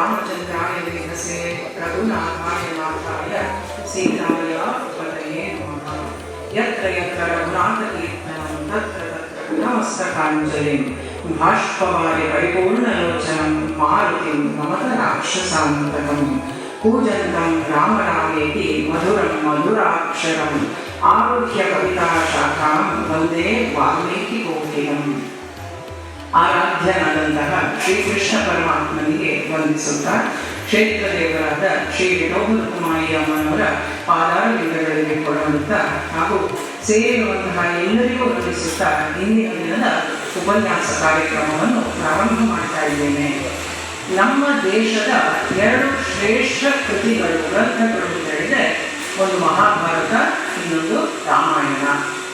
ರಾಮಚಂದ್ರಾಯ ವೇದಸೆ ರಘುನಾಥಾಯ ನಾಥಾಯ ಸೀತಾಯ ಪತಯೇ ನಮಃ. ಯತ್ರ ಯತ್ರ ರಘುನಾಥಕೀರ್ತನಂ ತತ್ರ ತತ್ರ ನಮಸ್ತಕಾಂಜಲಿಂ ಭಾಷ್ಪವಾರಿ ಪರಿಪೂರ್ಣಲೋಚನಂ ಮಾರುತಿಂ ನಮತ ರಾಕ್ಷಸಾಂತಕಂ ಕೂಜಂತಂ ರಾಮರಾಮೇತಿ ಮಧುರಂ ಮಧುರಾಕ್ಷರಂ ಆರುಹ್ಯ ಕವಿತಾ ಶಾಖಾಂ ವಂದೇ ವಾಲ್ಮೀಕಿ ಕೋಕಿಲಂ. ಆರಾಧ್ಯನಾದಂತಹ ಶ್ರೀಕೃಷ್ಣ ಪರಮಾತ್ಮನಿಗೆ ವಂದಿಸುತ್ತಾ ಕ್ಷೇತ್ರ ದೇವರಾದ ಶ್ರೀ ವಿನೋದಕುಮಾರಿ ಅಮ್ಮನವರ ಪಾದಾರವಿಂದಗಳಿಗೆ ಕೊಡುವಂತ ಹಾಗೂ ಸೇರಿರುವಂತಹ ಎಲ್ಲರಿಗೂ ವಂದಿಸುತ್ತಾ ಇಂದಿನ ದಿನದ ಉಪನ್ಯಾಸ ಕಾರ್ಯಕ್ರಮವನ್ನು ಪ್ರಾರಂಭ ಮಾಡ್ತಾ ಇದ್ದೇನೆ. ನಮ್ಮ ದೇಶದ ಎರಡು ಶ್ರೇಷ್ಠ ಕೃತಿಗಳು ಗ್ರಂಥಗಳು ಅಂತ ಹೇಳಿದ್ರೆ ಒಂದು ಮಹಾಭಾರತ, ಇನ್ನೊಂದು ರಾಮಾಯಣ.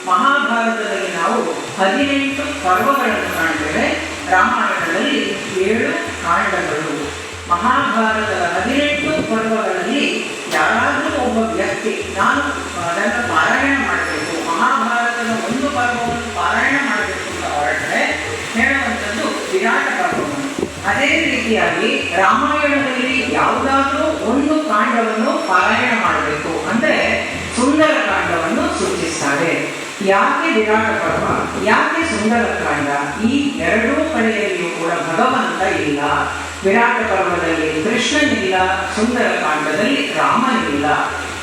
ಮಹಾಭಾರತದಲ್ಲಿ ನಾವು 18 ಪರ್ವಗಳನ್ನು ಕಾಣ್ತೇವೆ, ರಾಮಾಯಣದಲ್ಲಿ 7 ಕಾಂಡಗಳು. ಮಹಾಭಾರತದ 18 ಪರ್ವಗಳಲ್ಲಿ ಯಾರಾದರೂ ಒಬ್ಬ ವ್ಯಕ್ತಿ ನಾನು ಅದನ್ನು ಪಾರಾಯಣ ಮಾಡಬೇಕು, ಮಹಾಭಾರತದ ಒಂದು ಪರ್ವವನ್ನು ಪಾರಾಯಣ ಮಾಡಬೇಕು ಅಂತ ಹೊರಟ್ರೆ ಹೇಳುವಂಥದ್ದು ವಿರಾಟ ಪರ್ವವನ್ನು. ಅದೇ ರೀತಿಯಾಗಿ ರಾಮಾಯಣದಲ್ಲಿ ಯಾವುದಾದ್ರೂ ಒಂದು ಕಾಂಡವನ್ನು ಪಾರಾಯಣ ಮಾಡಬೇಕು ಅಂದರೆ ಸುಂದರ ಕಾಂಡವನ್ನು ಸೂಚಿಸ್ತಾರೆ. ಯಾಕೆ ವಿರಾಟ ಪರ್ವ, ಯಾಕೆ ಸುಂದರ ಕಾಂಡ? ಈ ಎರಡೂ ಕಡೆಯಲ್ಲಿಯೂ ಕೂಡ ಭಗವಂತ ಇಲ್ಲ. ವಿರಾಟ ಪರ್ವದಲ್ಲಿ ಕೃಷ್ಣನಿಲ್ಲ, ಸುಂದರ ಕಾಂಡದಲ್ಲಿ ರಾಮನಿಲ್ಲ.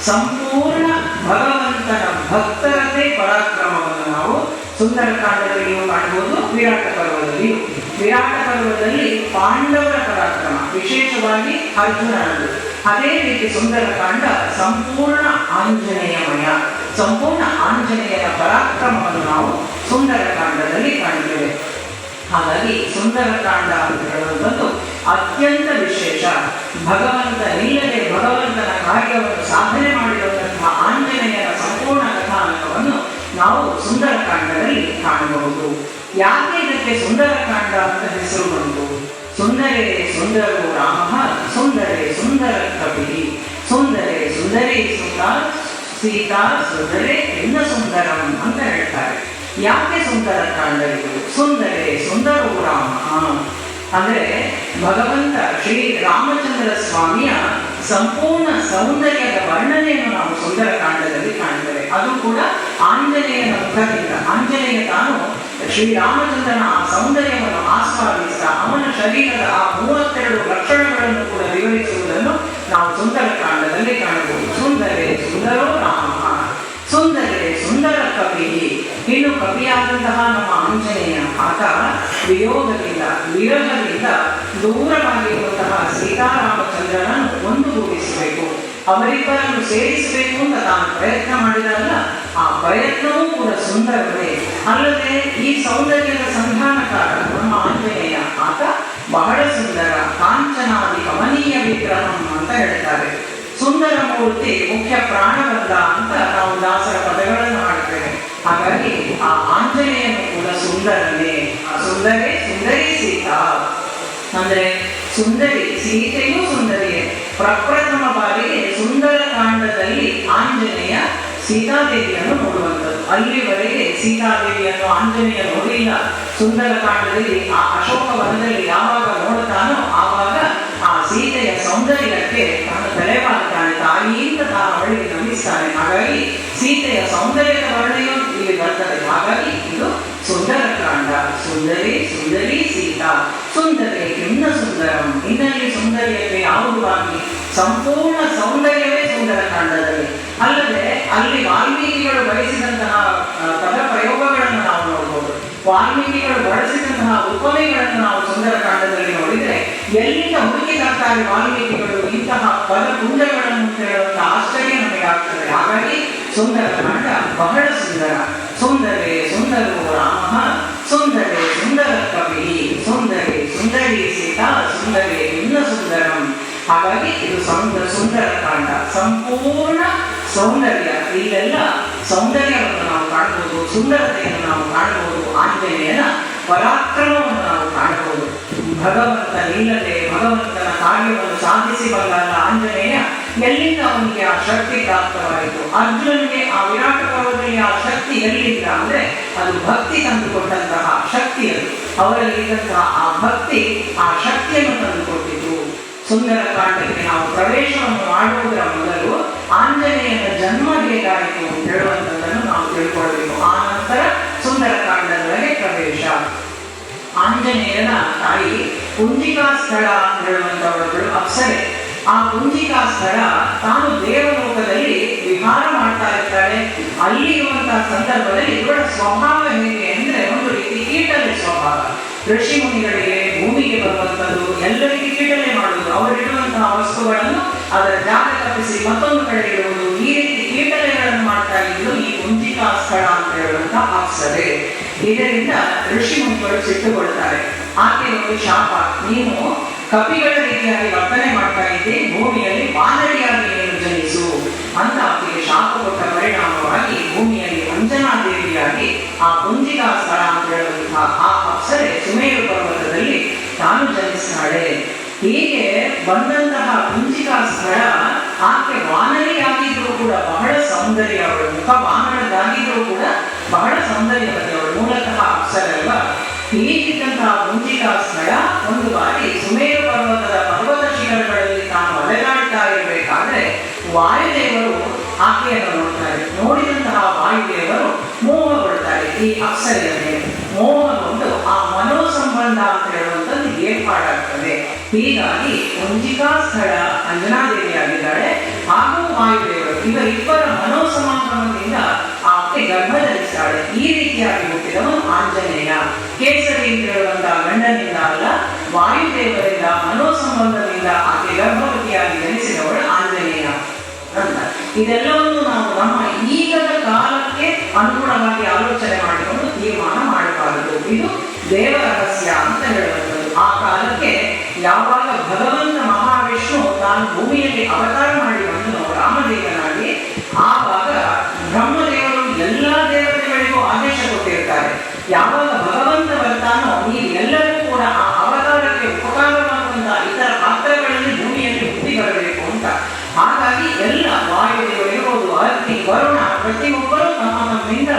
ಸಂಪೂರ್ಣ ಭಗವಂತನ ಭಕ್ತರದೇ ಪರಾಕ್ರಮವನ್ನು ನಾವು ಸುಂದರ ಕಾಂಡದಲ್ಲಿಯೂ ಕಾಣಬಹುದು, ವಿರಾಟ ಪರ್ವದಲ್ಲಿಯೂ. ವಿರಾಟ ಪರ್ವದಲ್ಲಿ ಪಾಂಡವರ ಪರಾಕ್ರಮ, ವಿಶೇಷವಾಗಿ ಅರ್ಜುನನದು. ಅದೇ ರೀತಿ ಸುಂದರ ಕಾಂಡ ಸಂಪೂರ್ಣ ಆಂಜನೇಯಮಯ, ಸಂಪೂರ್ಣ ಆಂಜನೇಯನ ಪರಾಕ್ರಮವನ್ನು ನಾವು ಸುಂದರ ಕಾಂಡದಲ್ಲಿ ಕಾಣುತ್ತೇವೆ. ಹಾಗಾಗಿ ಸುಂದರ ಕಾಂಡ ಅಂತ ಹೇಳುವಂಥದ್ದು ಅತ್ಯಂತ ವಿಶೇಷ. ಭಗವಂತನಿಲ್ಲದೆ ಭಗವಂತನ ಕಾರ್ಯವನ್ನು ಸಾಧನೆ ಮಾಡಿರುವಂತಹ ಆಂಜನೇಯನ ಸಂಪೂರ್ಣ ಕಥಾನಕವನ್ನು ನಾವು ಸುಂದರ ಕಾಂಡದಲ್ಲಿ ಕಾಣಬಹುದು. ಯಾಕೆ ಇದಕ್ಕೆ ಸುಂದರ ಕಾಂಡ ಅಂತ ಹೆಸರು ಬಂತು? ಸುಂದರೇ ಸುಂದರೋ ರಾಮ ಸುಂದರೇ ಸುಂದರ ಕವಿ ಸುಂದರೇ ಸುಂದರೇ ಸೀತಾ ಸುಂದರೇ ಎನ್ನ ಸುಂದರಂ ಅಂತ ಹೇಳ್ತಾರೆ. ಯಾಕೆ ಸುಂದರ ಕಾಂಡ ಇದು? ಸುಂದರೇ ಸುಂದರೋ ರಾಮ ಅಂದರೆ ಭಗವಂತ ಶ್ರೀ ರಾಮಚಂದ್ರ ಸ್ವಾಮಿಯ ಸಂಪೂರ್ಣ ಸೌಂದರ್ಯದ ವರ್ಣನೆಯನ್ನು ನಾವು ಸುಂದರ ಕಾಂಡದಲ್ಲಿ ಕಾಣ್ತೇವೆ. ಅದು ಕೂಡ ಆಂಜನೇಯನ ಮುಖದಿಂದ. ಆಂಜನೇಯ ತಾನು ಶ್ರೀರಾಮಚಂದ್ರನ ಆ ಸೌಂದರ್ಯವನ್ನು ಆಸ್ವಾದಿಸ್ತಾ ಅವನ ಶರೀರದ ಆ 32 ಲಕ್ಷಣಗಳನ್ನು ಕೂಡ ವಿವರಿಸುವುದನ್ನು ನಾವು ಸುಂದರ ಕಾಂಡದಲ್ಲಿ ಕಾಣಬಹುದು. ಸುಂದರೇ ಸುಂದರೋ ರಾಮ ಸುಂದರೇ ಸುಂದರ ಕವಿ. ಇನ್ನು ಕವಿಯಾದಂತಹ ನಮ್ಮ ಆಂಜನೇಯ ಆತ ವಿಯೋಗದಿಂದ ವಿರಹದಿಂದ ದೂರವಾಗಿರುವಂತಹ ಸೀತಾರಾಮಚಂದ್ರನನ್ನು ಒಂದುಗೂಡಿಸಬೇಕು, ಅವರಿಬ್ಬರನ್ನು ಸೇರಿಸಬೇಕು ಅಂತ ತಾನು ಪ್ರಯತ್ನ ಮಾಡಿದಾಗಲ್ಲ, ಆ ಪ್ರಯತ್ನವೂ ಕೂಡ ಸುಂದರವೇ. ಅಲ್ಲದೆ ಈ ಸೌಂದರ್ಯದ ಸಂಧಾನಕಾರ ನಮ್ಮ ಆಂಜನೇಯ ಆತ ಬಹಳ ಸುಂದರ, ಕಾಂಚನಾದಿ ಕಮನೀಯ ವಿಗ್ರಹಂ ಅಂತ ಹೇಳ್ತಾರೆ. ಸುಂದರ ಮೂರ್ತಿ ಮುಖ್ಯ ಪ್ರಾಣಬದ್ಧ ಅಂತ ನಾವು ದಾಸರ ಪದಗಳನ್ನು ಹಾಡ್ತೇವೆ. ಹಾಗಾಗಿ ಆ ಆಂಜನೇಯನು ಕೂಡ ಸುಂದರನೇ. ಆ ಸುಂದರೇ ಸುಂದರಿ ಸೀತಾ ಅಂದ್ರೆ ಸುಂದರಿ, ಸೀತೆಯೂ ಸುಂದರಿಯೇ. ಪ್ರಪ್ರಥಮ ಬಾರಿಗೆ ಸುಂದರ ಕಾಂಡದಲ್ಲಿ ಆಂಜನೇಯ ಸೀತಾದೇವಿಯನ್ನು ನೋಡುವಂಥದ್ದು. ಅಲ್ಲಿವರೆಗೆ ಸೀತಾದೇವಿಯನ್ನು ಆಂಜನೇಯ ನೋಡಿಲ್ಲ. ಸುಂದರ ಕಾಂಡದಲ್ಲಿ ಆ ಅಶೋಕ ವನದಲ್ಲಿ ಯಾವಾಗ ನೋಡುತ್ತಾನೋ ಆವಾಗ ಆ ಸೀತೆಯ ಸೌಂದರ್ಯಕ್ಕೆ ತಾನು ತಲೆಬಾಗುತ್ತಾನೆ, ತಾಯಿಯಿಂದ ತಾನು ಅವಳಿಗೆ ನಮಿಸ್ತಾನೆ. ಹಾಗಾಗಿ ಸೀತೆಯ ಸೌಂದರ್ಯದ ವರ್ಣೆಯು ಇಲ್ಲಿ ಬರ್ತದೆ. ಹಾಗಾಗಿ ಇದು ಸುಂದರ ಕಾಂಡ. ಸುಂದರಿ ಸುಂದರಿ ಸೀತಾ ಸುಂದರಿ ಇನ್ನ ಸುಂದರಂ. ಇನ್ನಲ್ಲಿ ಸುಂದರಿಯತೆ ಯಾವುದು ಬಾಕಿ? ಸಂಪೂರ್ಣ ಸೌಂದರ್ಯವೇ ಸುಂದರ ಕಾಂಡದಲ್ಲಿ. ಅಲ್ಲದೆ ಅಲ್ಲಿ ವಾಲ್ಮೀಕಿಗಳು ಬಳಸಿದಂತಹ ಪದ ಪ್ರಯೋಗಗಳನ್ನು ನಾವು ನೋಡಬಹುದು. ವಾಲ್ಮೀಕಿಗಳು ಬಳಸಿದಂತಹ ಉಪಮೆಗಳನ್ನು ನಾವು ಸುಂದರ ಕಾಂಡದಲ್ಲಿ ನೋಡಿದರೆ ಎಲ್ಲಿಂದ ಹುಡುಕಿ ತರ್ತಾರೆ ವಾಲ್ಮೀಕಿಗಳು ಇಂತಹ ಪದ ಪುಂಜಗಳನ್ನು ಹೇಳುವಂಥ ಆಶ್ಚರ್ಯ ನಮಗೆ ಆಗ್ತದೆ. ಹಾಗಾಗಿ ಸುಂದರ ಕಾಂಡ ಬಹಳ ಸುಂದರ. ಸುಂದರೇ ಸುಂದರೋ ರಾಮ ಸುಂದರೇ ಸುಂದರ ಕವಿ ಸುಂದರೇ ಸುಂದರಿ ಸೀತಾ ಸುಂದರೇ ಇನ್ನ ಸುಂದರಂ. ಹಾಗಾಗಿ ಇದು ಸುಂದರ ಕಾಂಡ, ಸಂಪೂರ್ಣ ಸೌಂದರ್ಯ. ಇಲ್ಲೆಲ್ಲ ಸೌಂದರ್ಯವನ್ನು ನಾವು ಕಾಣಬಹುದು, ಸುಂದರತೆಯನ್ನು ನಾವು ಕಾಣಬಹುದು, ಆಂಜನೇಯನ ಪರಾಕ್ರಮವನ್ನು ನಾವು ಕಾಣಬಹುದು. ಭಗವಂತನಿಲ್ಲದೆ ಭಗವಂತನ ಕಾರ್ಯವನ್ನು ಸಾಧಿಸಿ ಬರಲ್ಲ ಆಂಜನೇಯ. ಎಲ್ಲಿಂದ ಅವನಿಗೆ ಆ ಶಕ್ತಿ ಪ್ರಾಪ್ತವಾಯಿತು? ಅರ್ಜುನನಿಗೆ ಆ ವಿರಾಟ ಪರ್ವದಲ್ಲಿ ಆ ಶಕ್ತಿ ಎಲ್ಲಿಂದ ಅಂದರೆ ಅದು ಭಕ್ತಿ ತಂದುಕೊಟ್ಟಂತಹ ಶಕ್ತಿ. ಅದು ಅವರಲ್ಲಿದ್ದಂತಹ ಆ ಭಕ್ತಿ ಆ ಶಕ್ತಿಯನ್ನು ತಂದುಕೊಟ್ಟಿತು. ಸುಂದರಕಾಂಡಕ್ಕೆ ನಾವು ಪ್ರವೇಶವನ್ನು ಮಾಡುವುದರ ಮೊದಲು ಆಂಜನೇಯನ ಜನ್ಮ ಹೇಗಾಯಿತು ಅಂತ ಹೇಳುವಂಥದ್ದನ್ನು ನಾವು ತಿಳ್ಕೊಳ್ಬೇಕು. ಆ ನಂತರ ಸುಂದರಕಾಂಡದೊಳಗೆ ಪ್ರವೇಶ. ಆಂಜನೇಯನ ತಾಯಿ ಕುಂಜಿಕಾ ಸ್ಥಳ ಅಂತ ಹೇಳುವಂಥವಳು ಅಪ್ಸರೆ. ಆ ಕುಂಜಿಕಾ ಸ್ಥಳ ತಾನು ದೇವಲೋಕದಲ್ಲಿ ವಿಹಾರ ಮಾಡ್ತಾ ಇರ್ತಾಳೆ. ಅಲ್ಲಿ ಇರುವಂತಹ ಸಂದರ್ಭದಲ್ಲಿ ಇವಳ ಸ್ವಭಾವ ಹೇಗೆ ಅಂದ್ರೆ ಒಂದು ರೀತಿ ಕೀಟಲೆ ಸ್ವಭಾವ. ಋಷಿ ಮುನಿಗಳಿಗೆ ಭೂಮಿಗೆ ಬರುವಂಥದ್ದು, ಎಲ್ಲರಿಗೆ ಕೀಟಲೆ ಮಾಡುವುದು, ಅವರಿಡುವಂತಹ ವಸ್ತುಗಳನ್ನು ಅದರ ಜಾಗ ತಪ್ಪಿಸಿ ಮತ್ತೊಂದು ಕಡೆ ಇಡುವುದು, ಈ ರೀತಿ ಕೀಟಲೆಗಳನ್ನು ಮಾಡ್ತಾ ಇದ್ದು ಈ ಕುಂಜಿಕಾ ಸ್ಥಳ ಅಂತ ಹೇಳುವಂತಹ ಅಪ್ಸರೆ. ಇದರಿಂದ ಋಷಿ ಮುನಿಗಳು ಸಿಟ್ಟುಕೊಳ್ತಾರೆ. ಆಕೆ ಒಂದು ಶಾಪ, ನೀನು ಕಪಿಗಳ ರೀತಿಯಾಗಿ ವರ್ತನೆ ಮಾಡ್ತಾ ಇದ್ದೆ, ಭೂಮಿಯಲ್ಲಿ ವಾನರಿಯಾಗಿ ನೀನು ಜನಿಸು ಅಂತ ಆಕೆಗೆ ಶಾಪ ಕೊಟ್ಟ ಪರಿಣಾಮವಾಗಿ ಭೂಮಿಯಲ್ಲಿ ಅಂಜನಾದೇವಿಯಾಗಿ ಆ ಕುಂಜಿಕಾ ಸ್ಥಳ ಅಂತ ಹೇಳುವಂತಹ ಆ ಅಪ್ಸರೆ ಸುಮೇರು ಪರ್ವತದಲ್ಲಿ ತಾನು ಜನಿಸ್ತಾಳೆ. ಹೀಗೆ ಬಂದಂತಹ ಕುಂಜಿಕಾ ಸ್ಥಳ ಆಕೆ ವಾನರಿಯಾಗಿದ್ರೂ ಕೂಡ ಬಹಳ ಸೌಂದರ್ಯ, ಅವಳು ಮುಖ ವಾನರದಾಗಿದ್ರೂ ಕೂಡ ಬಹಳ ಸೌಂದರ್ಯವತಿ, ಅವಳು ಮೂಲತಃ ಅಪ್ಸರಲ್ಲ. ಹೀಗಿದ್ದಂತಹ ಕುಂಜಿಕಾ ಸ್ಥಳ ಒಂದು ಬಾರಿ ಸುಮೇರು ಪರ್ವತದ ಪರ್ವತ ಶಿಖರಗಳಲ್ಲಿ ತಾನು ಅಲೆದಾಡ್ತಾ ಇರಬೇಕಾದ್ರೆ ವಾಯುದೇವರು ಆಕೆಯನ್ನು ನೋಡ್ತಾರೆ. ನೋಡಿದಂತಹ ವಾಯುದೇವರು ಮೋಹಗೊಳ್ತಾರೆ ಈ ಅಪ್ಸರೆಯ ಮೇಲೆ. ಮೋಹಗೊಂಡು ಆ ಮನೋಸಂಬಂಧ ಅಂತ ಹೇಳುವಂಥದ್ದು ಏರ್ಪಾಡಾಗ್ತದೆ. ಹೀಗಾಗಿ ಕುಂಜಿಕಾ ಸ್ಥಳ ಅಂಜನಾದೇವಿಯಾಗಿದ್ದಾಳೆ ಹಾಗೂ ವಾಯುದೇವರು ಇವರಿಬ್ಬರ ಮನೋಸಮಾಗಮದಿಂದ ಆಕೆ ಗರ್ಭಧರಿಸ್ತಾಳೆ. ಈ ರೀತಿಯಾಗಿ ಹುಟ್ಟಿದವನು ಆಂಜನೇಯ. ಕೇಸರಿ ಅಂತ ಹೇಳುವಂತಹ ಗಂಡನಿಂದ ಅಲ್ಲ, ವಾಯುದೇವರಿಂದ ಮನೋಸಂಬಂಧದಿಂದ ಆಕೆ ಗರ್ಭವತಿಯಾಗಿ ಜನಿಸಿದವಳು ಆಂಜನೇಯ ಅಂತ. ಇದೆಲ್ಲವನ್ನು ನಾವು ನಮ್ಮ ಈಗದ ಕಾಲಕ್ಕೆ ಅನುಗುಣವಾಗಿ ಆಲೋಚನೆ ಮಾಡಿಕೊಂಡು ತೀರ್ಮಾನ ಮಾಡಬಾರದು. ಇದು ದೇವರಹಸ್ಯ ಅಂತ ಹೇಳುವಂಥದ್ದು. ಆ ಕಾಲಕ್ಕೆ ಯಾವಾಗ ಭಗವಂತ ಮಹಾವಿಷ್ಣು ತಾನು ಭೂಮಿಯಲ್ಲಿ ಅವತಾರ ಮಾಡಿ ಬಂದನು ರಾಮದೇವನಾಗಿ, ಆವಾಗ ಬ್ರಹ್ಮದೇವರು ಎಲ್ಲ ದೇವತೆಗಳಿಗೂ ಆದೇಶ ಕೊಟ್ಟಿರ್ತಾರೆ. ಯಾವಾಗ ಭಗವಂತ ಬರ್ತಾನೋ ನೀವು ಎಲ್ಲರೂ ಕೂಡ ಆ ಅವತಾರಕ್ಕೆ ಉಪಕಾರವಾಗುವಂತಹ ಇತರ ಪಾತ್ರಗಳಲ್ಲಿ ಭೂಮಿಯಲ್ಲಿ ಹುಟ್ಟಿ ಬರಬೇಕು ಅಂತ. ಹಾಗಾಗಿ ಎಲ್ಲ ವಾಯುದೇವರಿರ್ಬೋದು, ಅಗ್ನಿ, ವರುಣ ಪ್ರತಿಯೊಬ್ಬರು ತಮ್ಮ ತಮ್ಮಿಂದ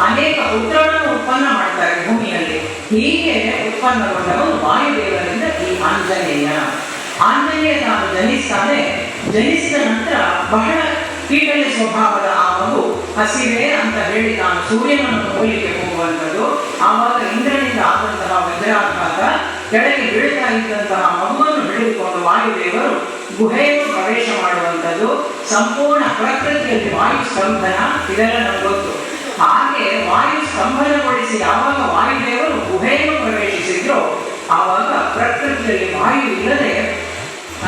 ಅನೇಕ ಪುತ್ರಗಳನ್ನು ಉತ್ಪನ್ನ ಮಾಡ್ತಾರೆ ಭೂಮಿಯಲ್ಲಿ. ಹೀಗೆ ಉತ್ಪನ್ನಗೊಂಡವನು ವಾಯುದೇವರಿಂದ ಈ ಆಂಜನೇಯ. ಆಂಜನೇಯ ತಾನು ಜನಿಸ್ತಾನೆ. ಜನಿಸಿದ ನಂತರ ಬಹಳ ಕೀಟಲೆ ಸ್ವಭಾವದ ಆ ಮಗು ಹಸಿವೆ ಅಂತ ಹೇಳಿ ತಾನು ಸೂರ್ಯನನ್ನು ನೋಡಲಿಕ್ಕೆ ಹೋಗುವಂಥದ್ದು. ಆವಾಗ ಇಂದ್ರನಿಂದ ಆದಂತಹ ವಜ್ರಾಘಾತ, ಕೆಳಗೆ ಬೀಳ್ತಾ ಇದ್ದಂತಹ ಮಗುವನ್ನು ಹಿಡಿದುಕೊಂಡು ವಾಯುದೇವರು ಗುಹೆಯನ್ನು ಪ್ರವೇಶ ಮಾಡುವಂಥದ್ದು. ಸಂಪೂರ್ಣ ಪ್ರಕೃತಿಯಲ್ಲಿ ವಾಯು ಸ್ತಂಭನ, ಇದೆಲ್ಲ ನಮ್ಗೆ ಗೊತ್ತು. ಹಾಗೆ ವಾಯು ಸ್ತಂಭನಗೊಳಿಸಿ ಯಾವಾಗ ವಾಯುದೇವರು ಗುಹೆಯನ್ನು ಪ್ರವೇಶಿಸಿದ್ರು ಆವಾಗ ಪ್ರಕೃತಿಯಲ್ಲಿ ವಾಯು ಇಲ್ಲದೆ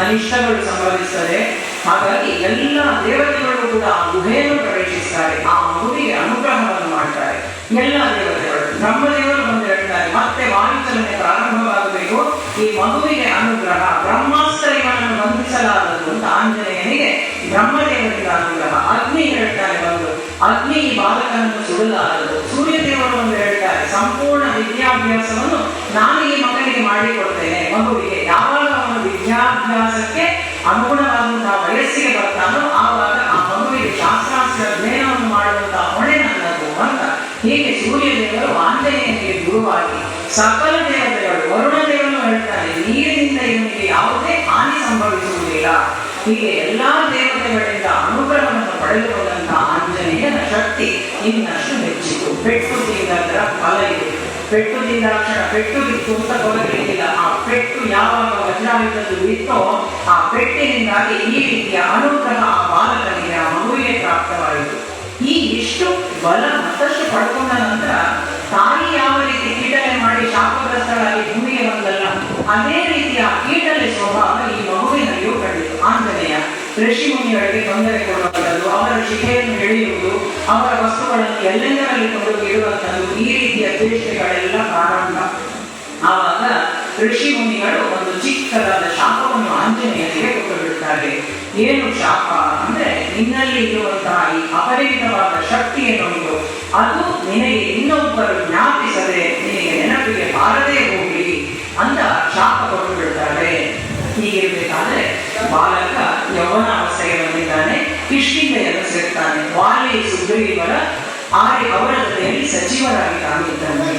ಅನಿಷ್ಟಗಳು ಸಂಭವಿಸ್ತದೆ. ಹಾಗಾಗಿ ಎಲ್ಲ ದೇವತೆಗಳು ಕೂಡ ಆ ಗುಹೆಯನ್ನು ಪ್ರವೇಶಿಸ್ತಾರೆ, ಆ ಮಗುವಿಗೆ ಅನುಗ್ರಹವನ್ನು ಮಾಡ್ತಾರೆ. ಎಲ್ಲ ದೇವತೆಗಳು, ಬ್ರಹ್ಮದೇವರು ಬಂದು ಹೇಳ್ತಾರೆ ಮತ್ತೆ ವಾಯುಚಲನೆ ಪ್ರಾರಂಭವಾಗಬೇಕು, ಈ ಮಗುವಿಗೆ ಅನುಗ್ರಹ, ಬ್ರಹ್ಮಾಸ್ತ್ರ ಇವನನ್ನು ಬಂಧಿಸಲಾರದು ಅಂತ ಆಂಜನೇಯನಿಗೆ ಬ್ರಹ್ಮದೇವರಿಂದ ಅನುಗ್ರಹ. ಅಗ್ನಿ ಹೇಳ್ತಾರೆ ಬಂದು, ಅಗ್ನಿ ಈ ಬಾಲಕನನ್ನು ಸುಡಲಾರದು. ಸೂರ್ಯದೇವರು ಒಂದು ಹೇಳ್ತಾರೆ, ಸಂಪೂರ್ಣ ವಿದ್ಯಾಭ್ಯಾಸವನ್ನು ನಾನು ಈ ಮಗನಿಗೆ ಮಾಡಿಕೊಡ್ತೇನೆ. ಮಗುವಿಗೆ ಯಾವಾಗ ಅವನು ವಿದ್ಯಾಭ್ಯಾಸಕ್ಕೆ ಅನುಗುಣವಾದಂತಹ ವಯಸ್ಸಿಗೆ ಬರ್ತಾನೋ ಆವಾಗ ಆ ಮಗುವಿಗೆ ಶಾಸ್ತ್ರಾಸ್ತ್ರ ಅಧ್ಯಯನವನ್ನು ಮಾಡುವಂತಹ ಹೊಣೆ ನನ್ನದು ಅಂತ. ಹೀಗೆ ಸೂರ್ಯದೇವರು ಆಂಜನೇಯನಿಗೆ ಗುರುವಾಗಿ ಸಕಲ ದೇವತೆಗಳು, ವರುಣ ದೇವರು ಹೇಳ್ತಾರೆ ನೀರಿನಿಂದ ಇವನಿಗೆ ಯಾವುದೇ ಹಾನಿ ಸಂಭವಿಸುವುದಿಲ್ಲ. ಹೀಗೆ ಎಲ್ಲಾ ದೇವತೆಗಳಿಂದ ಅನುಗ್ರಹವನ್ನು ಪಡೆದುಕೊಂಡಂತಹ ಆಂಜನೇಯನ ಶಕ್ತಿ ಇನ್ನಷ್ಟು ಹೆಚ್ಚಿತು. ಪೆಟ್ಟು ತಿಂದರ ಫಲ ಇದೆ. ಪೆಟ್ಟು ತಿಂದಾಕ್ಷಣ ಪೆಟ್ಟು ಬಿತ್ತು ಅಂತ ಕೊಲಗಲಿಕ್ಕಿಲ್ಲ. ಆ ಪೆಟ್ಟು ಯಾವಾಗ ವಜ್ರಾಯುಧದ್ದು ಬಿತ್ತೋ ಆ ಪೆಟ್ಟಿನಿಂದಾಗಿ ಈ ರೀತಿಯ ಅನುಗ್ರಹ ಆ ಬಾಲಕನಿಗೆ, ಆ ಮಗುವಿಗೆ ಪ್ರಾಪ್ತವಾಯಿತು. ಈ ಇಷ್ಟು ಬಲ ಮತ್ತಷ್ಟು ಪಡ್ಕೊಂಡ ನಂತರ ತಾಯಿ ಯಾವ ರೀತಿ ಕೀಟಲೆ ಮಾಡಿ ಶಾಪಗ್ರಸ್ತರಾಗಿ ಭೂಮಿಗೆ ಬಂದಲ್ಲ, ಅದೇ ರೀತಿಯ ಕೀಟಲೆ ಸ್ವಭಾವ ಈ ಮಗುವಿನಲ್ಲಿಯೂ ಕಂಡಿತು. ಆಂಜನೇಯ ಋಷಿ ಮುನಿಗಳಿಗೆ ತೊಂದರೆ ಕೊಡುವಂಥದ್ದು, ಅವರ ಶಿಖೆಯನ್ನು ಎಳೆಯುವುದು, ಅವರ ವಸ್ತುಗಳನ್ನು ಎಲ್ಲೆಂದರಲ್ಲಿ ಕೊಂಡು ಇಡುವಂಥದ್ದು, ಈ ರೀತಿಯ ಚೇಷ್ಟೆಗಳೆಲ್ಲ ಪ್ರಾರಂಭ. ಆವಾಗ ಋಷಿ ಮುನಿಗಳು ಒಂದು ಚಿಕ್ಕದಾದ ಶಾಪವನ್ನು ಆಂಜನೇಯನಿಗೆ ಕೊಟ್ಟು ಬಿಡ್ತಾರೆ. ಏನು ಶಾಪ ಅಂದ್ರೆ, ನಿನ್ನಲ್ಲಿ ಇರುವಂತಹ ಈ ಅಪರಿಮಿತವಾದ ಶಕ್ತಿ ಏನುಂಟು ಅದು ನಿನಗೆ ಇನ್ನೊಬ್ಬರು ಜ್ಞಾಪಿಸದೆ ನಿನಗೆ ನೆನಪಿಗೆ ಬಾರದೇ ಹೋಗ್ಲಿ ಅಂತ ಶಾಪ ಕೊಟ್ಟು ಬಿಡ್ತಾರೆ. ಹೀಗಿರ್ಬೇಕಾದ್ರೆ ಬಾಲಕ ಯೌವನಾವಸ್ಥೆಗೆ ಬಂದಿದ್ದಾನೆ, ಕಿಷ್ಕಿಂಧೆಯನ್ನು ಸೇರ್ತಾನೆ. ವಾಲಿ ಸುಗ್ರೀವರ ಅವರ ಜೊತೆಯಲ್ಲಿ ಸಚಿವರಾಗಿ ತಾನಿದ್ದಾನೆ.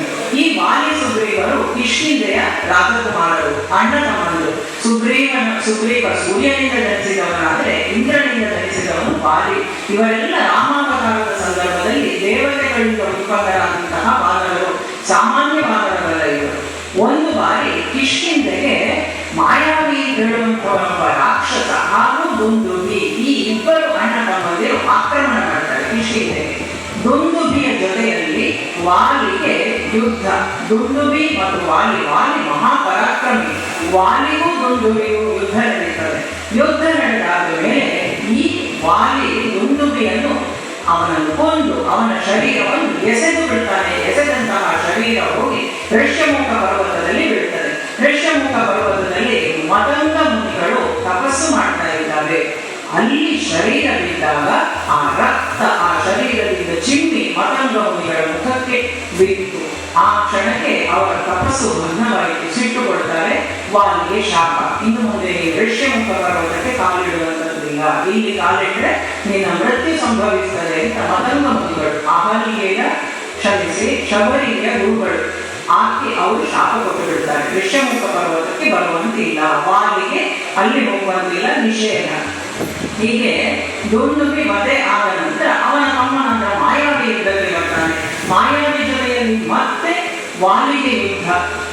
ಈ ವಾಲಿ ಸುಗ್ರೀವರು ಕಿಷ್ಕಿಂಧೆಯ ರಾಜಕುಮಾರರು, ಅಣ್ಣ ತಮ್ಮಂದರು. ಸುಗ್ರೀವ ಸೂರ್ಯನಿಂದ ಧರಿಸಿದವನಾದರೆ ಇಂದ್ರನಿಂದ ಧರಿಸಿದವನು ವಾಲಿ. ಇವರೆಲ್ಲ ರಾಮಾವತಾರದ ಸಂದರ್ಭದಲ್ಲಿ ದೇವತೆಗಳಿಂದ ಉತ್ಪನ್ನರಾದಂತಹ ವಾನರರು, ಸಾಮಾನ್ಯ ವಾನರರಲ್ಲ ಇವರು. ಒಂದು ಬಾರಿ ಕಿಷ್ಕಿಂಧೆಗೆ ಮಾಯಾವಿ ಹೇಳುವಂತಹ ರಾಕ್ಷಸ ಹಾಗೂ ದುಂದುಭಿ, ಈ ಇಬ್ಬರು ಅಣ್ಣ ತಮ್ಮಂದಿರು ಆಕ್ರಮಣ ಮಾಡ್ತಾರೆ ಕಿಷ್ಕಿಂಧೆಗೆ. ದುಂದುಭಿಯ ಜೊತೆಯಲ್ಲಿ ವಾಲಿಗೆ ಯುದ್ಧ. ದುಂದುಭಿ ಮತ್ತು ವಾಲಿ ಮಹಾಪರಾಕ್ರಮಿ. ವಾಲಿಗೂ ದುಂದುಭಿಗೂ ಯುದ್ಧ ನಡೀತದೆ. ಯುದ್ಧ ನಡೆದಾದ ಮೇಲೆ ಈ ವಾಲಿ ದುಂದುಭಿಯನ್ನು ಅವನನ್ನು ಕೊಂದು ಅವನ ಶರೀರವನ್ನು ಎಸೆದು ಬಿಡ್ತಾನೆ. ಎಸೆದಂತಹ ಶರೀರ ಹೋಗಿ ಋಷ್ಯಮುಖ ಪರ್ವತದಲ್ಲಿ ಬೀಳ್ತದೆ. ಋಷ್ಯಮುಖ ಪರ್ವತದಲ್ಲಿ ಮದಂಗ ಮುನಿಗಳು ತಪಸ್ಸು ಮಾಡ್ತಾ ಇದ್ದಾರೆ. ಅಲ್ಲಿ ಶರೀರ ಬಿದ್ದಾಗ ಆ ರಕ್ತ ಆ ಶರೀರದಿಂದ ಚಿಮ್ಮಿ ಮದಂಗ ಮುನಿಗಳ ಮುಖಕ್ಕೆ ಬಿತ್ತು. ಆ ಕ್ಷಣಕ್ಕೆ ಅವರ ತಪಸ್ಸು ಭಗ್ನವಾಯಿತು. ಸಿಟ್ಟುಕೊಳ್ತಾರೆ. ವಾಲಿಗೆ ಶಾಪ, ಇನ್ನು ಮುಂದೆ ಋಷ್ಯಮುಖ ಪರ್ವತಕ್ಕೆ ಕಾಲಿಡುವಂಥದ್ದಿಲ್ಲ, ಇಲ್ಲಿ ಕಾಲಿಟ್ಟರೆ ನಿನ್ನ ಮೃತ್ಯು ಸಂಭವಿಸ್ತದೆ ಅಂತ ಮದಂಗ ಮುನಿಗಳು, ಅಹಲ್ಯೆಯ ಕ್ಷಮಿಸಿ ಶಬರಿಯ ಗುರುಗಳು ಆಕೆ ಅವರು ಶಾಪ ಕೊಟ್ಟು ಬಿಡ್ತಾರೆ. ಋಷ್ಯಮುಖ ಪರ್ವತಕ್ಕೆ ಬರುವಂತಿಲ್ಲ, ವಾಲಿಗೆ ಅಲ್ಲಿ ಹೋಗುವಂತಿಲ್ಲ, ನಿಷೇಧ. ಹೀಗೆ ದುಂದುಭಿ ವಧೆ ಆದ ನಂತರ ಅವನ ತಮ್ಮನಾದ ಮಾಯಾವಿ ಯುದ್ಧಕ್ಕೆ ಬರ್ತಾನೆ. ಮಾಯಾವಿ ಜೊತೆಯಲ್ಲಿ ಮತ್ತೆ ವಾಲಿಗೆ ಯುದ್ಧ.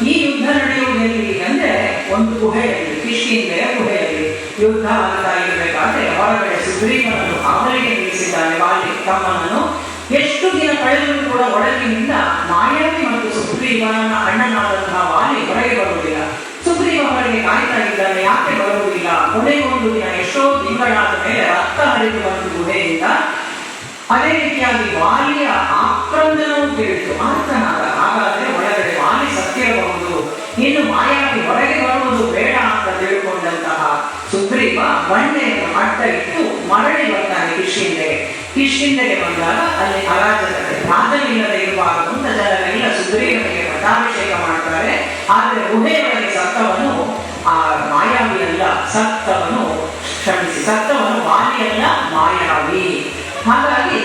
ಈ ಯುದ್ಧ ನಡೆಯುವುದೆಲ್ಲಿ ಅಂದ್ರೆ ಒಂದು ಗುಹೆಯಲ್ಲಿ, ಕಿಷ್ಕಿಂಧೆಯ ಗುಹೆಯಲ್ಲಿ ಯುದ್ಧ ಆಗ್ತಾ ಇರಬೇಕಾದ್ರೆ ಹೊರಗಡೆ ಸುಗ್ರೀವನನ್ನು ಅವರಿಗೆ ನಿಲ್ಲಿಸಿದ್ದಾನೆ ವಾಲಿ ತಮ್ಮನನ್ನು. ಎಷ್ಟು ದಿನ ಕಳೆದರೂ ಕೂಡ ಒಳಗಿನಿಂದ ಮಾಯಾವಿ ಮತ್ತು ಸುಗ್ರೀವನ ಅಣ್ಣನಾದಂತಹ ವಾಲಿ ಹೊರಗೆ ಬರುವುದಿಲ್ಲ. ಸುಗ್ರೀವ ಹೊರಗೆ ಕಾಯ್ತಾ ಇದ್ದಾನೆ, ಯಾಕೆ ಬರುವುದಿಲ್ಲ? ಕೊನೆಗೊಂದು ದಿನ ಎಷ್ಟೋ ತಿಂಗಳಾದ ಮೇಲೆ ರಕ್ತ ಹರಿದು ಬಂದು ಗುಹೆಯಿಂದ. ಅದೇ ರೀತಿಯಾಗಿ ವಾಲಿಯ ಆಕ್ರಂದನವು ಕೇಳಿತು. ಆರ್ತನಾದ. ಹಾಗಾದ್ರೆ ಒಳಗಡೆ ವಾಲಿ ಸತ್ತಿರಬಹುದು, ಇನ್ನು ಮಾಯಾವಿ ಹೊರಗೆ ಬರುವುದು ಬೇಡ ಅಂತ ತಿಳ್ಕೊಂಡಂತಹ ಸುಗ್ರೀವ ಬಂಡೆಯನ್ನು ಅಡ್ಡ ಇಟ್ಟು ಮರಳಿ ಬರ್ತಾನೆ ಕಿಷ್ಕಿಂಧೆಗೆ. ಕಿಷ್ಕಿಂಧೆಗೆ ಬಂದಾಗ ಅಲ್ಲಿ ಅರಾಜಕತೆ, ರಾಜನಿಲ್ಲದೆ ಇರಬಾರದು ಅಂತ ಜನರೆಲ್ಲ ಸುಗ್ರೀವನಿಗೆ ಪಟ್ಟಾಭಿಷೇಕ ಮಾಡ್ತಾರೆ. ಆದರೆ ಗುಹೆಯೊಳಗೆ ಸತ್ತವನು ಆ ಮಾಯಾವಿಯಲ್ಲ, ಸತ್ತವನು ವಾಲಿಯಲ್ಲ, ಮಾಯಾವಿ. ಹಾಗಾಗಿ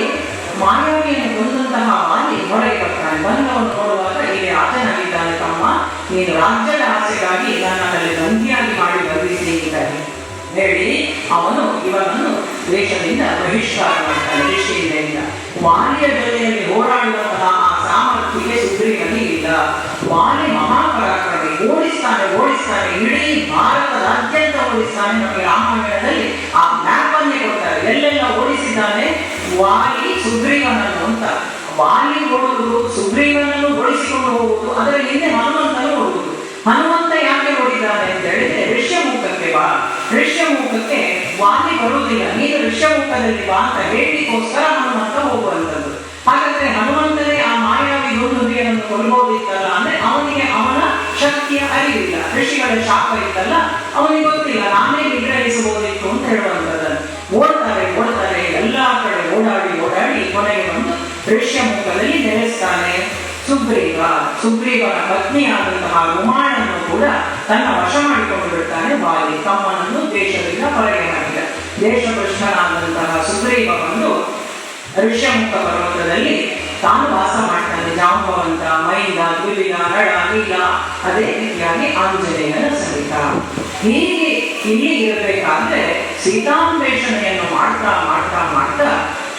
ಮಾಯಾವಿಯನ್ನು ಕೊಂದಂತಹ ವಾಲಿ ಹೊರಗೆ ಬರ್ತಾನೆ. ಬಂದವನು ನೋಡುವಾಗ ಇಲ್ಲಿ ರಾಜನಾಗಿದ್ದಾನೆ, ತಮ್ಮ ನೀನು ರಾಜ್ಯದ ಆಸೆಗಾಗಿ ನನ್ನಲ್ಲಿ ಬಂದಿಯಾಗಿ ಮಾಡಿ ಬಂದಿದ್ದೀನಿ ಹೇಳಿ ಅವನು ಇವನನ್ನು ದೇಶದಿಂದ ಬಹಿಷ್ಕಾರ ಮಾಡ್ತಾನೆ ಕಿಷ್ಕಿಂಧೆಯಿಂದ. ವಾಲಿಯ ಜೊತೆಯಲ್ಲಿ ಹೋರಾಡುವಂತಹ ಆ ಸಾಮರ್ಥ್ಯಕ್ಕೆ ಸುಗ್ರೀವನಿಗೆ ಇಲ್ಲ. ವಾಲಿ ಮಹಾಪರಾಕ್ರಮಿ, ಓಡಿಸ್ತಾನೆ ಇಡೀ ಭಾರತ ರಾಜ್ಯಾಂತ ಓಡಿಸ್ತಾನೆ. ನಮಗೆ ರಾಮಾಯಣದಲ್ಲಿ ಆ ಮ್ಯಾಪ್ ಅನ್ನೇ ಕೊಡ್ತಾರೆ, ಎಲ್ಲೆಲ್ಲ ಓಡಿಸಿದ್ದಾನೆ ವಾಲಿ ಸುಗ್ರೀವನನ್ನು ಅಂತ. ವಾಲಿ ಓಡುವುದು, ಸುಗ್ರೀವನನ್ನು ಓಡಿಸಿಕೊಂಡು ಹೋಗುವುದು, ಅದರ ಹಿಂದೆ ಹನುಮಂತನು ಓಡುವುದು. ಹನುಮಂತ ಯಾಕೆ ಓಡಿದ್ದಾನೆ ಅಂತ ಹೇಳಿದ್ರೆ ಋಷ್ಯಮುಖಕ್ಕೆ ಬಾ, ಋಷ್ಯಮುಖಕ್ಕೆ ವಾಲಿ ಬರುವುದಿಲ್ಲ, ನೀನು ಋಷ್ಯಮುಖದಲ್ಲಿ ಬಾ ಅಂತ ಹೇಳಿಕೋಸ್ಕರ ಹನುಮಂತ ಹೋಗುವಂಥದ್ದು. ಹಾಗಾದ್ರೆ ಹನುಮಂತನೇ ಆ ಮಾಯಾವಿ ದುಂದುಭಿಯನ್ನು ಕೊಲ್ಬೋದಿತ್ತಲ್ಲ ಅಂದ್ರೆ ಅವನಿಗೆ ಅವನ ಶಕ್ತಿಯ ಅರಿವಿಲ್ಲ, ಋಷಿಗಳ ಶಾಪ ಇತ್ತಲ್ಲ, ಅವನಿಗೆ ಗೊತ್ತಿಲ್ಲ ನಾನೇ ನಿಗ್ರಹಿಸಬಹುದಿತ್ತು ಅಂತ ಹೇಳುವಂಥದ್ದನ್ನು. ಓಡ್ತಾರೆ ಎಲ್ಲಾ ಕಡೆ ಓಡಾಡಿ ಕೊನೆಗೆ ಬಂದು ಋಷ್ಯಮುಖದಲ್ಲಿ ನೆಲೆಸ್ತಾನೆ ಸುಗ್ರೀವನ ಪತ್ನಿಯಾದಂತಹ ರುಮಾಳನ್ನು ಕೂಡ ತನ್ನ ವಶ ಮಾಡಿಕೊಂಡು ಬಿಡ್ತಾನೆ ವಾಲಿ. ತಮ್ಮನನ್ನು ದೇಶದಿಂದ ಹೊರಗೆ ಹಾಕಿದ. ದೇಶಭ್ರಷ್ಟನಾದಂತಹ ಸುಗ್ರೀವ ಬಂದು ಋಷ್ಯಮುಖ ಪರ್ವತದಲ್ಲಿ ತಾನು ವಾಸ ಮಾಡ್ತಾನೆ. ಜಾಂಬವಂತ, ಮೈಂದ, ದ್ವಿವಿಧ, ನಳ, ನೀಲ, ಅದೇ ರೀತಿಯಾಗಿ ಆಂಜನೇಯನ ಸಹಿತ. ಹೀಗೆ ಇಲ್ಲಿ ಇರಬೇಕಾದ್ರೆ ಸೀತಾನ್ವೇಷಣೆಯನ್ನು ಮಾಡ್ತಾ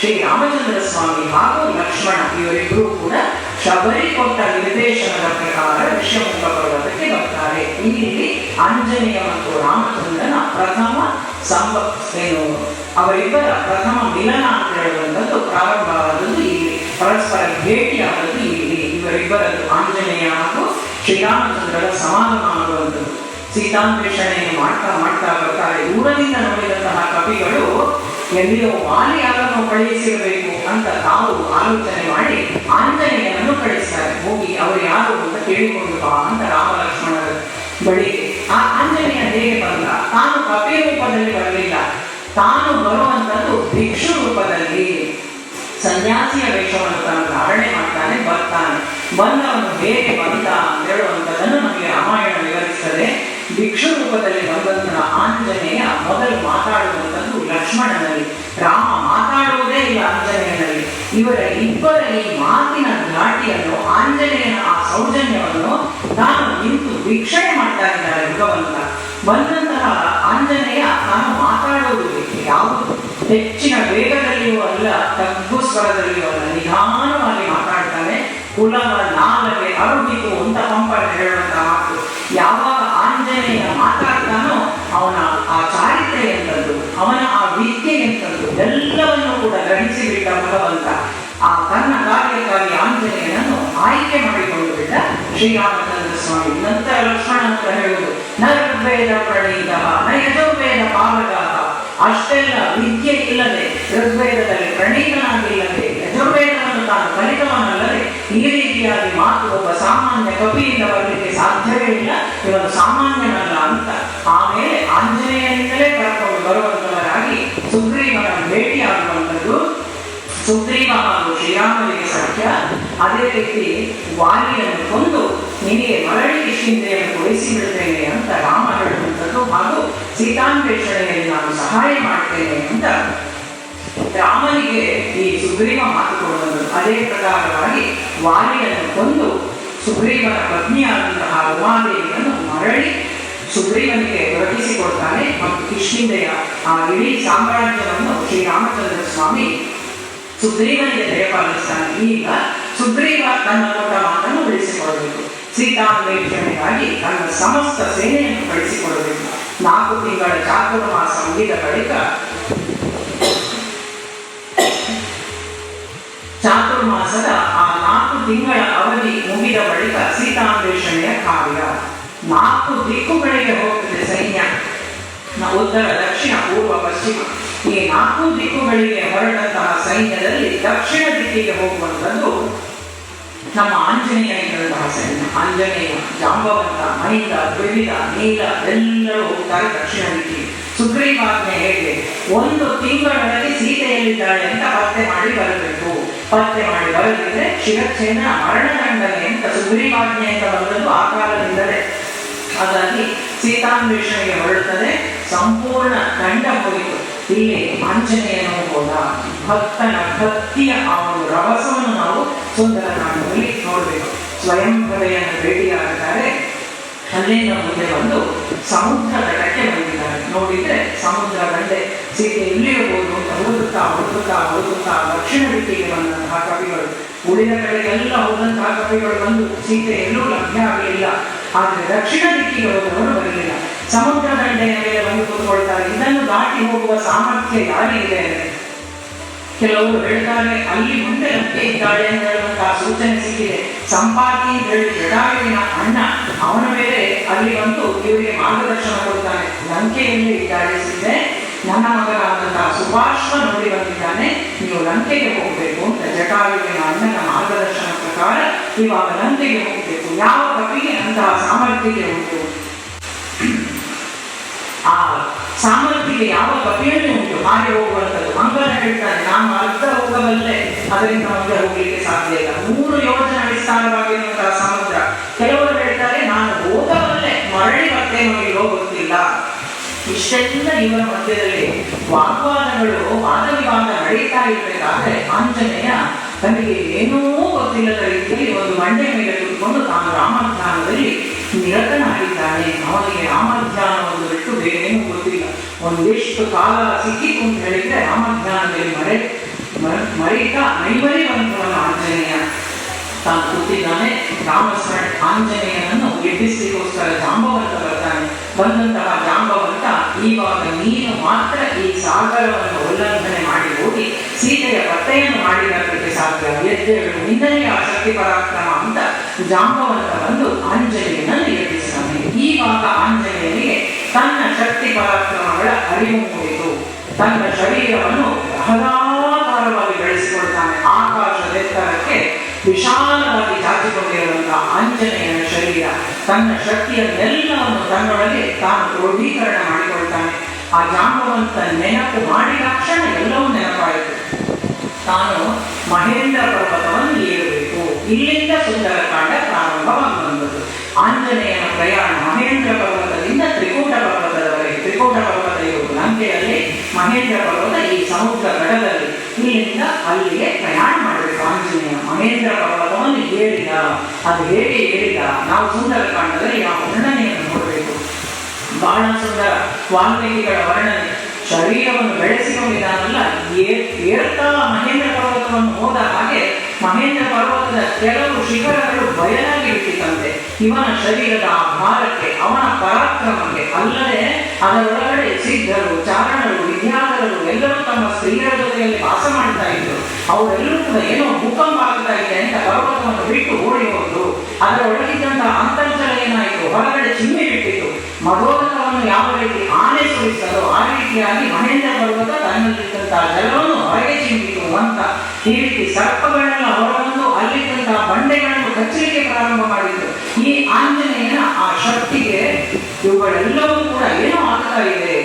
ಶ್ರೀರಾಮಚಂದ್ರ ಸ್ವಾಮಿ ಹಾಗೂ ಲಕ್ಷ್ಮಣ ಇವರಿಬ್ಬರೂ ಕೂಡ ಶಬರಿ ಕೊಟ್ಟ ನಿರ್ದೇಶನದ ಪ್ರಕಾರ ಋಷ್ಯಮುಖ ಪರ್ವತಕ್ಕೆ ಬರ್ತಾರೆ. ಇಲ್ಲಿ ಆಂಜನೇಯ ಮತ್ತು ರಾಮಚಂದ್ರನ ಅವರಿಬ್ಬರ ಪ್ರಥಮ ಮಿಲನ ಅಂತ ಹೇಳುವಂಥದ್ದು ಪ್ರಾರಂಭವಾದದ್ದು ಇಲ್ಲಿ, ಪರಸ್ಪರ ಭೇಟಿಯಾದದ್ದು ಇಲ್ಲಿ. ಇವರಿಬ್ಬರದ್ದು ಆಂಜನೇಯ ಹಾಗೂ ಶ್ರೀರಾಮಚಂದ್ರರ ಸಮಾಗಮ ಆಗುವಂಥದ್ದು. ಸೀತಾನ್ವೇಷಣೆಯನ್ನು ಮಾಡ್ತಾ ಬರ್ತಾರೆ. ದೂರದಿಂದ ನೋಡಿದಂತಹ ಕವಿಗಳು ಎಲ್ಲಿಯೋ ವಾಲಿಯಾಗನ್ನು ಕಳುಹಿಸಿರಬೇಕು ಅಂತ ತಾವು ಆಲೋಚನೆ ಮಾಡಿ ಆಂಜನೇಯನನ್ನು ಕಳಿಸ್ತಾರೆ. ಹೋಗಿ ಅವರು ಯಾರು ಅಂತ ಕೇಳಿಕೊಂಡು ಬಾ ಅಂತ ರಾಮ ಲಕ್ಷ್ಮಣರ ಬಳಿಗೆ. ಆ ಆಂಜನೇಯ ಹೇಗೆ ಬಂದ? ತಾನು ಕಪಿ ರೂಪದಲ್ಲಿ ಬರಲಿಲ್ಲ, ತಾನು ಬರುವಂಥದ್ದು ಭಿಕ್ಷು ರೂಪದಲ್ಲಿ. ಸನ್ಯಾಸಿಯ ವೇಷವನ್ನು ತಾನು ಧಾರಣೆ ಮಾಡ್ತಾನೆ, ಬಂದವನು ಹೇಗೆ ಬಂದ ಅಂತ ಹೇಳುವಂಥದ್ದನ್ನು ನಮಗೆ ರಾಮಾಯಣ ವಿವರಿಸ್ತದೆ. ಭಿಕ್ಷು ರೂಪದಲ್ಲಿ ಬಂದಂತಹ ಆಂಜನೇಯ ಮೊದಲು ಮಾತಾಡುವಂಥದ್ದು ಲಕ್ಷ್ಮಣನಲ್ಲಿ, ರಾಮ ಮಾತಾಡುವುದೇ ಇಲ್ಲ ಆಂಜನೇಯನಲ್ಲಿ. ಇವರ ಇಬ್ಬರ ಈ ಮಾತಿನ ಗಾಳಿ ಯಾವುದು ಹೆಚ್ಚಿನ ವೇಗದಲ್ಲಿಯೂ ಅಲ್ಲ, ತಗ್ಗು ಸ್ವರದಲ್ಲಿಯೂ ಅಲ್ಲ, ನಿಧಾನವಾಗಿ ಮಾತಾಡ್ತಾನೆ. ಕುಲವ ನಾಲಗೆ ಅರುಹಿತು ಅಂತ ಪಂಪನ ಹೇಳುವಂತ ಮಾತು. ಯಾವಾಗ ಆಂಜನೇಯ ಮಾತಾಡ್ತಾನೋ ಅವನ ಆ ಚಾರಿತ್ರ್ಯ ಎಂಥದ್ದು, ಅವನ ಆ ವಿದ್ಯೆ ಎಂಥದ್ದು ಎಲ್ಲವನ್ನೂ ಕೂಡ ಗ್ರಹಿಸಿಬಿಟ್ಟ ಭಗವಂತ. ಆ ತನ್ನ ಕಾರ್ಯಕ್ಕಾಗಿ ಆಂಜನೇಯನನ್ನು ಆಯ್ಕೆ ಮಾಡಿಕೊಂಡು ಬಿಟ್ಟ ಶ್ರೀರಾಮಚಂದ್ರ ಸ್ವಾಮಿ. ನಂತರ ಲಕ್ಷ್ಮಣ ಅಂತ ಹೇಳುವುದು ನ ಋಗ್ವೇದ ಪ್ರಣೀತ ನ ಯಜುರ್ವೇದ ಪಾಲಕ. ಅಷ್ಟೆಲ್ಲ ವಿದ್ಯೆ ಇಲ್ಲದೆ, ಋಗ್ವೇದದಲ್ಲಿ ಪ್ರಣೀತನಾಗಿಲ್ಲದೆ, ಯಜುರ್ವೇದವನ್ನು ತಾನು ಕಲಿತವನಲ್ಲದೆ ಈ ರೀತಿಯಾಗಿ ಮಾತು ಒಬ್ಬ ಸಾಮಾನ್ಯ ಕವಿಯಿಂದ ಬರಲಿಕ್ಕೆ ಸಾಧ್ಯವೇ ಇಲ್ಲ, ಇವನು ಸಾಮಾನ್ಯನಲ್ಲ ಅಂತ. ಆಮೇಲೆ ಆಂಜನೇಯನಿಂದಲೇ ಕರ್ಕೊಂಡು ಬರುವಂತವರಾಗಿ ಸುಗ್ರೀವನ ಭೇಟಿಯಾಗುವಂಥದ್ದು. ಸುಗ್ರೀವ ಹಾಗೂ ಶ್ರೀರಾಮನಿಗೆ ಸಖ್ಯ. ಅದೇ ರೀತಿ ವಾಲಿಯನ್ನು ಕೊಂದು ನಿನಗೆ ಮರಳಿ ಕಿಷ್ಕಿಂಧೆಯನ್ನು ಕೊಡಿಸಿ ಬಿಡ್ತೇನೆ ಅಂತ ರಾಮ ಹೇಳುವಂಥದ್ದು, ಹಾಗೂ ಸೀತಾನ್ವೇಷಣೆಯಲ್ಲಿ ನಾನು ಸಹಾಯ ಮಾಡ್ತೇನೆ ಅಂತ ರಾಮನಿಗೆ ಈ ಸುಗ್ರೀವ ಮಾತು ಕೊಡುವುದು. ಅದೇ ಪ್ರಕಾರವಾಗಿ ವಾಲಿಯನ್ನು ಕೊಂದು ಸುಗ್ರೀವನ ಪತ್ನಿಯಾದಂತಹ ಉಮಾದೇವಿಯನ್ನು ಮರಳಿ ಸುಗ್ರೀವನಿಗೆ ದೊರಕಿಸಿಕೊಡ್ತಾನೆ. ಮತ್ತು ಕಿಷ್ಕಿಂಧೆಯ ಆ ಇಡೀ ಸಾಮ್ರಾಜ್ಯವನ್ನು ಶ್ರೀರಾಮಚಂದ್ರ ಸ್ವಾಮಿ ಸುಗ್ರೀವನಿಗೆ ದಯಪಾಲಿಸ್ತಾನೆ. ಈಗ ಸುಗ್ರೀವ ತನ್ನ ಕೊಟ್ಟ ಮಾತನ್ನು ಉಳಿಸಿಕೊಳ್ಳಬೇಕು. ಸೀತಾನ್ವೇಷಣೆಗಾಗಿ ತನ್ನ ಸಮಸ್ತ ಸೇನೆಯನ್ನು ಕಳಿಸಿಕೊಡಬೇಕು. 4 ತಿಂಗಳ ಚಾತುರ್ಮಾಸ ಮುಗಿದ ಬಳಿಕ, ಚಾತುರ್ಮಾಸದ ಆ 4 ತಿಂಗಳ ಅವಧಿ ಮುಗಿದ ಬಳಿಕ ಸೀತಾನ್ವೇಷಣೆಯ ಕಾರ್ಯ. 4 ದಿಕ್ಕುಗಳಿಗೆ ಹೋಗ್ತದೆ ಸೈನ್ಯ, ಉತ್ತರ, ದಕ್ಷಿಣ, ಪೂರ್ವ, ಪಶ್ಚಿಮ. ಈ 4 ದಿಕ್ಕುಗಳಿಗೆ ಹೊರಟಂತಹ ಸೈನ್ಯದಲ್ಲಿ ದಕ್ಷಿಣ ದಿಕ್ಕಿಗೆ ಹೋಗುವಂಥದ್ದು ನಮ್ಮ ಆಂಜನೇಯನಿರುವಂತಹ ಸೈನ್ಯ. ಆಂಜನೇಯ, ಜಾಂಬವಂತ, ಮೈಂದ, ದ್ವಿವಿಧ, ನೀಲ ಎಲ್ಲರೂ ಹೋಗ್ತಾರೆ ದಕ್ಷಿಣ ದಿಕ್ಕಿಗೆ. ಸುಗ್ರೀವಾಜ್ಞೆ ಹೇಗೆ? 1 ತಿಂಗಳೊಳಗೆ ಸೀತೆಯಲ್ಲಿದ್ದಾಳೆ ಅಂತ ಪತ್ತೆ ಮಾಡಿ ಬರಬೇಕು. ಪತ್ತೆ ಮಾಡಿ ಬರದಿದ್ರೆ ಶಿರಚ್ಛೇದನ, ಮರಣದಂಡನೆ ಅಂತ ಸುಗ್ರೀವಾಜ್ಞೆ ಅಂತ ಬಂದದ್ದು ಆ ಕಾಲದಿಂದಲೇ. ಹಾಗಾಗಿ ಸೀತಾನ್ವೇಷಣೆಗೆ ಹೊರಡುತ್ತದೆ. ಸಂಪೂರ್ಣ ದಂಡ ಹೋಯಿತು. ಇಲ್ಲಿ ಆಂಜನೇಯನು ಹೋದ. ಭಕ್ತನ ಭಕ್ತಿಯ ಆ ಒಂದು ರಭಸವನ್ನು ನಾವು ಸುಂದರಕಾಂಡದಲ್ಲಿ ನೋಡಬೇಕು. ಸ್ವಯಂ ಪ್ರಭೆಯನ್ನು ಭೇಟಿಯಾಗುತ್ತಾರೆ. ಅಲ್ಲಿಂದ ಮುಂದೆ ಬಂದು ಸಮುದ್ರ ತಟಕ್ಕೆ ಬಂದಿದ್ದಾರೆ. ನೋಡಿದ್ರೆ ಸಮುದ್ರ ದಂಡೆ. ಸೀತೆ ಎಲ್ಲಿರಬಹುದು ಅಂತ ಹುಡುಕುತ್ತಾ ಹುಡುಕುತ್ತಾ ಹುಡುಕುತ್ತಾ ದಕ್ಷಿಣ ದಿಕ್ಕಿಗೆ ಬಂದಂತಹ ಕವಿಗಳು, ಉಳಿದ ಕಡೆಗೆಲ್ಲ ಹೋದಂತಹ ಕವಿಗಳು ಬಂದು ಸೀತೆ ಎಲ್ಲೂ ಲಭ್ಯ ಆಗಲಿಲ್ಲ. ಆದರೆ ದಕ್ಷಿಣ ದಿಕ್ಕಿಗೆ ಹೋದವರು ಬರಲಿಲ್ಲ. ಸಮುದ್ರ ದಂಡೆಯ ಮೇಲೆ ಬಂದು ಕೂತ್ಕೊಳ್ತಾರೆ. ಇದನ್ನು ದಾಟಿ ಹೋಗುವ ಸಾಮರ್ಥ್ಯ ಯಾರಿಗಿದೆ? ಕೆಲವರು ಹೇಳ್ತಾರೆ ಅಲ್ಲಿ ಮುಂದೆ ಲಂಕೆ ಇದ್ದಾಳೆ ಅಂತ ಹೇಳುವಂತಹ ಸೂಚನೆ ಸಿಕ್ಕಿದೆ. ಸಂಪಾತಿ ಅಂತ ಹೇಳಿ ಜಟಾಯುವಿನ ಅಣ್ಣ, ಅವನ ಮೇಲೆ ಅಲ್ಲಿ ಬಂದು ಇವರಿಗೆ ಮಾರ್ಗದರ್ಶನ ಕೊಡ್ತಾನೆ. ಲಂಕೆಯಲ್ಲಿ ಇದ್ದಾಳೆ ಸೀತೆ, ನನ್ನ ಮಗನಾದಂತಹ ಸುಭಾಷ್ವ ನೋಡಿ ಬಂದಿದ್ದಾನೆ, ನೀವು ಲಂಕೆಗೆ ಹೋಗಬೇಕು ಅಂತ ಜಟಾಯುವಿನ ಅಣ್ಣನ ಮಾರ್ಗದರ್ಶನ ಪ್ರಕಾರ ಇವಾಗ ಲಂಕೆಗೆ ಹೋಗಬೇಕು. ಯಾವ ಕವಿಗೆ ಅಂತಹ ಸಾಮರ್ಥ್ಯತೆ ಉಂಟು? ಆ ಸಾಮರ್ಥ್ಯಕ್ಕೆ ಯಾವ ಕವಿಯಲ್ಲಿ ಉಂಟು ಹಾಗೆ ಹೋಗುವಂಥದ್ದು? ಮಂಗಲ ಹೇಳ್ತಾನೆ, ನಾನು ಅರ್ಧ ಹೋಗಬಲ್ಲೆ, ಅದರಿಂದ ಮುಂದೆ ಹೋಗ್ಲಿಕ್ಕೆ ಸಾಧ್ಯ ಇಲ್ಲ. 3 ಯೋಜನೆ ವಿಸ್ತಾರವಾಗಿರುವಂತಹ ಸಮುದ್ರ. ಕೆಲವರು ಹೇಳ್ತಾರೆ ನಾನು ಹೋಗಬಲ್ಲೆ, ಮರಳಿ ಬರ್ತೇನೋ ಇಲ್ಲೋ ಗೊತ್ತಿಲ್ಲ. ಇಷ್ಟೆಲ್ಲ ಇವರ ಮಧ್ಯದಲ್ಲಿ ವಾಗ್ವಾದಗಳು, ವಾದ ವಿವಾದ ನಡೀತಾ ಇರಬೇಕಾದ್ರೆ ಆಂಜನೇಯ ತನಗೆ ಏನೂ ಗೊತ್ತಿಲ್ಲದ ರೀತಿಯಲ್ಲಿ ಒಂದು ಮಂಡೆ ಮೇಲೆ ಕೂತ್ಕೊಂಡು ತಾನು ರಾಮಧ್ಯಾನದಲ್ಲಿ ನಿರತನಾಗಿದ್ದಾನೆ. ಅವನಿಗೆ ರಾಮಧ್ಯಾನವನ್ನು ಬಿಟ್ಟು ಬೇರೇನೂ ಗೊತ್ತಿಲ್ಲ. ಒಂದಿಷ್ಟು ಕಾಲ ಸಿಕ್ಕಿತು ಅಂತ ಹೇಳಿದ್ರೆ ರಾಮಧ್ಯಾನದಲ್ಲಿ ಮರೀತಾ ಮೈಮರಿ ಬಂದವನು ಆಂಜನೇಯ. ತಾನು ಕೂತಿದ್ದಾನೆ. ರಾಮಸ್ಮರಣೆ ಆಂಜನೇಯನನ್ನು ಎಬ್ಬಿಸಲಿಕ್ಕೋಸ್ಕರ ಜಾಂಬವಂತ ಬರ್ತಾನೆ. ಬಂದಂತಹ ಜಾಂಬವಂತ, ಇವಾಗ ನೀನು ಮಾತ್ರ ಈ ಸಾಗರವನ್ನು ಉಲ್ಲಂಘನೆ ಮಾಡಿ ಹೋಗಿ ಸೀತೆಯ ಪತ್ತೆಯನ್ನು ಮಾಡಿ ಬರಲಿಕ್ಕೆ ಸಾಧ್ಯ, ಎದ್ದೇಳು, ನಿನ್ನನೇ ಆ ಶಕ್ತಿ ಪರಾಕ್ರಮ ಅಂತ ಜಾಂಬವಂತ ಬಂದು ಆಂಜನೇಯನನ್ನು ಎಬ್ಬಿಸ್ತಾನೆ. ಈವಾಗ ಆಂಜನೇಯನಿಗೆ ತನ್ನ ಶಕ್ತಿ ಪರಾಕ್ರಮಗಳ ಅರಿವು ಮೂಡಿತು. ತನ್ನ ಶರೀರವನ್ನು ಬಹಳಾಕಾರವಾಗಿ ಬೆಳೆಸಿಕೊಳ್ತಾನೆ. ಆಕಾಶದೆತ್ತರಕ್ಕೆ ವಿಶಾಲವಾಗಿ ಚಾಚಿಕೊಂಡಿರುವಂತಹ ಆಂಜನೇಯನ ಶರೀರ ತನ್ನ ಶಕ್ತಿಯನ್ನೆಲ್ಲವನ್ನು ತನ್ನೊಳಗೆ ತಾನು ಕ್ರೋಢೀಕರಣ ಮಾಡಿಕೊಳ್ತಾನೆ. ಆ ಜಾಂಬವಂತ ನೆನಪು ಮಾಡಿದ ಕ್ಷಣ ಎಲ್ಲವೂ ನೆನಪಾಯಿತು. ತಾನು ಮಹೇಂದ್ರ ಪರ್ವತವನ್ನು ಏರಬೇಕು. ಇಲ್ಲಿಂದ ಸುಂದರಕಾಂಡ ಪ್ರಾರಂಭವಾಗುವಂಥದ್ದು. ಆಂಜನೇಯನ ಪ್ರಯಾಣ ಮಹೇಂದ್ರ ಪರ್ವತದಿಂದ ತ್ರಿಕೂಟ ಪರ್ವತದವರೆಗೆ. ತ್ರಿಕೂಟ ಪರ್ವತ ಇರುವುದು ಲಂಕೆಯಲ್ಲಿ, ಮಹೇಂದ್ರ ಪರ್ವತ ಈ ಸಮುದ್ರ ತಟದಲ್ಲಿ. ಇಲ್ಲಿಂದ ಅಲ್ಲಿಗೆ ಪ್ರಯಾಣ ಮಾಡಬೇಕು ಆಂಜನೇಯ. ಮಹೇಂದ್ರ ಪರ್ವತವನ್ನು ಏರಿದ. ಅದು ಹೇಗೆ ಏರಿದ ನಾವು ಸುಂದರಕಾಂಡದಲ್ಲಿ ಆ ವರ್ಣನೆಯನ್ನು ನೋಡಬೇಕು. ಬಹಳ ಸುಂದರ ವಾಲ್ಮೀಕಿಗಳ ವರ್ಣನೆ. ಶರೀರವನ್ನು ಬೆಳೆಸಿಕೊಂಡಿದ್ದಾನಲ್ಲ, ಏರ್ತಾ ಮಹೇಂದ್ರ ಪರ್ವತವನ್ನು ಹೋದ ಹಾಗೆ ಮಹೇಂದ್ರ ಪರ್ವತದ ಕೆಲವು ಶಿಖರಗಳು ಬಯಲಾಗಿ ಬಿಟ್ಟಿತಂತೆ ಇವನ ಶರೀರದ ಆ ಭಾರಕ್ಕೆ, ಅವನ ಪರಾಕ್ರಮಕ್ಕೆ. ಅಲ್ಲದೆ ಅದರೊಳಗಡೆ ಸಿದ್ಧರು, ಚಾರಣರು, ವಿದ್ಯಾಧರರು ಎಲ್ಲರೂ ತಮ್ಮ ಸ್ತ್ರೀಯರ ಜೊತೆಯಲ್ಲಿ ವಾಸ ಮಾಡ್ತಾ ಇದ್ರು. ಅವರೆಲ್ಲರೂ ಕೂಡ ಏನೋ ಭೂಕಂಪ ಆಗ್ತಾ ಇದೆ ಅಂತ ಪರ್ವತವನ್ನು ಬಿಟ್ಟು ಓಡಿ ಹೋದ್ರು. ಅದರ ಒಳಗಿದ್ದಂತಹ ಅಂತರ್ಜಲ ಏನಾಯಿತು, ಹೊರಗಡೆ ಚಿಮ್ಮಿ ಬಿಟ್ಟಿತು. ಮಧೋದಕವನ್ನು ಯಾವ ರೀತಿ ಆನೆ ಸುರಿಸ್ತದೋ ಆ ರೀತಿಯಾಗಿ ಮಹೇಂದ್ರ ಪರ್ವತ ತನ್ನಲ್ಲಿದ್ದಂತಹ ಜಲವನ್ನು ಹೊರಗೆ ಚಿಮ್ಮಿತು ಅಂತ. ಈ ರೀತಿ ಸರ್ಪಗಳೆಲ್ಲ ಹೊರಬಂದು ಅಲ್ಲಿದ್ದಂತಹ ಬಂಡೆಗಳನ್ನು ಕಚ್ಚಲಿಕ್ಕೆ ಪ್ರಾರಂಭ ಮಾಡಿದ್ರು. ಈ ಆಂಜನೇಯನ ಆ ಶಕ್ತಿಗೆ ಇವುಗಳೆಲ್ಲವೂ ಕೂಡ ಏನೋ ಆಗ್ತಾ ಇದೆ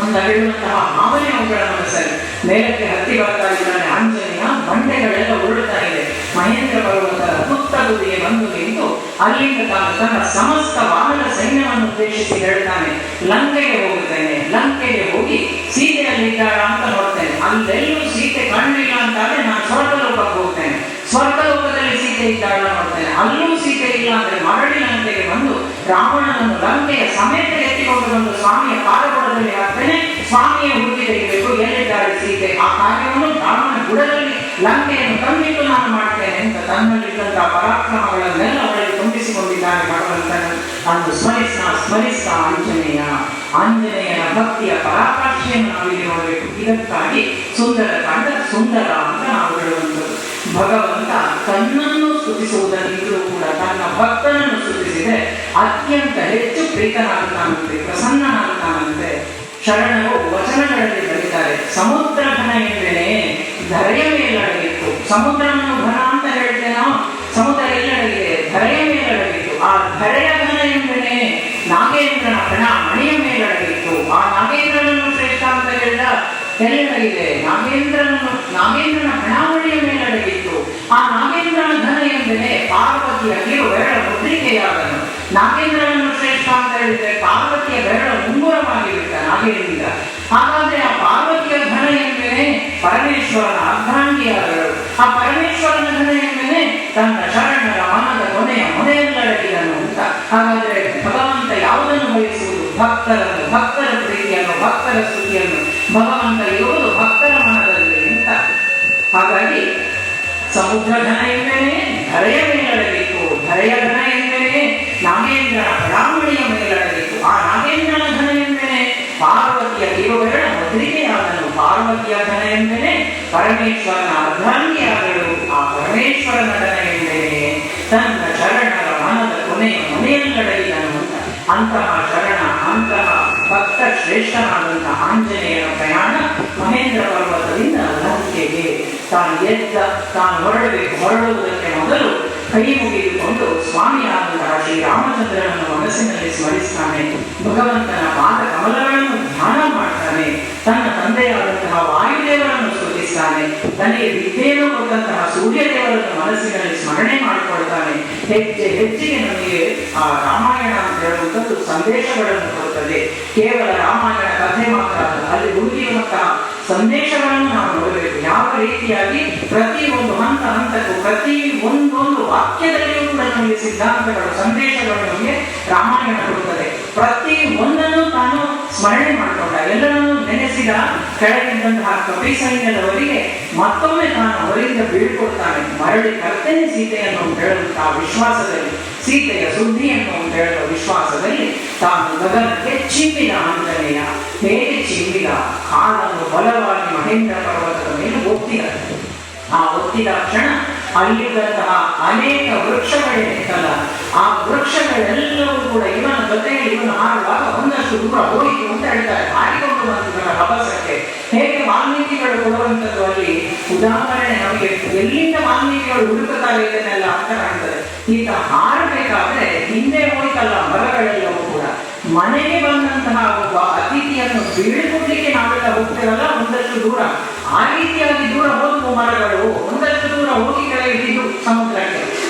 ಅಂತ ಹೇಳುವಂತಹ ಭಾವನೆ ಅವುಗಳ ಮನಸ್ಸಲ್ಲಿ. ಮೇಲಕ್ಕೆ ಹತ್ತಿ ಬರ್ತಾ ಇದ್ದಾನೆ ಆಂಜನೇಯ, ಬಂಡೆಗಳೆಲ್ಲ ಉರುಳ್ತಾ ಇದೆ. ಮಹೇಂದ್ರ ಪರ್ವತದ ತುತ್ತ ತುದಿಗೆ ಬಂದು ನಿಂತು ಅಲ್ಲಿಂದ ತಾನು ತನ್ನ ಸಮಸ್ತ ವಾನರ ಸೈನ್ಯವನ್ನು ಉದ್ದೇಶಿಸಿ ಹೇಳ್ತಾನೆ, ಲಂಕೆಗೆ ಹೋಗುತ್ತೇನೆ, ಲಂಕೆಗೆ ಹೋಗಿ ಸೀತೆಯಲ್ಲಿದ್ದಾಳ ಅಂತ ನೋಡ್ತೇನೆ. ಅಲ್ಲೆಲ್ಲೂ ಸೀತೆ ಕಾಣಲಿಲ್ಲ ಅಂತಾದ್ರೆ ನಾನು ಸ್ವರ್ಗಲೋಕಕ್ಕೆ ಹೋಗ್ತೇನೆ, ಸ್ವರ್ಗಲೋಕದಲ್ಲಿ ಸೀತೆ ಇದ್ದಾಳ ನೋಡ್ತೇನೆ. ಅಲ್ಲೂ ಸೀತೆ ಇಲ್ಲ ಅಂದ್ರೆ ಮರಳಿ ಲಂಕೆಗೆ ಬಂದು ರಾವಣನನ್ನು ಲಂಕೆಯ ಸಮೇತ ಎತ್ತಿಕೊಂಡು ಬಂದು ಸ್ವಾಮಿಯ ಪಾದಪುರದಲ್ಲಿ ಹಾಕ್ತೇನೆ, ಸ್ವಾಮಿಯ ಹುಡುಗಿ ತೆಗಿಬೇಕು, ಎಲ್ಲಿದ್ದಾಳೆ ಸೀತೆ. ಆ ಕಾರ್ಯವನ್ನು ರಾವಣನ ಬುಡದಲ್ಲಿ ಲಂಕೆಯನ್ನು ತಂದಿಟ್ಟು ನಾನು ಮಾಡ್ತೇನೆ ಅಂತ ತನ್ನಲ್ಲಿದ್ದಂತಹ ಪರಾಕ್ರಮಗಳನ್ನೆಲ್ಲ ಅವಳಿಗೆ ತುಂಬಿಸಿಕೊಂಡಿದ್ದಾನೆ ಭಗವಂತನು. ಅಂದು ಸ್ಮರಿಸ್ತಾ ಆಂಜನೇಯನ ಭಕ್ತಿಯ ಪರಾಕಾಷ್ಠೆಯನ್ನು ನಾವಿಲ್ಲಿ ನೋಡಬೇಕು. ಇದಕ್ಕಾಗಿ ಸುಂದರಕಾಂಡ ಸುಂದರ ಅಂತ ನಾವು ಹೇಳುವಂಥದ್ದು. ಭಗವಂತ ತನ್ನನ್ನು ಸ್ತುತಿಸುವುದರಿಂದಲೂ ಕೂಡ ತನ್ನ ಭಕ್ತನನ್ನು ಸ್ತುತಿಸಿದರೆ ಅತ್ಯಂತ ಹೆಚ್ಚು ಪ್ರೀತನಾಗುತ್ತಾನಂತೆ, ಪ್ರಸನ್ನನಾಗುತ್ತಾನಂತೆ. ಶರಣರು ವಚನಗಳಲ್ಲಿ ಬರೀತಾರೆ, ಸಮುದ್ರ ಘನ ಎಂದರೆ ಧರೆಯ ಮೇಲಡಗಿತ್ತು. ಸಮುದ್ರವನ್ನು ಘನ ಅಂತ ಹೇಳ್ತೇವೆ ನಾವು, ಸಮುದ್ರ ಎಲ್ಲಡಗಿದೆ, ಧರೆಯ ಮೇಲಡಗಿತ್ತು. ಆ ಧರೆಯ ಘನ ಎಂದರೆ ನಾಗೇಂದ್ರನ ಕಣ ಮಣಿಯ ಮೇಲಡಗಿತ್ತು. ಆ ನಾಗೇಂದ್ರನನ್ನು ಶ್ರೇಷ್ಠ ಅಂತ ಹೇಳಿದ ಎಲ್ಲಡಗಿದೆ, ನಾಗೇಂದ್ರನ ಕಣಾವಳಿಯ ಮೇಲಡಗಿತ್ತು. ಆ ನಾಗೇಂದ್ರನ ಘನ ಎಂದರೆ ಪಾರ್ವತಿಯ ಕಿರು ಬೆರಳ ಮುದ್ರಿಕೆಯಾದನು. ನಾಗೇಂದ್ರನನ್ನು ಶ್ರೇಷ್ಠ ಅಂತ ಹೇಳಿದ್ರೆ ಪಾರ್ವತಿಯ ಬೆರಳ ಮುಂಗುರವಾಗಿ ಬಿಟ್ಟ ನಾಗೇಂದ್ರ. ಹಾಗಾದ್ರೆ ಆ ಪಾರ್ವತಿಯ ಘನ ಎಂದರೆ ಪರಮೇಶ್ವರನ ಅರ್ಧಾಂಗಿಯಾದಳು. ಆ ಪರಮೇಶ್ವರನ ಘನ ಎಂದರೆ ತನ್ನ ಶರಣರ ಮನದ ಮೊನೆಯಲ್ಲಡಗಿದನು ಅಂತ. ಹಾಗಾದ್ರೆ ಭಗವಂತ ಯಾವುದನ್ನು ಬಯಸುವುದು? ಭಕ್ತರ ಪ್ರೀತಿಯನ್ನು, ಭಕ್ತರ ಸ್ತುತಿಯನ್ನು. ಭಗವಂತ ಇರುವುದು ಭಕ್ತರ ಮನದಲ್ಲಿ ಅಂತ. ಹಾಗಾಗಿ ಸಮುದ್ರ ಘನ ಎಂದರೆ ಧರೆಯ ಮೇಲಡಗಿತ್ತು, ಧರೆಯ ಘನ ಎಂದರೆ ನಾಗೇಂದ್ರನ ಕಡಾಮಣಿಯ ಮೇಲಡಗಿತ್ತು. ಆ ನಾಗೇಂದ್ರನ ಘನ ಎಂದರೆ ಪಾರ್ವತಿಯ ಕಿರುಬೆರಳ ಮುದ್ರಿಕೆಯಾದನು. ಪಾರ್ವತಿಯ ಘನ ಎಂದರೆ ಪರಮೇಶ್ವರನ ಅರ್ಧಾಂಗಿಯಾದಳು. ಆ ಪರಮೇಶ್ವರನ ಘನ ಎಂದರೆ ತನ್ನ ಶರಣರ ಮನದ ಮೊನೆಯಲ್ಲಡಗಿದನು ಅಂತ. ಅಂತಹ ಶರಣ, ಅಂತಹ ಭಕ್ತ ಶ್ರೇಷ್ಠನಾದಂತಹ ಆಂಜನೇಯನ ಪ್ರಯಾಣ ಮಹೇಂದ್ರ ಪರ್ವತದಿಂದ ಲಂಕೆಗೆ ತಾನು ಹೊರಡುವುದಕ್ಕೆ ಮೊದಲು ಕೈ ಮುಗಿದುಕೊಂಡು ಸ್ವಾಮಿಯಾದಂತಹ ಶ್ರೀರಾಮಚಂದ್ರನನ್ನು ಮನಸ್ಸಿನಲ್ಲಿ ಸ್ಮರಿಸ್ತಾನೆ. ಭಗವಂತನ ಪಾದ ಕಮಲಗಳನ್ನು ಧ್ಯಾನ ಮಾಡ್ತಾನೆ. ತನ್ನ ತಂದೆಯಾದಂತಹ ವಾಯುದೇವರನ್ನು ಸ್ತುತಿಸ್ತಾನೆ. ತನಗೆ ವಿದ್ಯೆಯನ್ನು ಕೊಟ್ಟಂತಹ ಸೂರ್ಯದೇವರನ್ನು ಮನಸ್ಸಿನಲ್ಲಿ ಸ್ಮರಣೆ ಮಾಡಿಕೊಳ್ತಾನೆ. ಹೆಜ್ಜೆಗೆ ನಮಗೆ ಆ ರಾಮಾಯಣ ಅಂತ ಹೇಳುವಂಥದ್ದು ಸಂದೇಶಗಳನ್ನು ಕೊಡುತ್ತದೆ. ಕೇವಲ ರಾಮಾಯಣ ಕಥೆ ಮಾತ್ರ ಅಲ್ಲ, ಅಲ್ಲಿ ಹುಡುಗಿರುವಂತಹ ಸಂದೇಶಗಳನ್ನು ನಾವು ನೋಡಬೇಕು. ಯಾವ ರೀತಿಯಾಗಿ ಪ್ರತಿ ಒಂದು ಹಂತಕ್ಕೂ ಪ್ರತಿ ಒಂದೊಂದು ವಾಕ್ಯದಲ್ಲಿಯೂ ಕೂಡ ನಮಗೆ ಸಿದ್ಧಾಂತಗಳು, ಸಂದೇಶಗಳು ನಮಗೆ ರಾಮಾಯಣ ಕೊಡುತ್ತದೆ. ಪ್ರತಿ ಒಂದನ್ನು ತಾನು ಸ್ಮರಣೆ ಮಾಡಿಕೊಂಡ, ಎಲ್ಲರನ್ನೂ ನೆನೆಸಿದ ಕೆಳಗಿದ್ದಂತಹ ಕಪಿ ಸೈನ್ಯದವರಿಗೆ ಮತ್ತೊಮ್ಮೆ ತಾನು ಅವರಿಂದ ಬೀಳ್ಕೊಡ್ತಾನೆ. ಮರಳಿ ಕರ್ತನೆ ಸೀತೆಯನ್ನು ಹೇಳುವಂತಹ ವಿಶ್ವಾಸದಲ್ಲಿ, ಸೀತೆಯ ಸುದ್ದಿಯನ್ನು ಹೇಳುವ ವಿಶ್ವಾಸದಲ್ಲಿ ತಾನು ಗಗನಕ್ಕೆ ಚಿಮ್ಮಿದ ಆಂಜನೇಯ. ಹೇಗೆ ಚಿಮ್ಮಿದ? ಕಾಲನ್ನು ಬಲವಾಗಿ ಮಹೇಂದ್ರ ಪರ್ವತದ ಮೇಲೆ ಒತ್ತಿದ. ಆ ಒತ್ತಿದ ಕ್ಷಣ ಅಲ್ಲಿದ್ದಂತಹ ಅನೇಕ ವೃಕ್ಷಗಳಿರ್ತಲ್ಲ, ಆ ವೃಕ್ಷಗಳೆಲ್ಲವೂ ಕೂಡ ಇವನ ಜೊತೆಯಲ್ಲಿ ಇವನು ಹಾರುವಾಗ ಒಂದಷ್ಟು ದೂರ ಹೋಯಿತು ಅಂತ ಹೇಳ್ತಾರೆ. ಹಾರಿಕೊಂಡು ಬಂದಿದ್ದರ ರಭಸಕ್ಕೆ ಹೇಗೆ ವಾಲ್ಮೀಕಿಗಳು ಕೊಡುವಂಥದ್ದು ಅಲ್ಲಿ ಉದಾಹರಣೆ ನಮಗೆ ಎಲ್ಲಿಂದ ವಾಲ್ಮೀಕಿಗಳು ಹುಡುಕುತ್ತಾರೆ ಇದನ್ನೆಲ್ಲ ಅಂತ ಕಾಣ್ತದೆ. ಈಗ ಹಾರಬೇಕಾದ್ರೆ ಹಿಂದೆ ಹೋಯ್ತಲ್ಲ ಮರಗಳೆಲ್ಲವೂ ಕೂಡ. ಮನೆಗೆ ಬಂದಂತಹ ಒಬ್ಬ ಅತಿಥಿಯನ್ನು ಬೀಳ್ಕೊಡ್ಲಿಕ್ಕೆ ನಾವೆಲ್ಲ ಹೋಗ್ತೇವಲ್ಲ ಒಂದಷ್ಟು ದೂರ, ಆ ರೀತಿಯಾಗಿ ದೂರ ಹೋಗುವ ಮರಗಳು ಒಂದಷ್ಟು ದೂರ ಹೋಗಿ ಕೆಳಗೆ ಬಿದ್ದು ಸಮುದ್ರಕ್ಕೆ.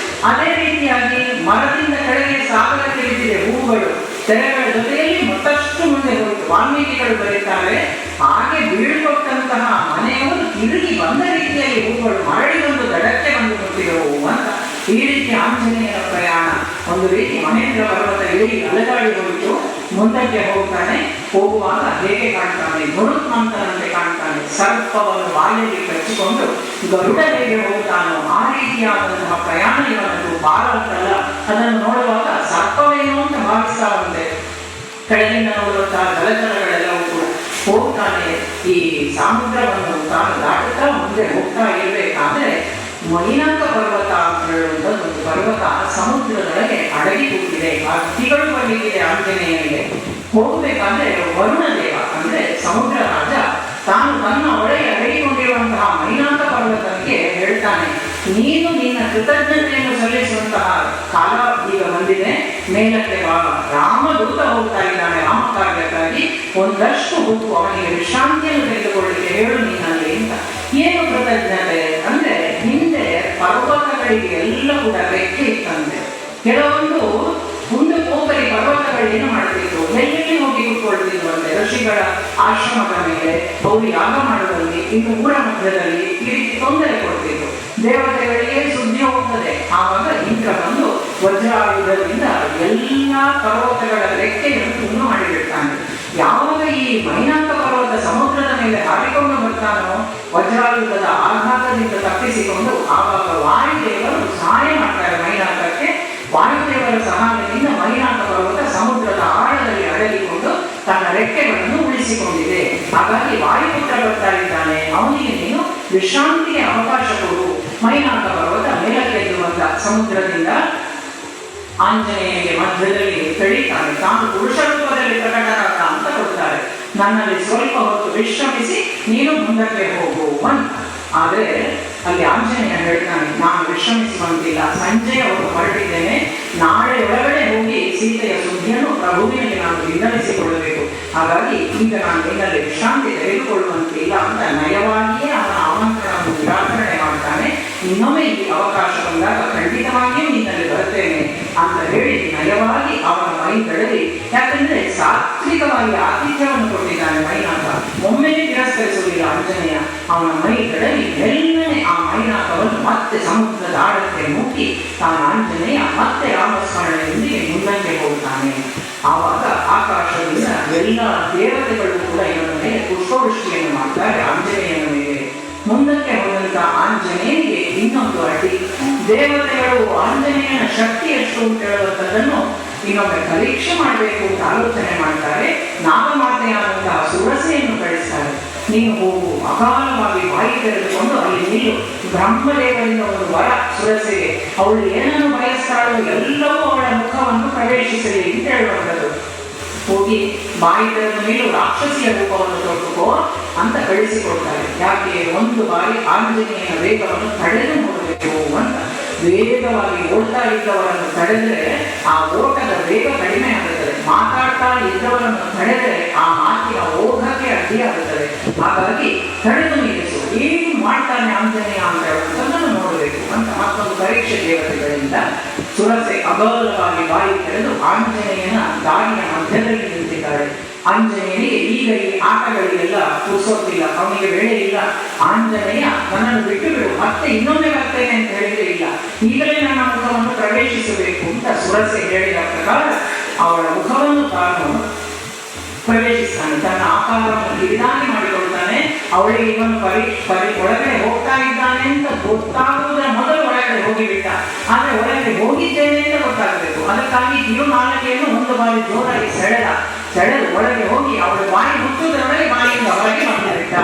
ಅದೇ ರೀತಿಯಾಗಿ ಮರದಿಂದ ಕೆಳಗೆ ಸಾಗರಕ್ಕೆ ಬಿದ್ದಿದೆ ಹೂವುಗಳು, ತೆರೆಗಳ ಜೊತೆಯಲ್ಲಿ ಮತ್ತಷ್ಟು ಮುಂದೆ ಹೋಯಿತು. ವಾಲ್ಮೀಕಿಗಳು ಬರೀತಾರೆ, ಹಾಗೆ ಬೀಳ್ಕೊಟ್ಟಂತಹ ಮನೆಯವರು ತಿರುಗಿ ಬಂದ ರೀತಿಯಲ್ಲಿ ಹೂವುಗಳು ಮರಳಿ ಒಂದು ದಡಕ್ಕೆ ಬಂದು ಕೊಟ್ಟಿರುವು ಅಂತ. ಈ ರೀತಿ ಆಂಜನೇಯನ ಪ್ರಯಾಣ ಒಂದು ರೀತಿ ಮಹೇಂದ್ರ ಪರ್ವತ ಇಡೀ ಅಲಗಾಡಿ ಹೋಯಿತು. ಮುಂದಕ್ಕೆ ಹೋಗ್ತಾನೆ. ಹೋಗುವಾಗ ಹೇಗೆ ಕಾಣ್ತಾನೆ? ಗುರುತ್ಮಂತನಂತೆ ಕಾಣ್ತಾನೆ. ಸರ್ಪವನ್ನು ಬಾಯಲ್ಲಿ ಕಚ್ಚಿಕೊಂಡು ಗರುಡ ಹೇಗೆ ಹೋಗ್ತಾನೋ ಆ ರೀತಿಯಾದಂತಹ ಪ್ರಯಾಣ ಇವನದು. ಬಾಲ ಅಂತಲ್ಲ, ಅದನ್ನು ನೋಡುವಾಗ ಸರ್ಪವೇನೋ ಅಂತ ಭಾವಿಸ್ತಾ ಬಂದೆ. ಕೆಳಗಿಂದ ನೋಡುವಂತಹ ಜಲಚರಗಳೆಲ್ಲವೂ ಕೂಡ ಹೋಗ್ತಾನೆ. ಈ ಸಮುದ್ರವನ್ನು ತಾನು ದಾಟುತ್ತಾ ಮುಂದೆ ಹೋಗ್ತಾ ಇರಬೇಕಾದ್ರೆ ಮೈನಾಕ ಪರ್ವತ ಅಂತ ಹೇಳುವಂಥದ್ದು ಒಂದು ಪರ್ವತ ಸಮುದ್ರದೊಳಗೆ ಅಡಗಿ ಕೂತಿದೆ. ಆ ದಿಗಳು ಬರಲಿಕ್ಕಿದೆ ಆಂಜನೇಯನಿಗೆ. ಹೋಗಬೇಕಾದ್ರೆ ವರುಣ ದೇವ ಅಂದ್ರೆ ಸಮುದ್ರ ರಾಜ ತಾನು ತನ್ನ ಒಳಗೆ ಅಡಗಿಕೊಂಡಿರುವಂತಹ ಮೈನಾಕ ಪರ್ವತಕ್ಕೆ ಹೇಳ್ತಾನೆ, ನೀನು ನಿನ್ನ ಕೃತಜ್ಞತೆಯನ್ನು ಸಲ್ಲಿಸುವಂತಹ ಕಾಲ ಈಗ ಬಂದಿದೆ, ಮೇಲಕ್ಕೆ ಬಾ. ರಾಮದೂತ ಹೋಗ್ತಾ ಇದ್ದಾನೆ ರಾಮಕಾರ್ಯಕ್ಕಾಗಿ, ಒಂದಷ್ಟು ಹೋಗು, ಅವನಿಗೆ ವಿಶ್ರಾಂತಿಯನ್ನು ತೆಗೆದುಕೊಳ್ಳಿಕ್ಕೆ ಹೇಳು ನೀನಲ್ಲಿ ಅಂತ. ಏನು ಕೃತಜ್ಞತೆ ಅಂದ್ರೆ, ಹಿಂದೆ ಪರ್ವತಗಳಿಗೆ ಎಲ್ಲ ಕೂಡ ರೆಕ್ಕೆ ಇತ್ತಂತೆ. ಕೆಲವೊಂದು ಪೋಖರಿ ಪರ್ವತಗಳು ಏನು ಮಾಡ್ತಿದ್ರು, ಎಲ್ಲೆಲ್ಲಿ ಹೋಗಿ ಕೂತ್ಕೊಳ್ತಿದ್ರು ಅಂದ್ರೆ ಋಷಿಗಳ ಆಶ್ರಮದ ಮೇಲೆ, ಅವರು ಯಾಗ ಮಾಡುವಲ್ಲಿ, ಇನ್ನು ಊರ ಮಧ್ಯದಲ್ಲಿ ಈ ರೀತಿ ತೊಂದರೆ ಕೊಡ್ತಿದ್ರು. ದೇವತೆಗಳಿಗೆ ಸುದ್ದಿ ಹೋಗ್ತದೆ. ಆವಾಗ ಇಂದ್ರ ಬಂದು ವಜ್ರಾಯುಧದಿಂದ ಎಲ್ಲ ಪರ್ವತಗಳ ರೆಕ್ಕೆಯನ್ನು ತುಂಡು ಮಾಡಿಬಿಡ್ತಾನೆ. ಯಾವಾಗ ಈ ಮೈನಾಕ ಪರ್ವತ ಸಮುದ್ರದ ಮೇಲೆ ಹಾರಿಕೊಂಡು ಬರ್ತಾನೋ, ವಜ್ರಾಯುಧದ ಆಘಾತದಿಂದ ತಪ್ಪಿಸಿಕೊಂಡು ಆವಾಗ ವಾಯುದೇವರು ಸಹಾಯ ಮಾಡ್ತಾರೆ ಮೈನಾಕಕ್ಕೆ. ವಾಯುದೇವರ ಸಹಾಯದಿಂದ ಮೈನಾಕ ಪರ್ವತ ಸಮುದ್ರದ ಆಳದಲ್ಲಿ ಅಡಗಿಕೊಂಡು ತನ್ನ ರೆಕ್ಕೆಗಳನ್ನು ಉಳಿಸಿಕೊಂಡಿದೆ. ಹಾಗಾಗಿ ವಾಯುಪುತ್ರ ಬರ್ತಾ ಇದ್ದಾನೆ, ಅವನಿಗೆ ನೀನು ವಿಶ್ರಾಂತಿಗೆ ಅವಕಾಶ ಕೊಡು. ಮೈನಾಕ ಪರ್ವತ ಮೇಲಕ್ಕೆದ್ದುವಂತ ಸಮುದ್ರದಿಂದ ಆಂಜನೇಯನಿಗೆ ಮಧ್ಯದಲ್ಲಿ ಕಳೀತಾನೆ. ತಾನು ಪುರುಷ ರೂಪದಲ್ಲಿ ಪ್ರಕಟರಾದ ಅಂತ ಕೊಡ್ತಾರೆ. ನನ್ನಲ್ಲಿ ಸ್ವಲ್ಪ ಹೊತ್ತು ವಿಶ್ರಮಿಸಿ ನೀನು ಮುಂದಕ್ಕೆ ಹೋಗು ಅಂತ. ಆದರೆ ಅಲ್ಲಿ ಆಂಜನೇಯ ಹೇಳ್ತಾನೆ, ನಾನು ವಿಶ್ರಮಿಸುವಂತಿಲ್ಲ, ಸಂಜೆ ಅವರು ಹೊರಟಿದ್ದೇನೆ, ನಾಳೆ ಒಳಗಡೆ ಹೋಗಿ ಸೀತೆಯ ಸುದ್ದಿಯನ್ನು ಪ್ರಭುವಿನಲ್ಲಿ ನಾನು ವಿನ್ನವಿಸಿಕೊಳ್ಳಬೇಕು. ಹಾಗಾಗಿ ಈಗ ನಾನು ನಿನ್ನಲ್ಲಿ ವಿಶ್ರಾಂತಿ ತೆಗೆದುಕೊಳ್ಳುವಂತಿಲ್ಲ ಅಂತ ನಯವಾಗಿಯೇ ಅವನ ಆಮಂತ್ರಣವನ್ನು ನಿರಾಕರಣೆ ಮಾಡ್ತಾನೆ. ಇನ್ನೊಮ್ಮೆ ಈ ಅವಕಾಶ ಬಂದಾಗ ಖಂಡಿತವಾಗಿಯೂ ನಿನ್ನಲ್ಲಿ ಬರ್ತೇನೆ ಅಂತ ಹೇಳಿ ನಯವಾಗಿ ಅವನ ಮೈ ತಡೆದಿ, ಯಾಕಂದ್ರೆ ಸಾತ್ವಿಕವಾಗಿ ಆತಿಥ್ಯವನ್ನು ಕೊಟ್ಟಿದ್ದಾನೆ ಮೈನಾಕ. ಒಮ್ಮೆಲೆ ತಿರಸ್ಕರಿಸುವುದಿಲ್ಲ ಆಂಜನೇಯ. ಅವನ ಮೈ ತಡೆದಿ ಎಲ್ಲನೇ ಆ ಮೈನಾಕವನ್ನು ಮತ್ತೆ ಸಮುದ್ರದ ಆಳಕ್ಕೆ ಮುಟ್ಟಿ ತಾನು ಆಂಜನೇಯ ಮತ್ತೆ ರಾಮಸ್ಮರಣೆಯೊಂದಿಗೆ ಮುಂದಕ್ಕೆ ಹೋಗ್ತಾನೆ. ಆವಾಗ ಆಕಾಶದಿಂದ ಎಲ್ಲ ದೇವತೆಗಳು ಕೂಡ ಇವನ ಮೇಲೆ ಪುಷ್ಪವೃಷ್ಟಿಯನ್ನು ಮಾಡ್ತಾರೆ ಆಂಜನೇಯನ ಮೇಲೆ. ಮುಂದಕ್ಕೆ ಹೋದಂತ ಆಂಜನೇಯನಿಗೆ ಇನ್ನೊಂದು ಅಡ್ಡಿ. ದೇವತೆಗಳು ಆಂಜನೇಯನ ಶಕ್ತಿ ಎಷ್ಟು ಅಂತ ಹೇಳುವಂಥದ್ದನ್ನು ಇನ್ನೊಮ್ಮೆ ಪರೀಕ್ಷೆ ಮಾಡಬೇಕು ಅಂತ ಆಲೋಚನೆ ಮಾಡ್ತಾರೆ. ನಾಗಮಾತೆಯಾದಂತಹ ಸುರಸೆಯನ್ನು ಕಳಿಸ್ತಾರೆ. ನೀನು ಹೋಗು, ಅಕಾಲವಾಗಿ ಬಾಯಿ ತೆರೆದುಕೊಂಡು ಅಲ್ಲಿ ನಿಲ್ಲು. ಬ್ರಹ್ಮದೇವರಿಂದ ಒಂದು ವರ ಸುರಸೆಗೆ, ಅವಳು ಏನನ್ನು ಬಯಸ್ತಾಳೋ ಎಲ್ಲವೂ ಅವಳ ಮುಖವನ್ನು ಪ್ರವೇಶಿಸಲಿ ಅಂತ ಹೇಳುವಂಥದ್ದು. ಹೋಗಿ ಬಾಯಿ ತೆರೆದ ಮೇಲೂ ರಾಕ್ಷಸಿಯ ರೂಪವನ್ನು ತೊಟ್ಟುಕೋ ಅಂತ ಕಳಿಸಿಕೊಡ್ತಾರೆ. ಯಾಕೆ? ಒಂದು ಬಾರಿ ಆಂಜನೇಯನ ವೇಗವನ್ನು ತಡೆದು ನೋಡಬೇಕು ಅಂತ. ವೇಗವಾಗಿ ಓಡ್ತಾ ಇದ್ದವರನ್ನು ತಡೆದ್ರೆ ಆ ಓಟದ ವೇಗ ಕಡಿಮೆ ಆಗುತ್ತದೆ. ಮಾತಾಡ್ತಾ ಇದ್ದವರನ್ನು ತಡೆದ್ರೆ ಆ ಮಾತಿನ ಓಘಕ್ಕೆ ಅಡ್ಡಿಯಾಗುತ್ತದೆ. ಹಾಗಾಗಿ ತಡೆದು ನಿಲ್ಲಿಸು. ಏನು ಮಾಡ್ತಾನೆ ಆಂಜನೇಯ ಅಂತ ಹೇಳುವಂಥದ್ದನ್ನು ನೋಡಬೇಕು ಅಂತ ಮತ್ತೊಂದು ಪರೀಕ್ಷೆ ದೇವತೆಗಳಿಂದ ಸುರಸೆ ಅಗಲವಾಗಿ ಬಾಯಿ ತೆರೆದು ಆಂಜನೇಯನ ದಾರಿಯ ಮಧ್ಯದಲ್ಲಿ ನಿಂತಿದ್ದಾಳೆ. ಆಂಜನೇಯನಿಗೆ ಈಗ ಈ ಆಟಗಳಿಗೆಲ್ಲ ಕೂರಿಸೋದಿಲ್ಲ, ಅವನಿಗೆ ವೇಳೆ ಇಲ್ಲ. ಆಂಜನೇಯ ನನ್ನನ್ನು ಬಿಟ್ಟು ಬಿಡು, ಮತ್ತೆ ಇನ್ನೊಮ್ಮೆ ಬರ್ತೇನೆ ಅಂತ ಹೇಳಿದ್ರೆ ಇಲ್ಲ, ಈಗಲೇ ನನ್ನ ಮುಖವನ್ನು ಪ್ರವೇಶಿಸಬೇಕು ಅಂತ ಸುರಸೆ ಹೇಳಿದ ಪ್ರಕಾರ ಅವಳ ಮುಖವನ್ನು ತಾನು ಪ್ರವೇಶಿಸ್ತಾನೆ. ತನ್ನ ಆಕಾರವನ್ನು ಕಿರಿದಾಗಿ ಮಾಡಿಕೊಳ್ತಾನೆ. ಅವಳಿಗೆ ಇವನು ಒಳಗಡೆ ಹೋಗ್ತಾ ಇದ್ದಾನೆ ಅಂತ ಗೊತ್ತಾಗುವುದರ ಮೊದಲು ಒಳಗಡೆ ಹೋಗಿಬಿಟ್ಟ. ಆದ್ರೆ ಒಳಗಡೆ ಹೋಗಿದ್ದೇನೆ ಅಂತ ಗೊತ್ತಾಗಬೇಕು. ಅದಕ್ಕಾಗಿ ಕಿರುನಾಲಿಗೆಯನ್ನು ಒಂದು ಬಾರಿ ಜೋರಾಗಿ ಸೆಳೆದು ಒಳಗೆ ಹೋಗಿ ಅವಳು ಬಾಯಿ ಮುಚ್ಚುವುದರೊಳಗೆ ಬಾಯಿಯಿಂದ ಹೊರಗೆ ಬಂದಿಬಿಟ್ಟ.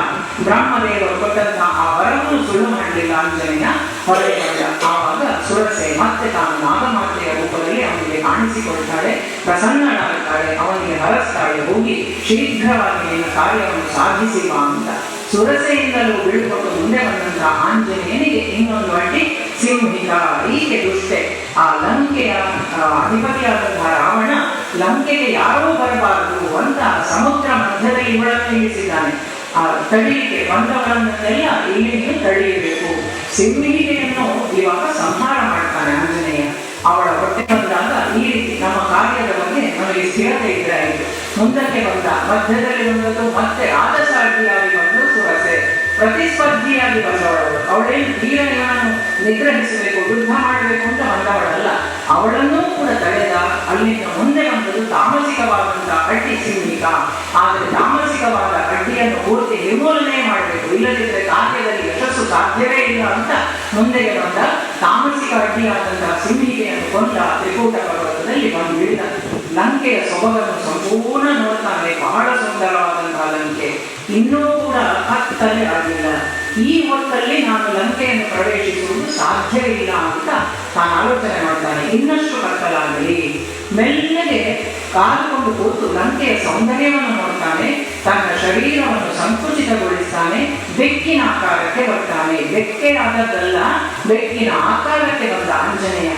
ಬ್ರಹ್ಮದೇವರು ಕೊಟ್ಟಂತಹ ಆ ವರವನ್ನು ಸುಳ್ಳು ಮಾಡಲಿಲ್ಲ ಆಂಜನೇಯ, ಹೊರಗೆ ಬಂದ. ಆವಾಗ ಸುರಸೆ ಮತ್ತೆ ತಾನು ನಾಗಮಾತೆಯ ರೂಪದಲ್ಲಿ ಅವನಿಗೆ ಕಾಣಿಸಿಕೊಳ್ತಾಳೆ, ಪ್ರಸನ್ನಳಾಗುತ್ತಾಳೆ, ಅವನಿಗೆ ಹರಸ್ತಾಳೆ, ಹೋಗಿ ಶೀಘ್ರವಾಗಿ ನಿನ್ನ ಕಾರ್ಯವನ್ನು ಸಾಧಿಸಿ ಬಾ ಅಂತ. ಸುರಸೆಯಿಂದಲೂ ಬೀಳ್ಕೊಂಡು ಮುಂದೆ ಬಂದಂತಹ ಆಂಜನೇಯನಿಗೆ ಇನ್ನೊಂದು ಅಡ್ಡಿ ಸಿಂಹಿಕ. ಹೀಗೆ ದುಷ್ಟೆ. ಆ ಲಂಕೆಯ ಅಧಿಪತಿಯಾದಂತಹ ರಾವಣ ಲಂಕೆಗೆ ಯಾರೂ ಬರಬಾರದು ಅಂತ ಸಮುದ್ರ ಮಧ್ಯದಲ್ಲಿ ಇವಳನ್ನು ನಿಲ್ಲಿಸಿದ್ದಾನೆ. ಆ ತಡೆಯಲಿಕ್ಕೆ ಬಂದವರನ್ನೆಲ್ಲ ಇಲ್ಲಿಯೂ ತಡೆಯಬೇಕು. ಸಿಂಹಿಕೆಯನ್ನು ಇವಾಗ ಸಂಹಾರ ಮಾಡ್ತಾನೆ ಆಂಜನೇಯ. ಅವಳ ಹೊಟ್ಟೆ ಬಂದಾಗ ಈ ರೀತಿ ನಮ್ಮ ಕಾರ್ಯದ ಬಗ್ಗೆ ನಮಗೆ ಸ್ಥಿರತೆ ಇದ್ರೆ ಆಯಿತು. ಮುಂದಕ್ಕೆ ಬಂದ, ಮಧ್ಯದಲ್ಲಿ ಬಂದದ್ದು ಮತ್ತೆ ರಾಜಸಾರಥಿಯಾಗಿ ಬಂದು ಸುರಸೆ, ಪ್ರತಿಸ್ಪರ್ಧಿಯಾಗಿ ಬಂದವಳು. ಅವಳೇನು ವೀರನನ್ನು ನಿಗ್ರಹಿಸಬೇಕು, ಯುದ್ಧ ಮಾಡಬೇಕು ಅಂತ ಬಂದವಳಲ್ಲ. ಅವಳನ್ನೂ ಕೂಡ ತಡೆದ. ಅಲ್ಲಿಂದ ಮುಂದೆ ಬಂದದ್ದು ತಾಮಸಿಕವಾದಂತಹ ಅಡ್ಡಿ ಸೀಮಿತ. ಆದರೆ ತಾಮಸಿಕವಾದ ಅಡ್ಡಿಯನ್ನು ಪೂರ್ತಿ ನಿರ್ಮೂಲನೆ ಮಾಡಬೇಕು, ಇಲ್ಲದಿದ್ದರೆ ಕಾರ್ಯದಲ್ಲಿ ಯಶಸ್ಸು ಸಾಧ್ಯವೇ ಇಲ್ಲ ಅಂತ ಮುಂದೆಗೆ ಬಂದ ತಾಮಸಿಕ ಅಡ್ಡಿಯಾದಂತಹ ಸಿಂಹಿಕೆಯನ್ನು ಕೊಂದ ತ್ರಿಕೂಟ ಪರ್ವತದಲ್ಲಿ ಬಂದು ಇಳಿದ. ಲಂಕೆಯ ಸೊಬಗನ್ನು ಸಂಪೂರ್ಣ ನೋಡ್ತಾನೆ. ಬಹಳ ಸುಂದರವಾದಂತಹ ಲಂಕೆ, ಇನ್ನೂ ಕೂಡ ಕತ್ತಲೆ ಆಗಿಲ್ಲ. ಈ ಹೊತ್ತಲ್ಲಿ ನಾನು ಲಂಕೆಯನ್ನು ಪ್ರವೇಶಿಸುವುದು ಸಾಧ್ಯವಿಲ್ಲ ಅಂತ ತಾನು ಆಲೋಚನೆ ಮಾಡ್ತಾನೆ. ಇನ್ನಷ್ಟು ಕತ್ತಲಾಗಲಿ, ಮೆಲ್ಲಗೆ ಕಾದುಕೊಂಡು ಕೂತು ಲಂಕೆಯ ಸೌಂದರ್ಯವನ್ನು ನೋಡ್ತಾನೆ. ತನ್ನ ಶರೀರವನ್ನು ಸಂಕುಚಿತಗೊಳಿಸ್ತಾನೆ. ಬೆಕ್ಕಿನ ಆಕಾರಕ್ಕೆ ಬರ್ತಾನೆ. ಬೆಕ್ಕೆ ಆದದ್ದಲ್ಲ, ಬೆಕ್ಕಿನ ಆಕಾರಕ್ಕೆ ಬಂದ ಆಂಜನೇಯ.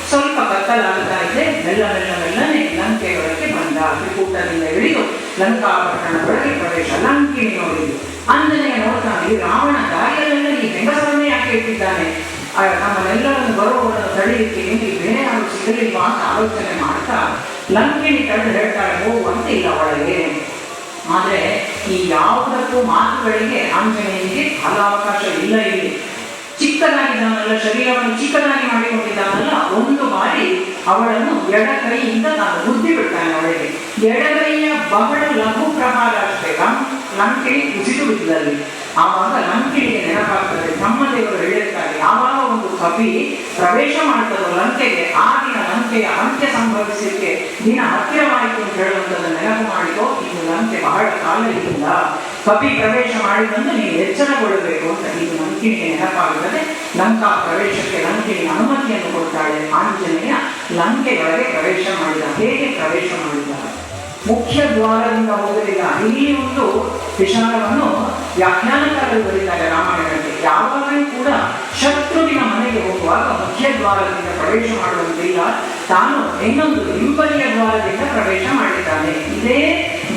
ಸ್ವಲ್ಪ ಕತ್ತಲಾಗ್ತಾ ಇದೆ. ಮೆಲ್ಲನೆ ಲಂಕೆಯೊಳಗೆ ಬಂದ. ತ್ರಿಕೂಟದಿಂದ ಇಳಿದು ಲಂಕಾಪಟ್ಟಣದೊಳಗೆ ಪ್ರವೇಶ. ಲಂಕಿಣಿ ನೋಡಿದ್ದು ಆಂಜನೇಯ ನೋಡ್ತಾನೆ. ಈ ರಾವಣ ದಾರಿಯಲ್ಲೆಲ್ಲ ಈ ಹೆಂಗಸರನ್ನೇ ಯಾಕೆ ಇಟ್ಟಿದ್ದಾನೆ? ನಮ್ಮನ್ನೆಲ್ಲರನ್ನು ಬರುವವರನ್ನು ತಡೆಯಲಿಕ್ಕೆ ನಿಮಗೆ ಬೇರೆ ಯಾರು ಸಿಗಲಿಲ್ವಾ ಅಂತ ಆಲೋಚನೆ ಮಾಡ್ತಾ ಲಂಕಿಣಿ ತಡೆದು ಹೇಳ್ತಾಳೆ, ಹೋಗುವಂತೆ ಇಲ್ಲ ಒಳಗೆ. ಆದರೆ ಈ ಯಾವುದಕ್ಕೂ ಮಾತುಗಳಿಗೆ ಆಂಜನೇಯನಿಗೆ ಕಾಲಾವಕಾಶ ಇಲ್ಲ. ಇಲ್ಲಿ ಚಿಕ್ಕದಾಗಿದ್ದಾನಲ್ಲ, ಶರೀರವನ್ನು ಚಿಕ್ಕದಾಗಿ ಮಾಡಿಕೊಂಡಿದ್ದಾನಲ್ಲ, ಒಂದು ಬಾರಿ ಅವಳನ್ನು ಎಡಗೈಯಿಂದ ತಾನು ಬುದ್ಧಿ ಬಿಡ್ತಾನೆ ಅವಳಿಗೆ. ಎಡಗೈಯ ಬಹಳ ಲಘು ಪ್ರಹಾರ ಅಷ್ಟೇ. ಲಂಕಿಣಿ ಕುಸಿದು ಬಿದ್ದಲ್ಲಿ ಆವಾಗ ಲಂಕಿಣಿಗೆ ನೆನಪಾಗ್ತದೆ. ಬ್ರಹ್ಮದೇವರು ಹೇಳಿರ್ತಾರೆ, ಯಾವಾಗ ಒಂದು ಕಪಿ ಪ್ರವೇಶ ಮಾಡ್ತದೋ ಲಂಕೆಗೆ, ಆ ದಿನ ಲಂಕೆಯ ಅಂತ್ಯ ಸಂಭವಿಸಲಿಕ್ಕೆ ದಿನ ಹತ್ತಿರವಾಯಿತು ಅಂತ ಹೇಳುವಂಥದ್ದು ನೆನಪು ಮಾಡಿಕೋ. ಇದು ಲಂಕೆ ಬಹಳ ಕಾಲದಿಂದ ಕಪಿ ಪ್ರವೇಶ ಮಾಡಿದಂದು ನೀವು ಎಚ್ಚರಗೊಳ್ಳಬೇಕು ಅಂತ ಇದು ಲಂಕಿಣಿಗೆ ನೆನಪಾಗುತ್ತದೆ. ಲಂಕಾ ಪ್ರವೇಶಕ್ಕೆ ಲಂಕಿಣಿ ಅನುಮತಿಯನ್ನು ಕೊಡ್ತಾಳೆ. ಆಂಜನೇಯ ಲಂಕೆಯೊಳಗೆ ಪ್ರವೇಶ ಮಾಡಿದ. ಹೇಗೆ ಪ್ರವೇಶ ಮಾಡಿದ? ಮುಖ್ಯ ದ್ವಾರದಿಂದ ಹೋಗಲಿಲ್ಲ. ಇಲ್ಲಿ ಒಂದು ವಿಚಾರವನ್ನು ವ್ಯಾಖ್ಯಾನಕಾರರು ಬರೀತಾರೆ ರಾಮಾಯಣಕ್ಕೆ. ಯಾವಾಗಲೂ ಕೂಡ ಶತ್ರುವಿನ ಮನೆಗೆ ಹೋಗುವಾಗ ಮುಖ್ಯ ದ್ವಾರದಿಂದ ಪ್ರವೇಶ ಮಾಡುವಂತಿಲ್ಲ, ತಾನು ಇನ್ನೊಂದು ಹಿಂಬದಿಯ ದ್ವಾರದಿಂದ ಪ್ರವೇಶ ಮಾಡಿದ್ದಾನೆ. ಇದೇ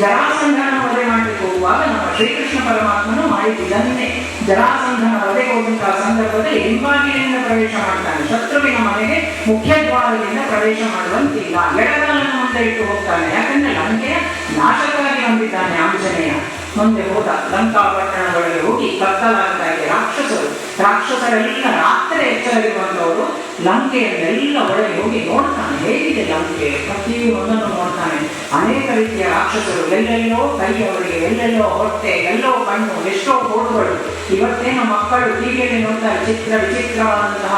ಜರಾಸಂಧನ ವಧೆ ಮಾಡಲಿಕ್ಕೆ ಹೋಗುವಾಗ ನಮ್ಮ ಶ್ರೀಕೃಷ್ಣ ಪರಮಾತ್ಮನು ಮಾಡಿದ್ದನ್ನೇ. ಜರಾಸಂಧನ ವಧೆಗೆ ಹೋದಂತಹ ಸಂದರ್ಭದಲ್ಲಿ ಹಿಂಬಾಗಿಲಿನಿಂದ ಪ್ರವೇಶ ಮಾಡ್ತಾನೆ. ಶತ್ರುವಿನ ಮನೆಗೆ ಮುಖ್ಯ ದ್ವಾರದಿಂದ ಪ್ರವೇಶ ಮಾಡುವಂತಿಲ್ಲ. ಎಡಗಾಲನ್ನು ಮುಂದೆ ಇಟ್ಟು ಹೋಗ್ತಾನೆ. ಯಾಕಂದ್ರೆ ಲಂಕೆಯ ನಾಶಕ್ಕಾಗಿ ಬಂದಿದ್ದಾನೆ ಆಂಜನೇಯ. ಮುಂದೆ ಹೋದ. ಲಂಕಾಪಟ್ಟಣದೊಳಗೆ ಹೋಗಿ ಕತ್ತಲಾಗ್ತಾ ಇದೆ. ರಾಕ್ಷಸರೆಲ್ಲ ರಾತ್ರಿ ಎಚ್ಚರವಿರುವಂತವರು ಲಂಕೆಯನ್ನೆಲ್ಲ ಒಳಗೆ ಹೋಗಿ ನೋಡ್ತಾನೆ. ಹೇಗಿದೆ ಲಂಕೆ? ಪ್ರತಿಯೊಂದನ್ನು ನೋಡ್ತಾನೆ. ಅನೇಕ ರೀತಿಯ ರಾಕ್ಷಸರು, ಎಲ್ಲೆಲ್ಲೋ ಕೈಯವರಿಗೆ, ಎಲ್ಲೆಲ್ಲೋ ಹೊಟ್ಟೆ, ಎಲ್ಲೋ ಕಣ್ಣು, ಎಷ್ಟೋ ಕೋಡುಗಳು. ಇವತ್ತೇನು ಮಕ್ಕಳು ಟಿವಿಯಲ್ಲಿ ನೋಡ್ತಾರೆ ವಿಚಿತ್ರವಾದಂತಹ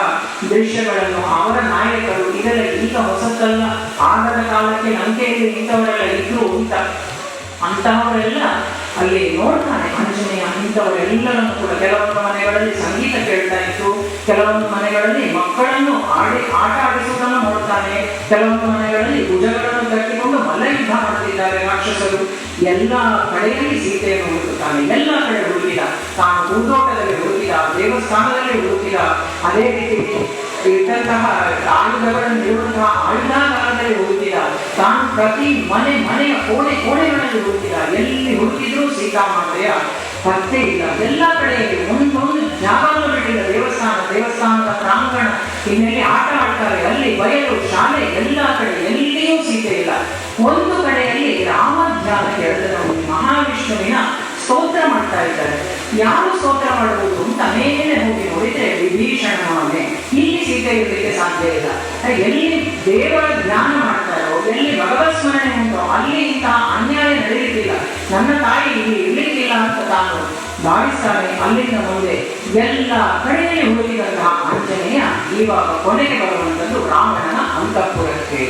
ದೃಶ್ಯಗಳನ್ನು. ಅವರ ನಾಯಕರು ಇದೆಲ್ಲ ಈಗ ಹೊಸತಲ್ಲ, ಆಗದ ಕಾಲಕ್ಕೆ ಲಂಕೆಯಲ್ಲಿ ಇಂಥವರೆಲ್ಲ ಇದ್ರು ಅಂತ ಅಂತಹವರೆಲ್ಲ ಅಲ್ಲಿ ನೋಡ್ತಾನೆ ಆಂಜನೇಯ. ಇಂಥವರೆಲ್ಲರನ್ನು ಕೂಡ ಕೆಲವೊಂದು ಮನೆಗಳಲ್ಲಿ ಸಂಗೀತ ಕೇಳ್ತಾ ಇತ್ತು, ಕೆಲವೊಂದು ಮನೆಗಳಲ್ಲಿ ಮಕ್ಕಳನ್ನು ಆಟ ಆಡಿಸುವುದನ್ನು ನೋಡ್ತಾನೆ, ಕೆಲವೊಂದು ಮನೆಗಳಲ್ಲಿ ಭುಜಗಳನ್ನು ತಟ್ಟಿಕೊಂಡು ಮಲ್ಲಯುದ್ಧ ಮಾಡುತ್ತಿದ್ದಾರೆ ರಾಕ್ಷಸರು. ಎಲ್ಲ ಕಡೆಯಲ್ಲಿ ಸೀತೆಯನ್ನು ಹುಡುಕುತ್ತಾನೆ. ಎಲ್ಲ ಕಡೆ ಹುಡುಕಿದ. ತಾನು ಹೂದೋಟದಲ್ಲಿ ಹುಡುಕಿದ, ದೇವಸ್ಥಾನದಲ್ಲಿ ಹುಡುಕಿದ, ಅದೇ ರೀತಿ ಇಟ್ಟಂತಹ ಆಯುಧಗಳನ್ನು ಇರುವಂತಹ ಆಯುಧಾಗಾರದಲ್ಲಿ ಹುಡುಕಿದ. ತಾನು ಪ್ರತಿ ಮನೆಯ ಕೋಣೆಗಳಲ್ಲಿ ಹುಡುಕಿದ. ಎಲ್ಲಿ ಹುಡುಕಿದ್ರೂ ಸೀತಾಮಾತೆಯ ಪತ್ತೆ ಇಲ್ಲ. ಎಲ್ಲ ಕಡೆಯಲ್ಲಿ ಒಂದೊಂದು ಜಾಗವನ್ನು ಬಿಟ್ಟಿಲ್ಲ. ದೇವಸ್ಥಾನದ ಪ್ರಾಂಗಣ, ಇನ್ನೆಲ್ಲಿ ಆಟ ಆಡ್ತಾರೆ, ಅಲ್ಲಿ ಬಯಲು, ಶಾಲೆ, ಎಲ್ಲ ಕಡೆ ಎಲ್ಲಿಯೂ ಸೀತೆ ಇಲ್ಲ. ಒಂದು ಕಡೆಯಲ್ಲಿ ರಾಮ ಧ್ಯಾನ ಕೇಳಿದ್ರೆ ಮಹಾವಿಷ್ಣುವಿನ ಸ್ತೋತ್ರ ಮಾಡ್ತಾ ಇದ್ದಾರೆ. ಯಾರು ಸ್ತೋತ್ರ ಮಾಡಬಹುದು ಅಂತ ಮೇಲೆ ಹೋಗಿ ನೋಡಿದ್ರೆ ವಿಭೀಷಣ ಮನೆ. ಇಲ್ಲಿ ಸೀತೆ ಇರಲಿಕ್ಕೆ ಸಾಧ್ಯ ಇಲ್ಲ. ಎಲ್ಲಿ ದೇವರ ಧ್ಯಾನ ಮಾಡ್ತಾರೋ, ಎಲ್ಲಿ ಭಗವತ್ ಸ್ಮರಣೆ ಉಂಟೋ ಅಲ್ಲಿ ಇಂತಹ ಅನ್ಯಾಯ ನಡೆಯುತ್ತಿಲ್ಲ. ನನ್ನ ತಾಯಿ ಇಲ್ಲಿ ಇರ್ಲಿಕ್ಕಿಲ್ಲ ಅಂತ ತಾನು ಭಾವಿಸ್ತಾನೆ. ಅಲ್ಲಿಂದ ಮುಂದೆ ಎಲ್ಲ ಕಡೆಯಲ್ಲಿ ಹುಡುಕಿದಂತಹ ಆಂಜನೇಯ ಇವಾಗ ಕೊನೆಗೆ ಬರುವಂಥದ್ದು ರಾವಣನ ಅಂತಃಪುರಕ್ಕೆ.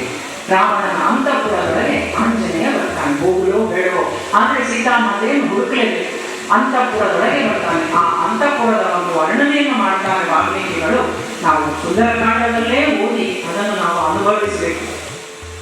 ರಾವಣನ ಅಂತಃಪುರದೊಳಗೆ ಆಂಜನೇಯ ಬರ್ತಾನೆ. ಹೋಗಲೋ ಬೇಡವೋ, ಆದರೆ ಸೀತಾಮಾತೆಯನ್ನು ಹುಡುಕಲೇಬೇಕು. ಅಂತಃಪುರದೊಳಗೆ ಬರ್ತಾನೆ. ಆ ಅಂತಃಪುರದ ಒಂದು ವರ್ಣನೆಯನ್ನು ಮಾಡ್ತಾರೆ ವಾಲ್ಮೀಕಿಗಳು. ನಾವು ಸುಂದರಕಾಂಡದಲ್ಲೇ ಓದಿ ಅದನ್ನು ನಾವು ಅನುಭವಿಸಬೇಕು.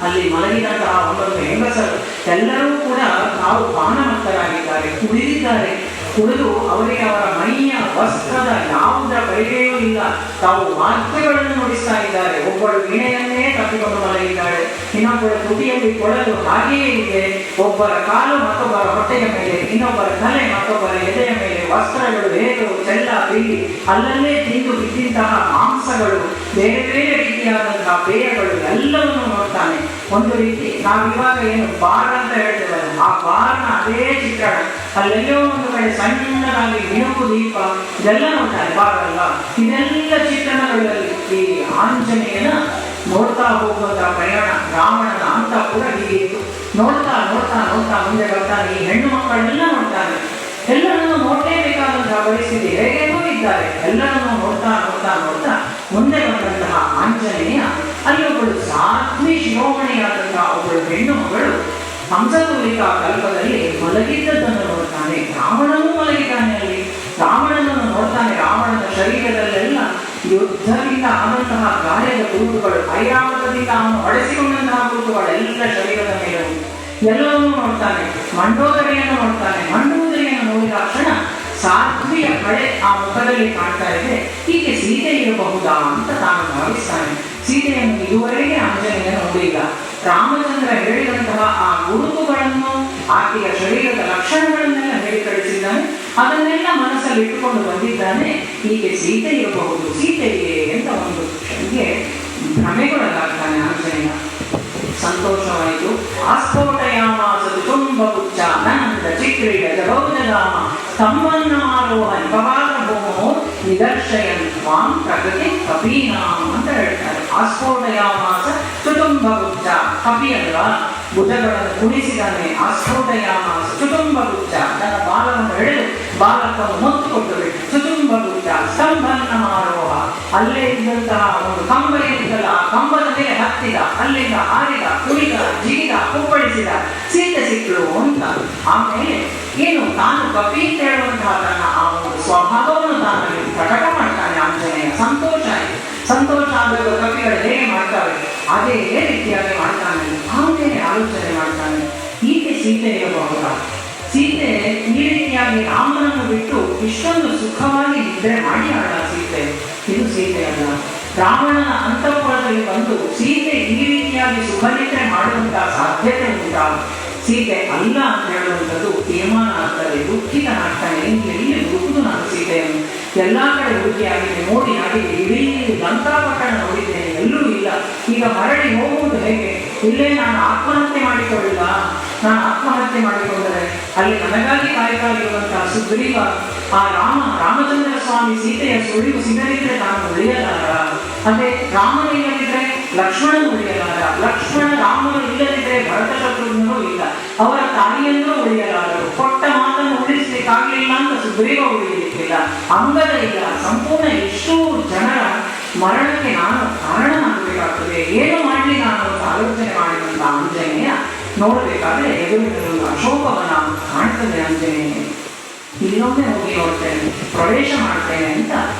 ಅಲ್ಲಿ ಮಲಗಿದಂತಹ ಒಂದೊಂದು ಹೆಂಗಸರು ಎಲ್ಲರೂ ಕೂಡ ತಾವು ಪಾನಮತ್ತರಾಗಿದ್ದಾರೆ, ಕುಡಿದಿದ್ದಾರೆ. ಕುಡಿದು ಅವರಿಗೆ ಅವರ ಮೈಯ ವಸ್ತ್ರದ ಯಾವುದರ ಪರಿವೆಯೂ ಇಲ್ಲ. ತಾವು ವಾದ್ಯಗಳನ್ನು ನುಡಿಸ್ತಾ ಇದ್ದಾರೆ. ಒಬ್ಬಳು ವೀಣೆಯನ್ನೇ ತಪ್ಪಿಕೊಂಡು ಮಲಗಿದ್ದಾಳೆ, ಇನ್ನೊಬ್ಬರ ತುಟಿಯಲ್ಲಿ ಕೊಡಲು ಹಾಗೆಯೇ ಇದೆ. ಒಬ್ಬರ ಕಾಲು ಮತ್ತೊಬ್ಬರ ಹೊಟ್ಟೆಯ ಮೇಲೆ, ಇನ್ನೊಬ್ಬರ ತಲೆ ಮತ್ತೊಬ್ಬರ ಎದೆಯ ಮೇಲೆ. ವಸ್ತ್ರಗಳು ಹೇರು, ಚೆಲ್ಲ, ಬಿಳಿ, ಅಲ್ಲಲ್ಲೇ ತಿಂದು ಬಿದ್ದಂತಹ ಮಾಂಸಗಳು, ಬೇರೆ ಬೇರೆ ರೀತಿಯಾದಂತಹ ಪೇಯಗಳು ಎಲ್ಲವನ್ನು ನೋಡ್ತಾನೆ. ಒಂದು ರೀತಿ ನಾವಿವಾಗ ಏನು ಬಾರ್ ಅಂತ ಹೇಳ್ತೇವೆ, ಆ ಬಾರ್ನ ಅದೇ ಚಿತ್ರಣ. ಅಲ್ಲೆಲ್ಲೋ ಒಂದು ಕಡೆ ಸಣ್ಣದಾಗಿ ಮಿಣುಕು ದೀಪ ಇದೆಲ್ಲ ನೋಡ್ತಾರೆ. ಬಾರ್ ಅಲ್ಲ, ಇದೆಲ್ಲ ಚಿತ್ರಣಗಳಲ್ಲಿ ಈ ಆಂಜನೇಯನ ನೋಡ್ತಾ ಹೋಗುವಂತಹ ಪ್ರಯಾಣ ರಾವಣನ ಅಂತ ಕೂಡ ಹೀಗೆ ಇತ್ತು. ನೋಡ್ತಾ ನೋಡ್ತಾ ನೋಡ್ತಾ ಮುಂದೆ ಬರ್ತಾನೆ. ಈ ಹೆಣ್ಣು ಮಕ್ಕಳನ್ನೆಲ್ಲ ನೋಡ್ತಾನೆ. ಎಲ್ಲರನ್ನು ನೋಡಲೇಬೇಕಾದಂತಹ ಪರಿಸ್ಥಿತಿ, ಹೇಗೇನೂ ಇದ್ದಾರೆ. ಎಲ್ಲರನ್ನು ನೋಡ್ತಾ ನೋಡ್ತಾ ನೋಡ್ತಾ ಮುಂದೆ ಬಂದಂತಹ ಆಂಜನೇಯ ಅಲ್ಲೊಬ್ಬಳು ಸಾಧ್ವಿ ಶಿರೋಮಣಿಯಾದಂತಹ ಒಬ್ಬಳು ಹೆಣ್ಣು ಮಗಳು ಹಂಸತೂಲಿಕಾ ಕಲ್ಪದಲ್ಲಿ ಮಲಗಿದ್ದದ್ದನ್ನು ನೋಡ್ತಾನೆ. ರಾವಣನೂ ಮಲಗಿದ್ದಾನೆ ಅಲ್ಲಿ. ರಾವಣನನ್ನು ನೋಡ್ತಾನೆ. ರಾವಣನ ಶರೀರದಲ್ಲೆಲ್ಲ ಯುದ್ಧದಿಂದ ಆದಂತಹ ಗಾಯದ ಗುರುತುಗಳು, ಐರಾವತದಿಂದ ಅವನು ಹೊಡೆಸಿಕೊಂಡಂತಹ ಗುರುತುಗಳೆಲ್ಲ ಶರೀರದ ಮೇಲೆ ಎಲ್ಲವನ್ನೂ ನೋಡ್ತಾನೆ. ಮಂಡೋದರಿಯನ್ನು ನೋಡ್ತಾನೆ. ಮಂಡೋದರಿಯನ್ನು ನೋಡಿದ ಕ್ಷಣ ಸಾಧ್ವಿಯ ಕಳೆ ಆ ಮುಖದಲ್ಲಿ ಕಾಣ್ತಾ ಇದೆ. ಹೀಗೆ ಸೀತೆ ಇರಬಹುದಾ ಅಂತ ತಾನು ಭಾವಿಸ್ತಾನೆ. ಸೀತೆಯನ್ನು ಇದುವರೆಗೆ ಆಂಜನೇಯ ನೋಡಿಲ್ಲ. ರಾಮಚಂದ್ರ ಹೇಳಿದಂತಹ ಆ ಗುರುತುಗಳನ್ನು, ಆಕೆಯ ಶರೀರದ ಲಕ್ಷಣಗಳನ್ನೆಲ್ಲ ಹೇಳಿ ಕಳಿಸಿದ್ದಾನೆ. ಅದನ್ನೆಲ್ಲ ಮನಸ್ಸಲ್ಲಿ ಇಟ್ಟುಕೊಂಡು ಬಂದಿದ್ದಾನೆ. ಹೀಗೆ ಸೀತೆ ಇರಬಹುದು, ಸೀತೆಯೇ ಅಂತ ಒಂದು ಕ್ಷಣಿಗೆ ಭ್ರಮೆಗೊಳಗಾಗ್ತಾನೆ ಆಂಜನೇಯ. ಸಂತೋಷವಾಯಿತು. ಆಸ್ಫೋಟಯಾಮಾಸ ಕುಟುಂಬ ಪುಚ್ಚ ನಂದ ಚಿಕ್ರೀಡ ಜಗೌಜಧಾಮ ಸಂಬನ್ನಮಾರೋಹನ್ ಪವಾದ ಭೂಮೋ ನಿದರ್ಶಯನ್ ತ್ವಾಂ ಪ್ರಗತಿ ಕಪೀನಾಂ ಅಂತ ಹೇಳ್ತಾರೆ. ಆಸ್ಫೋಟಯಾಮಾಸ ಕುಟುಂಬ ಪುಚ್ಚ, ಕಪಿ ಅಲ್ವಾ, ಭುಜಗಳನ್ನು ಕುಣಿಸಿದಾನೆ. ಆಸ್ಫೋಟಯಾಮಾಸ ಕುಟುಂಬ ಪುಚ್ಚ, ತನ್ನ ಬಾಲವನ್ನು ಎಳೆದು ಬಾಲಕವನ್ನು ಮೊತ್ತು ಕೊಟ್ಟು ಬಿಟ್ಟು ಕುಟುಂಬ ಪುಚ್ಚ ಸ್ತಂಭನ್ನಮಾರೋಹ, ಅಲ್ಲೇ ಇದ್ದಂತಹ ಒಂದು ಕಂಬ ಇದ್ದಲ್ಲ, ಆ ಕಂಬದ ಮೇಲೆ ಹತ್ತಿದ, ಅಲ್ಲಿಂದ ಹಾರಿದ, ಕುಡಿದ, ಜಿಗಿದ, ಕುಪ್ಪಳಿಸಿದ, ಸೀತೆ ಸಿಕ್ಕಳು ಅಂತ. ಆಮೇಲೆ ಏನು ತಾನು ಕಪಿ ಅಂತ ಹೇಳುವಂತಹ ತನ್ನ ಆ ಒಂದು ಸ್ವಭಾವವನ್ನು ತಾನಲ್ಲಿ ಪ್ರಕಟ ಮಾಡ್ತಾನೆ ಆಂಜನೇಯ. ಸಂತೋಷ ಆಯಿತು. ಸಂತೋಷ ಆಗಬೇಕು. ಕಪಿಗಳು ಹೇಗೆ ಮಾಡ್ತಾರೆ ಅದೇ ರೀತಿಯಾಗಿ ಮಾಡ್ತಾನೆ. ಆಮೇಲೆ ಆಲೋಚನೆ ಮಾಡ್ತಾನೆ, ಈಕೆ ಸೀತೆ ಇರಬಹುದಾ? ಸೀತೆ ಈ ರೀತಿಯಾಗಿ ರಾಮನನ್ನು ಬಿಟ್ಟು ಇಷ್ಟೊಂದು ಸುಖವಾಗಿ ನಿದ್ರೆ ಮಾಡಿ ಆಡ ಸೀತೆ, ಇದು ಸೀತೆ ಅಲ್ಲ. ರಾವಣನ ಅಂತಃಪುರದಲ್ಲಿ ಬಂದು ಸೀತೆ ಈ ರೀತಿಯಾಗಿ ಸುಖ ನಿದ್ರೆ ಮಾಡುವಂತಹ ಸಾಧ್ಯತೆ ಉಂಟಾ? ಸೀತೆ ಅಲ್ಲ ಅಂತ ಹೇಳುವಂಥದ್ದು ತೀರ್ಮಾನ ಆಗ್ತದೆ. ದುಃಖಿತನಾಗ್ತಾನೆ. ಎಲ್ಲಿ ಹುಡುಕುದು ನಾನು ಸೀತೆಯನ್ನು? ಎಲ್ಲಾ ಕಡೆ ಹುಡುಕಿಯಾಗಿದೆ, ನೋಡಿ ಆಗಿದೆ, ಇಡೀ ಲಂಕಾಪಟ್ಟಣ ನೋಡಿದ್ದೇನೆ, ಎಲ್ಲೂ ಇಲ್ಲ. ಈಗ ಮರಳಿ ಹೋಗುವುದು ಹೇಗೆ? ಇಲ್ಲೇ ನಾನು ಆತ್ಮಹತ್ಯೆ ಮಾಡಿಕೊಳ್ಳಿಲ್ಲ. ನಾನು ಆತ್ಮಹತ್ಯೆ ಮಾಡಿಕೊಂಡರೆ ಅಲ್ಲಿ ನನಗಾಗಿ ಕಾಯ್ತಾ ಇರುವಂತಹ ಸುಗ್ರೀವ, ಆ ರಾಮಚಂದ್ರ ಸ್ವಾಮಿ ಸೀತೆಯ ಸುಳಿವು ಸಿಗದಿದ್ರೆ ನಾನು ಉಳಿಯಲಾರ. ಅದೇ ರಾಮನು ಇಲ್ಲದಿದ್ರೆ ಲಕ್ಷ್ಮಣನು ಉಳಿಯಲಾರ. ಲಕ್ಷ್ಮಣ ರಾಮನು ಇಲ್ಲದಿದ್ರೆ ಭರತ ಶತ್ರುಘ್ನರು ಇಲ್ಲ. ಅವರ ತಾಯಿಯನ್ನೂ ಉಳಿಯಲಾರರು. ಕೊಟ್ಟ ಮಾತನ್ನು ಉಳಿಸಲಿಕ್ಕಾಗಲಿಲ್ಲ ಅಂತ ಸುಗ್ರೀವ ಉಳಿಯಲಿಕ್ಕಿಲ್ಲ. ಅಂಗದ ಇಲ್ಲ. ಸಂಪೂರ್ಣ ಇಷ್ಟು ಜನರ ಮರಣಕ್ಕೆ ನಾನು ಕಾರಣನಾಗಬೇಕಾಗ್ತದೆ. ಏನು ಮಾಡಲಿ ನಾನು ಅಂತ ಆಲೋಚನೆ ಮಾಡಿದಂತ ಆಂಜನೇಯ ನೋಡಬೇಕಾದ್ರೆ ಎದುರಿನ ಅಶೋಕವನ ಕಾಣ್ತದೆ. ಆಂಜನೇಯ ಇನ್ನೊಮ್ಮೆ ಹೋಗಿ ನೋಡ್ತೇನೆ, ಪ್ರವೇಶ ಮಾಡ್ತೇನೆ ಅಂತ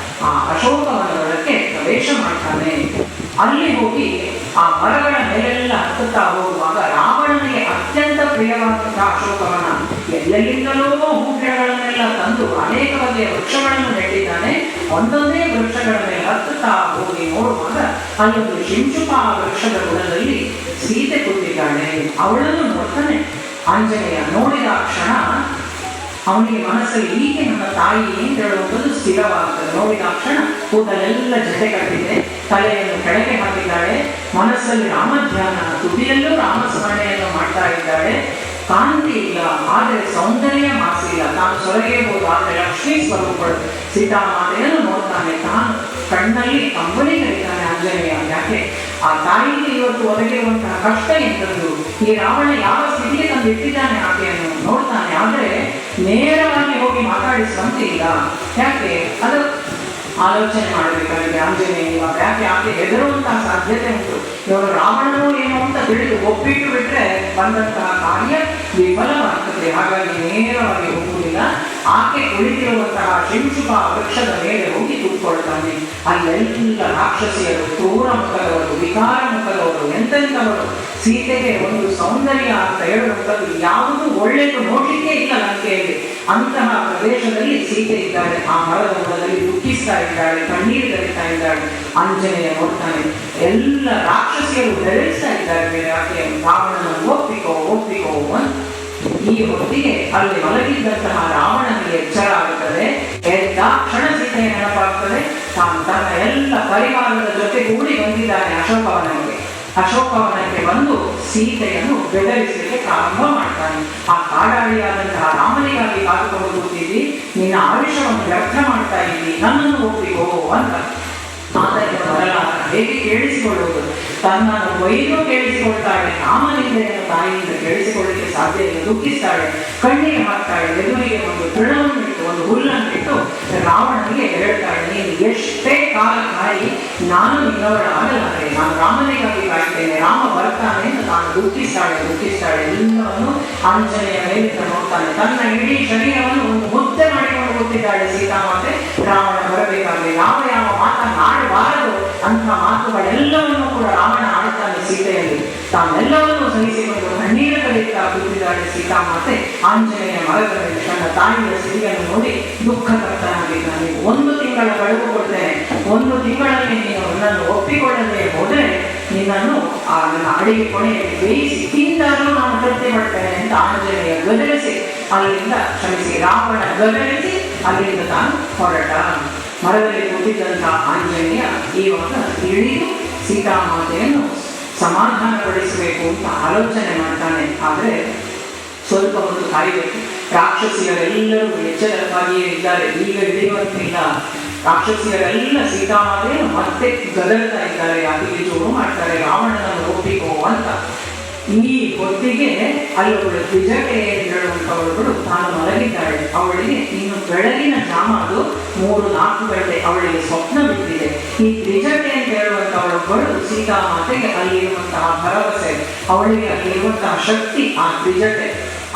ಆ ಅಶೋಕವನದೊಳಕ್ಕೆ ಪ್ರವೇಶ ಮಾಡ್ತಾನೆ. ಅಲ್ಲಿ ಹೋಗಿ ಆ ಮರಗಳ ಮೇಲೆಲ್ಲ ಹತ್ತುತ್ತಾ ಹೋಗುವಾಗ ರಾವಣನಿಗೆ ಅತ್ಯಂತ ಪ್ರಿಯವಾದಂತಹ ಅಶೋಕವನ. ಎಲ್ಲೆಲ್ಲಿಂದಲೂ ಹೂಗಿಡಗಳನ್ನೆಲ್ಲ ತಂದು ಅನೇಕ ಬಗೆಯ ವೃಕ್ಷಗಳನ್ನು ನೆಟ್ಟಿದ್ದಾನೆ. ಒಂದೊಂದೇ ವೃಕ್ಷಗಳ ಮೇಲೆ ಹತ್ತುತ್ತಾ ಹೋಗಿ ನೋಡುವಾಗ ಅಲ್ಲೊಂದು ಶಿಂಶುಪ ವೃಕ್ಷದ ಬುಡದಲ್ಲಿ ಸೀತೆ ಕೂತಿದ್ದಾಳೆ. ಅವಳನ್ನು ನೋಡ್ತಾನೆ ಆಂಜನೇಯ. ನೋಡಿದ ಕ್ಷಣ ಅವನಿಗೆ ಮನಸ್ಸಲ್ಲಿ ಹೀಗೆ ನನ್ನ ತಾಯಿ ಅಂತ ಹೇಳುವಂಥದ್ದು ಸ್ಥಿರವಾಗ್ತದೆ. ನೋಡಿದ ಕ್ಷಣ ಕೂದಲೆಲ್ಲ ಜೊತೆ ಕಟ್ಟಿದೆ, ತಲೆಯನ್ನು ಕೆಳಗೆ ಹಾಕಿದ್ದಾಳೆ, ಮನಸ್ಸಲ್ಲಿ ರಾಮಧ್ಯಾನ, ತುದಿಯಲ್ಲೂ ರಾಮಸ್ಮರಣೆಯನ್ನು ಮಾಡ್ತಾ ಇದ್ದಾಳೆ. ಕಾಂತಿ ಇಲ್ಲ, ಆದರೆ ಸೌಂದರ್ಯ ಮಾಸಿಲ್ಲ. ತಾನು ಸೊರಗೇಬಹುದು, ಆದರೆ ಲಕ್ಷ್ಮೀ ಸ್ವರೂಪಗಳು. ಸೀತಾಮಾತೆಯನ್ನು ನೋಡ್ತಾನೆ. ತಾನು ಕಣ್ಣಲ್ಲಿ ಕಂಬಳಿ ಕರೀತಾನೆ ಆಂಜನೇಯ. ಯಾಕೆ? ಆ ತಾಯಿಗೆ ಇವತ್ತು ಒದಗಿರುವಂತಹ ಕಷ್ಟ ಎಂಥದ್ದು, ಈ ರಾವಣ ಯಾವ ಸ್ಥಿತಿಗೆ ತಂದು ಇಟ್ಟಿದ್ದಾನೆ ಆಕೆಯನ್ನು ನೋಡ್ತಾನೆ. ಆದರೆ ನೇರವಾಗಿ ಹೋಗಿ ಮಾತಾಡಿಸುವಂತೆ ಇಲ್ಲ. ಯಾಕೆ? ಅದು ಆಲೋಚನೆ ಮಾಡಬೇಕಾಗಿದೆ ಆಂಜನೇಯ. ಇವಾಗ ಯಾಕೆ ಆಕೆ ಹೆದರುವಂತಹ ಸಾಧ್ಯತೆ ಉಂಟು. ಇವರು ರಾವಣನು ಏನು ಅಂತ ತಿಳಿದು ಒಪ್ಪಿಟ್ಟು ಬಿಟ್ರೆ ಬಂದಂತಹ ಕಾರ್ಯ ವಿಫಲವಾಗ್ತದೆ. ಹಾಗಾಗಿ ನೇರವಾಗಿ ಹೋಗುವುದಿಲ್ಲ. ಆಕೆ ಕುಳಿತಿರುವಂತಹ ಶಿಂಶುಪ ವೃಕ್ಷದ ಮೇಲೆ ಹೋಗಿ ಕೂತ್ಕೊಳ್ತಾನೆ. ಅಲ್ಲೆಲ್ಲ ರಾಕ್ಷಸಿಯರು, ಕ್ರೂರ ಮುಖದವರು, ವಿಕಾರ ಮುಖದವರು, ಎಂತೆಂಥವರು. ಸೀತೆಗೆ ಒಂದು ಸೌಂದರ್ಯ ಅಂತ ಹೇಳುವಂಥದ್ದು ಯಾವುದು ಒಳ್ಳೆಯದು ನೋಡಲಿಕ್ಕೆ ಇಲ್ಲ ಲಂಕೆಯಲ್ಲಿ. ಅಂತಹ ಪ್ರದೇಶದಲ್ಲಿ ಸೀತೆ ಇದ್ದಾಳೆ. ಆ ಮರದ ಬುಡದಲ್ಲಿ ದುಃಖಿಸ್ತಾ ಇದ್ದಾಳೆ, ಕಣ್ಣೀರು ಗರಿತಾ ಇದ್ದಾಳೆ. ಆಂಜನೇಯ ನೋಡ್ತಾನೆ. ಎಲ್ಲ ರಾಕ್ಷಸಿಯರು ಬೆಳೆಸ್ತಾ ಇದ್ದಾರೆ. ಯಾಕೆ? ರಾವಣನ ಒಪ್ಪಿಕೋ ಒಪ್ಪಿಕೋ ಅಂತ. ಈ ಹೊತ್ತಿಗೆ ಅಲ್ಲಿ ಮಲಗಿದ್ದಂತಹ ರಾವಣನಿಗೆ ಎಚ್ಚರ ಆಗುತ್ತದೆ. ಎದ್ದ ಕ್ಷಣ ಸೀತೆಯ ನೆನಪಾಗ್ತದೆ. ತಾನು ತನ್ನ ಎಲ್ಲ ಪರಿವಾರದ ಜೊತೆಗೂಡಿ ಬಂದಿದ್ದಾನೆ ಅಶೋಕವನಕ್ಕೆ. ಅಶೋಕವನಕ್ಕೆ ಬಂದು ಸೀತೆಯನ್ನು ಬೆದರಿಸಲಿಕ್ಕೆ ಪ್ರಾರಂಭ ಮಾಡ್ತಾನೆ. ಆ ಕಾಡಾಳಿಯಾದಂತಹ ರಾಮನಿಗಾಗಿ ಕಾದುಕೊಂಡು ಕೂತಿದ್ದಿ, ನಿನ್ನ ಆಯುಷ್ಯವನ್ನು ವ್ಯರ್ಥ ಮಾಡ್ತಾ ಇದ್ದಿ, ನನ್ನನ್ನು ಒಪ್ಪಿಕೋ ಅಂತ. ಆತನಿಗೆ ಬರಲಾರ, ಹೇಗೆ ಕೇಳಿಸಿಕೊಳ್ಳುವುದು? ತನ್ನನ್ನು ಒಯ್ದು ಕೇಳಿಸಿಕೊಳ್ತಾಳೆ, ರಾಮನಿಂದೆಯನ್ನು ತಾಯಿಯಿಂದ ಕೇಳಿಸಿಕೊಳ್ಳಲಿಕ್ಕೆ ಸಾಧ್ಯ ಇಲ್ಲ, ದುಃಖಿಸ್ತಾಳೆ, ಕಣ್ಣಿಗೆ ಹಾಕ್ತಾಳೆ, ಎದುರಿಗೆ ಒಂದು ತೃಣವನ್ನಿಟ್ಟು ಒಂದು ಹುಲ್ಲನ್ನಿಟ್ಟು ರಾವಣನಿಗೆ ಹೇಳ್ತಾಳೆ, ನೀನು ಎಷ್ಟೇ ಕಾಲ ಕಾಯಿ, ನಾನು ನಿನ್ನವಳ ಆಗಲಾರೆ, ನಾನು ರಾಮನಿಗಾಗಿ ಕಾಯ್ತೇನೆ, ರಾಮ ಬರ್ತಾನೆ ಎಂದು ತಾನು ದುಃಖಿಸ್ತಾಳೆ. ಎಲ್ಲವನ್ನು ಆಂಜನೇಯ ಮೇಲಿಂದ ನೋಡ್ತಾನೆ. ತನ್ನ ಇಡೀ ಶರೀರವನ್ನು ಒಂದು ಮುದ್ದೆ ಮಾಡಿಕೊಂಡು ಕೂತಿದ್ದಾಳೆ ಸೀತಾಮಾತೆ. ರಾವಣ ಬರಬೇಕಾದ್ರೆ ಯಾವ ಯಾವ ಮಾತನಾಡಬಾರದು ಅಂಥ ಮಾತುಗಳೆಲ್ಲವನ್ನೂ ಕೂಡ ರಾವಣ ಆಡುತ್ತಾನೆ ಸೀತೆಯಲ್ಲಿ. ತಾನೆಲ್ಲವನ್ನೂ ಸಹಿಸಿಕೊಂಡು ಕಣ್ಣೀರು ಕಲಿಯುತ್ತಾ ಕೂತಿದ್ದಾಳೆ ಸೀತಾಮಾತೆ. ಆಂಜನೇಯ ಮರದ ಮೇಲೆ ತನ್ನ ತಾಯಿಯ ಸ್ಥಿತಿಯನ್ನು ನೋಡಿ ದುಃಖಕರ್ತನಾಗಿದ್ದಾನೆ. 1 ತಿಂಗಳ ಗಡುವು ಕೊಡ್ತೇನೆ, 1 ತಿಂಗಳಲ್ಲಿ ನೀನು ನನ್ನನ್ನು ಒಪ್ಪಿಕೊಳ್ಳದೆ ಹೋದರೆ ನಿನ್ನನ್ನು ನನ್ನ ಅಡಿಗೆ ಕೊನೆಯಲ್ಲಿ ಬೇಯಿಸಿ ತಿಂದಾಗಲೂ ನಾನು ತೃಪ್ತಿ ಪಡ್ತೇನೆ ಅಂತ ಆಂಜನೇಯ ಗದರಿಸಿ ಅಲ್ಲಿಂದ ರಾವಣ ಗದರಿಸಿ ಅಲ್ಲಿಂದ ತಾನು ಹೊರಟ. ಮರದಲ್ಲಿ ಕೂತಿದ್ದಂತಹ ಆಂಜನೇಯ ಇವಾಗ ಇಳಿದು ಸೀತಾಮಾತೆಯನ್ನು ಸಮಾಧಾನಪಡಿಸಬೇಕು ಅಂತ ಆಲೋಚನೆ ಮಾಡ್ತಾನೆ. ಆದರೆ ಸ್ವಲ್ಪ ಹೊತ್ತು ಕಾಯಬೇಕು. ರಾಕ್ಷಸಿಯರೆಲ್ಲರೂ ಎಚ್ಚರವಾಗಿಯೇ ಇದ್ದಾರೆ, ಈಗ ಇಳಿಯುವಂತಿಲ್ಲ. ರಾಕ್ಷಸಿಯರೆಲ್ಲ ಸೀತಾಮಾತೆಯನ್ನು ಮತ್ತೆ ಗದರ್ತಾ ಇದ್ದಾರೆ, ಅತಿಗೆ ಜೋರು ಮಾಡ್ತಾರೆ, ರಾವಣನನ್ನು ಒಪ್ಪಿಕೋ ಅಂತ. ಈ ಹೊತ್ತಿಗೆ ಅಲ್ಲೊಬ್ಬಳು ತ್ರಿಜಟೆ ಹೇಳುವಂಥವಳುಗಳು ತಾನು ಮಲಗಿದ್ದಾಳೆ. ಅವಳಿಗೆ ಇನ್ನು ಬೆಳಗಿನ ಜಾಮ ಅದು 3-4 ಗಂಟೆ. ಅವಳಿಗೆ ಸ್ವಪ್ನ ಬಿದ್ದಿದೆ. ಈ ತ್ರಿಜಟೆ ಅಂತ ಹೇಳುವಂಥವಳೊಬ್ಬಳು ಸೀತಾಮಾತೆಗೆ ಅಲ್ಲಿರುವಂತಹ ಭರವಸೆ, ಅವಳಿಗೆ ಅಲ್ಲಿರುವಂತಹ ಶಕ್ತಿ ಆ ತ್ರಿಜಟೆ.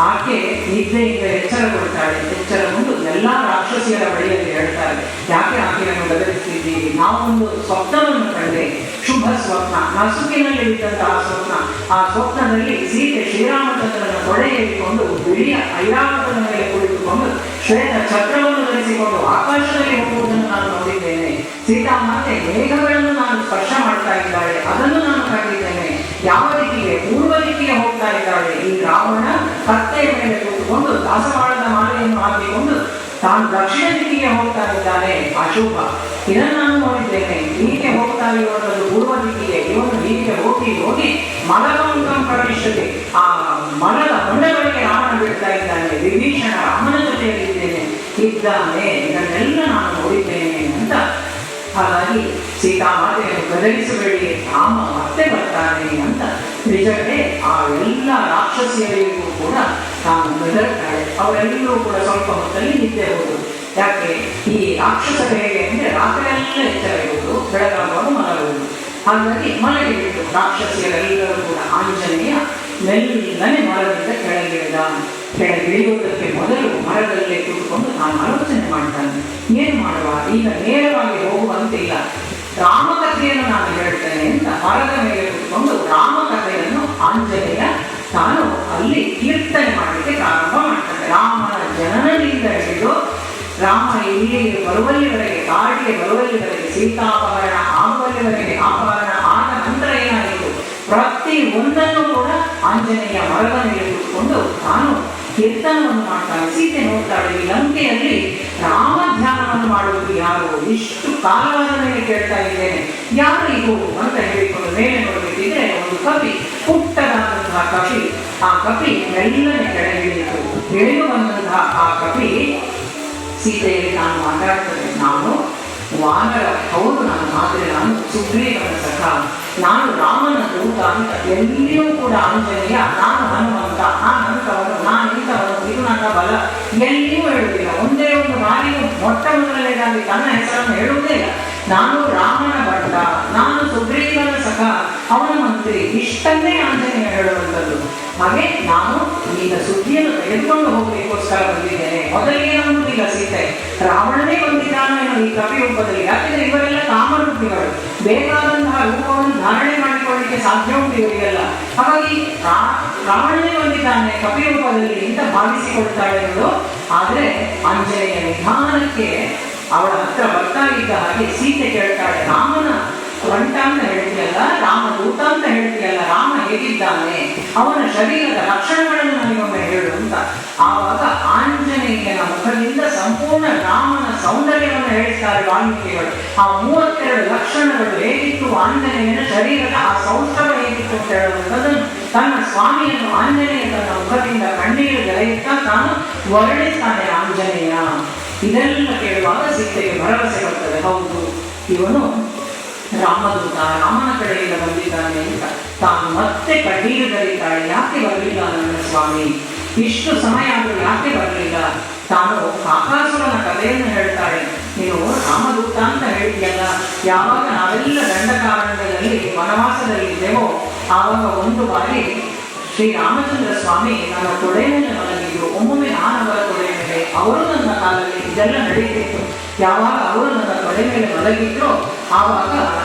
ಆಕೆ ನಿದ್ದೆಯಿಂದ ಎಚ್ಚರಗೊಳ್ತಾಳೆ. ಎಚ್ಚರಗೊಂಡು ಎಲ್ಲ ರಾಕ್ಷಸಿಯರ ಬಳಿಯಲ್ಲಿ ಹೇಳ್ತಾರೆ, ಯಾಕೆ ಆಕೆಯನ್ನು ಗದರಿಸ್ತಿದ್ದೀರಿ? ನಾವೊಂದು ಸ್ವಪ್ನವನ್ನು ಕಂಡೆ, ಶುಭ ಸ್ವಪ್ನ, ನಸುಕಿನಲ್ಲಿ ಇದ್ದಂತಹ ಸ್ವಪ್ನ. ಆ ಸ್ವಪ್ನದಲ್ಲಿ ಸೀತೆ ಶ್ರೀರಾಮಚಂದ್ರನ ತೊಡೆ ಏರಿಕೊಂಡು ಬಿಳಿಯ ಐರಾವತದ ಮೇಲೆ ಕುಳಿತುಕೊಂಡು ಶ್ವೇತ ಛತ್ರವನ್ನು ಧರಿಸಿಕೊಂಡು ಆಕಾಶದಲ್ಲಿ ಹೋಗುವುದನ್ನು ನಾನು ನೋಡಿದ್ದೇನೆ. ಸೀತಾಮಾತೆ ಮೇಘಗಳನ್ನು ನಾನು ಸ್ಪರ್ಶ ಮಾಡ್ತಾ ಇದ್ದಾಳೆ, ಅದನ್ನು ನಾನು ಕಂಡಿದ್ದೇನೆ. ಯಾವ ದಿಕ್ಕಿಗೆ? ಪೂರ್ವ ದಿಕ್ಕಿಗೆ ಹೋಗ್ತಾ ಇದ್ದಾಳೆ. ಈ ರಾವಣ ಕತ್ತೆಯ ಮೇಲೆ ಕೂತುಕೊಂಡು ದಾಸವಾಳದ ಮಾಲೆಯನ್ನು ಹಾಕಿಕೊಂಡು ತಾನು ದಕ್ಷಿಣ ದಿಕ್ಕಿಗೆ ಹೋಗ್ತಾ ಇದ್ದಾನೆ. ಅಶುಭ. ಇದನ್ನು ನಾನು ನೋಡಿದ್ದೇನೆ. ಹೀಗೆ ಹೋಗ್ತಾ ಇರುವಂಥದ್ದು ಪೂರ್ವ ದಿಕ್ಕಿಗೆ. ಇವನು ಹೀಗೆ ಹೋಗಿ ಮಲಗಂಕಂ ಪ್ರವೇಶತೆ, ಆ ಮಲದ ಹೊಂಡಗಳಿಗೆ ರಾವಣ ಬಿಡ್ತಾ ಇದ್ದಾನೆ. ವಿಭೀಷಣ ರಾಮನ ಜೊತೆಯಲ್ಲಿದ್ದೇನೆ ಇದ್ದಾನೆ, ಇದನ್ನೆಲ್ಲ ನಾನು ನೋಡಿದ್ದೇನೆ ಅಂತ. ಹಾಗಾಗಿ ಸೀತಾಮಾತೆಯನ್ನು ಗದರಿಸಬೇಡಿ, ರಾಮ ಮತ್ತೆ ಬರ್ತಾನೆ ಅಂತ ತ್ರಿಜಟೆ ಆ ಎಲ್ಲ ರಾಕ್ಷಸಿಯರಿಗೂ ಕೂಡ ತಾನು ಗದರ್ತಾಳೆ. ಅವರೆಲ್ಲರೂ ಕೂಡ ಸ್ವಲ್ಪ ಹೊತ್ತಲ್ಲಿ ನಿದ್ದೆ ಹೋಗುದು. ಯಾಕೆ? ಈ ರಾಕ್ಷಸರು ಹೇಗೆ ಅಂದರೆ ರಾತ್ರಿಯೆಲ್ಲ ಎಚ್ಚರ ಇರುವುದು, ಬೆಳಗಾಗುವಾಗ ಮಲಗುವುದು. ಹಾಗಾಗಿ ಮಲಗಿಬಿಟ್ಟು ರಾಕ್ಷಸಿಯರೆಲ್ಲರೂ ಕೂಡ ಆಂಜನೇಯ ಮೆಲ್ಲನೆ ಮರದಿಂದ ಕೆಳಗಿಳಿಯುವುದಕ್ಕೆ ಮೊದಲು ಮರದಲ್ಲೇ ಕೂತ್ಕೊಂಡು ನಾನು ಆಲೋಚನೆ ಮಾಡ್ತಾನೆ, ಏನು ಮಾಡುವ? ಈಗ ನೇರವಾಗಿ ಹೋಗುವಂತಿಲ್ಲ, ರಾಮಕಥೆಯನ್ನು ನಾನು ಹೇಳ್ತೇನೆ ಅಂತ ಮರದ ಮೇಲೆ ಕೂತ್ಕೊಂಡು ರಾಮಕಥೆಯನ್ನು ಆಂಜನೇಯ ತಾನು ಅಲ್ಲಿ ಕೀರ್ತನೆ ಮಾಡಲಿಕ್ಕೆ ಪ್ರಾರಂಭ ಮಾಡ್ತಾನೆ. ರಾಮನ ಜನನದಿಂದ ಹಿಡಿದು ರಾಮ ಇಲ್ಲಿ ಬರುವಲ್ಲಿವರೆಗೆ, ಕಾಡಿಗೆ ಬರುವಲ್ಲಿವರೆಗೆ, ಸೀತಾಪಹರಣ ಆಗುವಲ್ಲಿವರೆಗೆ, ಅಪಹರಣ ಆದ ನಂತರ ಏನಾಯಿತು, ಪ್ರತಿ ಒಂದನ್ನು ಕೂಡ ಆಂಜನೇಯ ಮರದ ಮೇಲೆ ಕೂತ್ಕೊಂಡು ತಾನು ಕೀರ್ತನವನ್ನು ಮಾಡ್ತಾನೆ. ಸೀತೆ ನೋಡ್ತಾಳೆ, ಈ ಲಂಕೆಯಲ್ಲಿ ರಾಮ ಧ್ಯಾನವನ್ನು ಮಾಡುವುದು ಯಾರು? ಇಷ್ಟು ಕಾಲವಾದ ಮೇಲೆ ಕೇಳ್ತಾ ಇದ್ದೇನೆ, ಯಾರು ಇದು ಅಂತ ಹೇಳಿಕೊಂಡು ಮೇಲೆ ನೋಡಬೇಕಿದ್ರೆ ಒಂದು ಕಪಿ, ಪುಟ್ಟದಾದಂತಹ ಕಪಿ. ಆ ಕಪಿ ಮೆಲ್ಲನೆ ಕೆಳಗಿಳಿಯಿತು. ಇಳಿದು ಬಂದಂತಹ ಆ ಕಪಿ ಸೀತೆಯಲ್ಲಿ ನಾನು ಮಾತಾಡ್ತೇನೆ, ನಾನು ವಾನರ, ಹೌದು ನಾನು, ಆದರೆ ನಾನು ಸುಗ್ರೀವನ ಸಖ, ನಾನು ರಾಮನ ದೂತ ಅಂತ ಎಲ್ಲಿಯೂ ಕೂಡ ಆಂಜನೇಯ ನಾನು ಹನುಮಂತ, ನಾನು ಅಂತವನು, ನಾನು ಇಂಥವನು, ಇದು ನನ್ನ ಬಲ ಎಲ್ಲಿಯೂ ಹೇಳುವುದಿಲ್ಲ. ಒಂದೇ ಒಂದು ಬಾರಿಯೂ ಮೊಟ್ಟ ಮೊದಲನೇದಾಗಿ ತನ್ನ ಹೆಸರನ್ನು ಹೇಳುವುದೇ ಇಲ್ಲ. ನಾನು ರಾಮನ ಭಟ್ಟ, ನಾನು ಸುಗ್ರೀವನ ಸಖ, ಅವನ ಮಂತ್ರಿ, ಇಷ್ಟನ್ನೇ ಆಂಜನೇಯ ಹೇಳುವಂಥದ್ದು. ಹಾಗೆ ನಾನು ಈಗ ಸುದ್ದಿಯನ್ನು ತೆಗೆದುಕೊಂಡು ಹೋಗಲಿಕ್ಕೋಸ್ಕರ ಬಂದಿದ್ದೇನೆ. ಮೊದಲಿಗೆ ನಂಬುದಿಲ್ಲ ಸೀತೆ, ರಾವಣನೇ ಬಂದಿದ್ದಾನೇನೋ ಈ ಕಪಿ ರೂಪದಲ್ಲಿ. ಯಾಕೆಂದ್ರೆ ಇವರೆಲ್ಲ ಕಾಮರೂಪಿಗಳು, ಬೇಕಾದಂತಹ ರೂಪವನ್ನು ಧಾರಣೆ ಮಾಡಿಕೊಳ್ಳಲಿಕ್ಕೆ ಸಾಧ್ಯ ಉಂಟು ಇವರಿಗೆಲ್ಲ. ಹಾಗಾಗಿ ರಾವಣನೇ ಬಂದಿದ್ದಾನೆ ಕಪಿ ರೂಪದಲ್ಲಿ ಅಂತ ಭಾವಿಸಿಕೊಳ್ತಾಳೆ ಇವಳು. ಆದರೆ ಆಂಜನೇಯ ನಿಧಾನಕ್ಕೆ ಅವಳ ಹತ್ರ ಬರ್ತಾ ಇದ್ದ ಹಾಗೆ ಸೀತೆ ಕೇಳ್ತಾಳೆ, ರಾಮನ ವಂಟ ಅಂತ ಹೇಳ್ತೀಯಲ್ಲ, ರಾಮದೂತ ಅಂತ ಹೇಳ್ತೀಯಲ್ಲ, ರಾಮ ಹೇಗಿದ್ದಾನೆ, ಅವನ ಶರೀರದ ಲಕ್ಷಣಗಳನ್ನು ನನಗೊಮ್ಮೆ ಹೇಳು ಅಂತ. ಆವಾಗ ಆಂಜನೇಯನ ಮುಖದಿಂದ ಸಂಪೂರ್ಣ ರಾಮನ ಸೌಂದರ್ಯವನ್ನು ಹೇಳಿಸ್ತಾರೆ ವಾಲ್ಮೀಕಿಗಳು. ಆ 32 ಲಕ್ಷಣಗಳು ಹೇಗಿತ್ತು, ಆಂಜನೇಯನ ಶರೀರದ ಆ ಸೌಷ್ಠವ ಹೇಗಿತ್ತು ಅಂತ ಹೇಳುವಂಥದ್ದನ್ನು ತನ್ನ ಸ್ವಾಮಿಯನ್ನು ಆಂಜನೇಯ ತನ್ನ ಮುಖದಿಂದ ಕಣ್ಣೀರು ಜರೆಯುತ್ತಾ ತಾನು ವರ್ಣಿಸ್ತಾನೆ ಆಂಜನೇಯ. ಇದೆಲ್ಲ ಕೇಳುವಾಗ ಸೀತೆಗೆ ಭರವಸೆ ಬರ್ತದೆ, ಹೌದು ಇವನು ರಾಮದೂತ ರಾಮನ ಕಡೆಯಿಂದ ಬಂದಿದ್ದಾನೆ ಅಂತ ತಾನು ಮತ್ತೆ ಕಣ್ಣೀರು ಗರಿತಾಳೆ. ಯಾಕೆ ಬರಲಿಲ್ಲ ನನ್ನ ಸ್ವಾಮಿ, ಇಷ್ಟು ಸಮಯ ಆದರೂ ಯಾಕೆ ಬರಲಿಲ್ಲ? ತಾನು ಕಾಕಾಸುರನ ಕಥೆಯನ್ನು ಹೇಳ್ತಾಳೆ. ನೀನು ರಾಮದೂತ ಅಂತ ಹೇಳಿದ್ಯಲ್ಲ, ಯಾವಾಗ ನಾವೆಲ್ಲ ದಂಡಕಾರಣ್ಯದಲ್ಲಿ ವನವಾಸದಲ್ಲಿದ್ದೆವೋ ಆವಾಗ ಒಂದು ಬಾರಿ ಶ್ರೀರಾಮಚಂದ್ರ ಸ್ವಾಮಿ ನನ್ನ ತೊಡೆ ಮೇಲೆ ಮಲಗಿದ್ರು. ಒಮ್ಮೊಮ್ಮೆ ನಾನು ಅವರ ತೊಡೆ ಮೇಲೆ, ಅವರು ನನ್ನ ಕಾಲಲ್ಲಿ, ಇದೆಲ್ಲ ನಡೀತಿತ್ತು. ಯಾವಾಗ ಅವರು ನನ್ನ ತೊಡೆ ಮೇಲೆ ಮಲಗಿದ್ರು ಆವಾಗ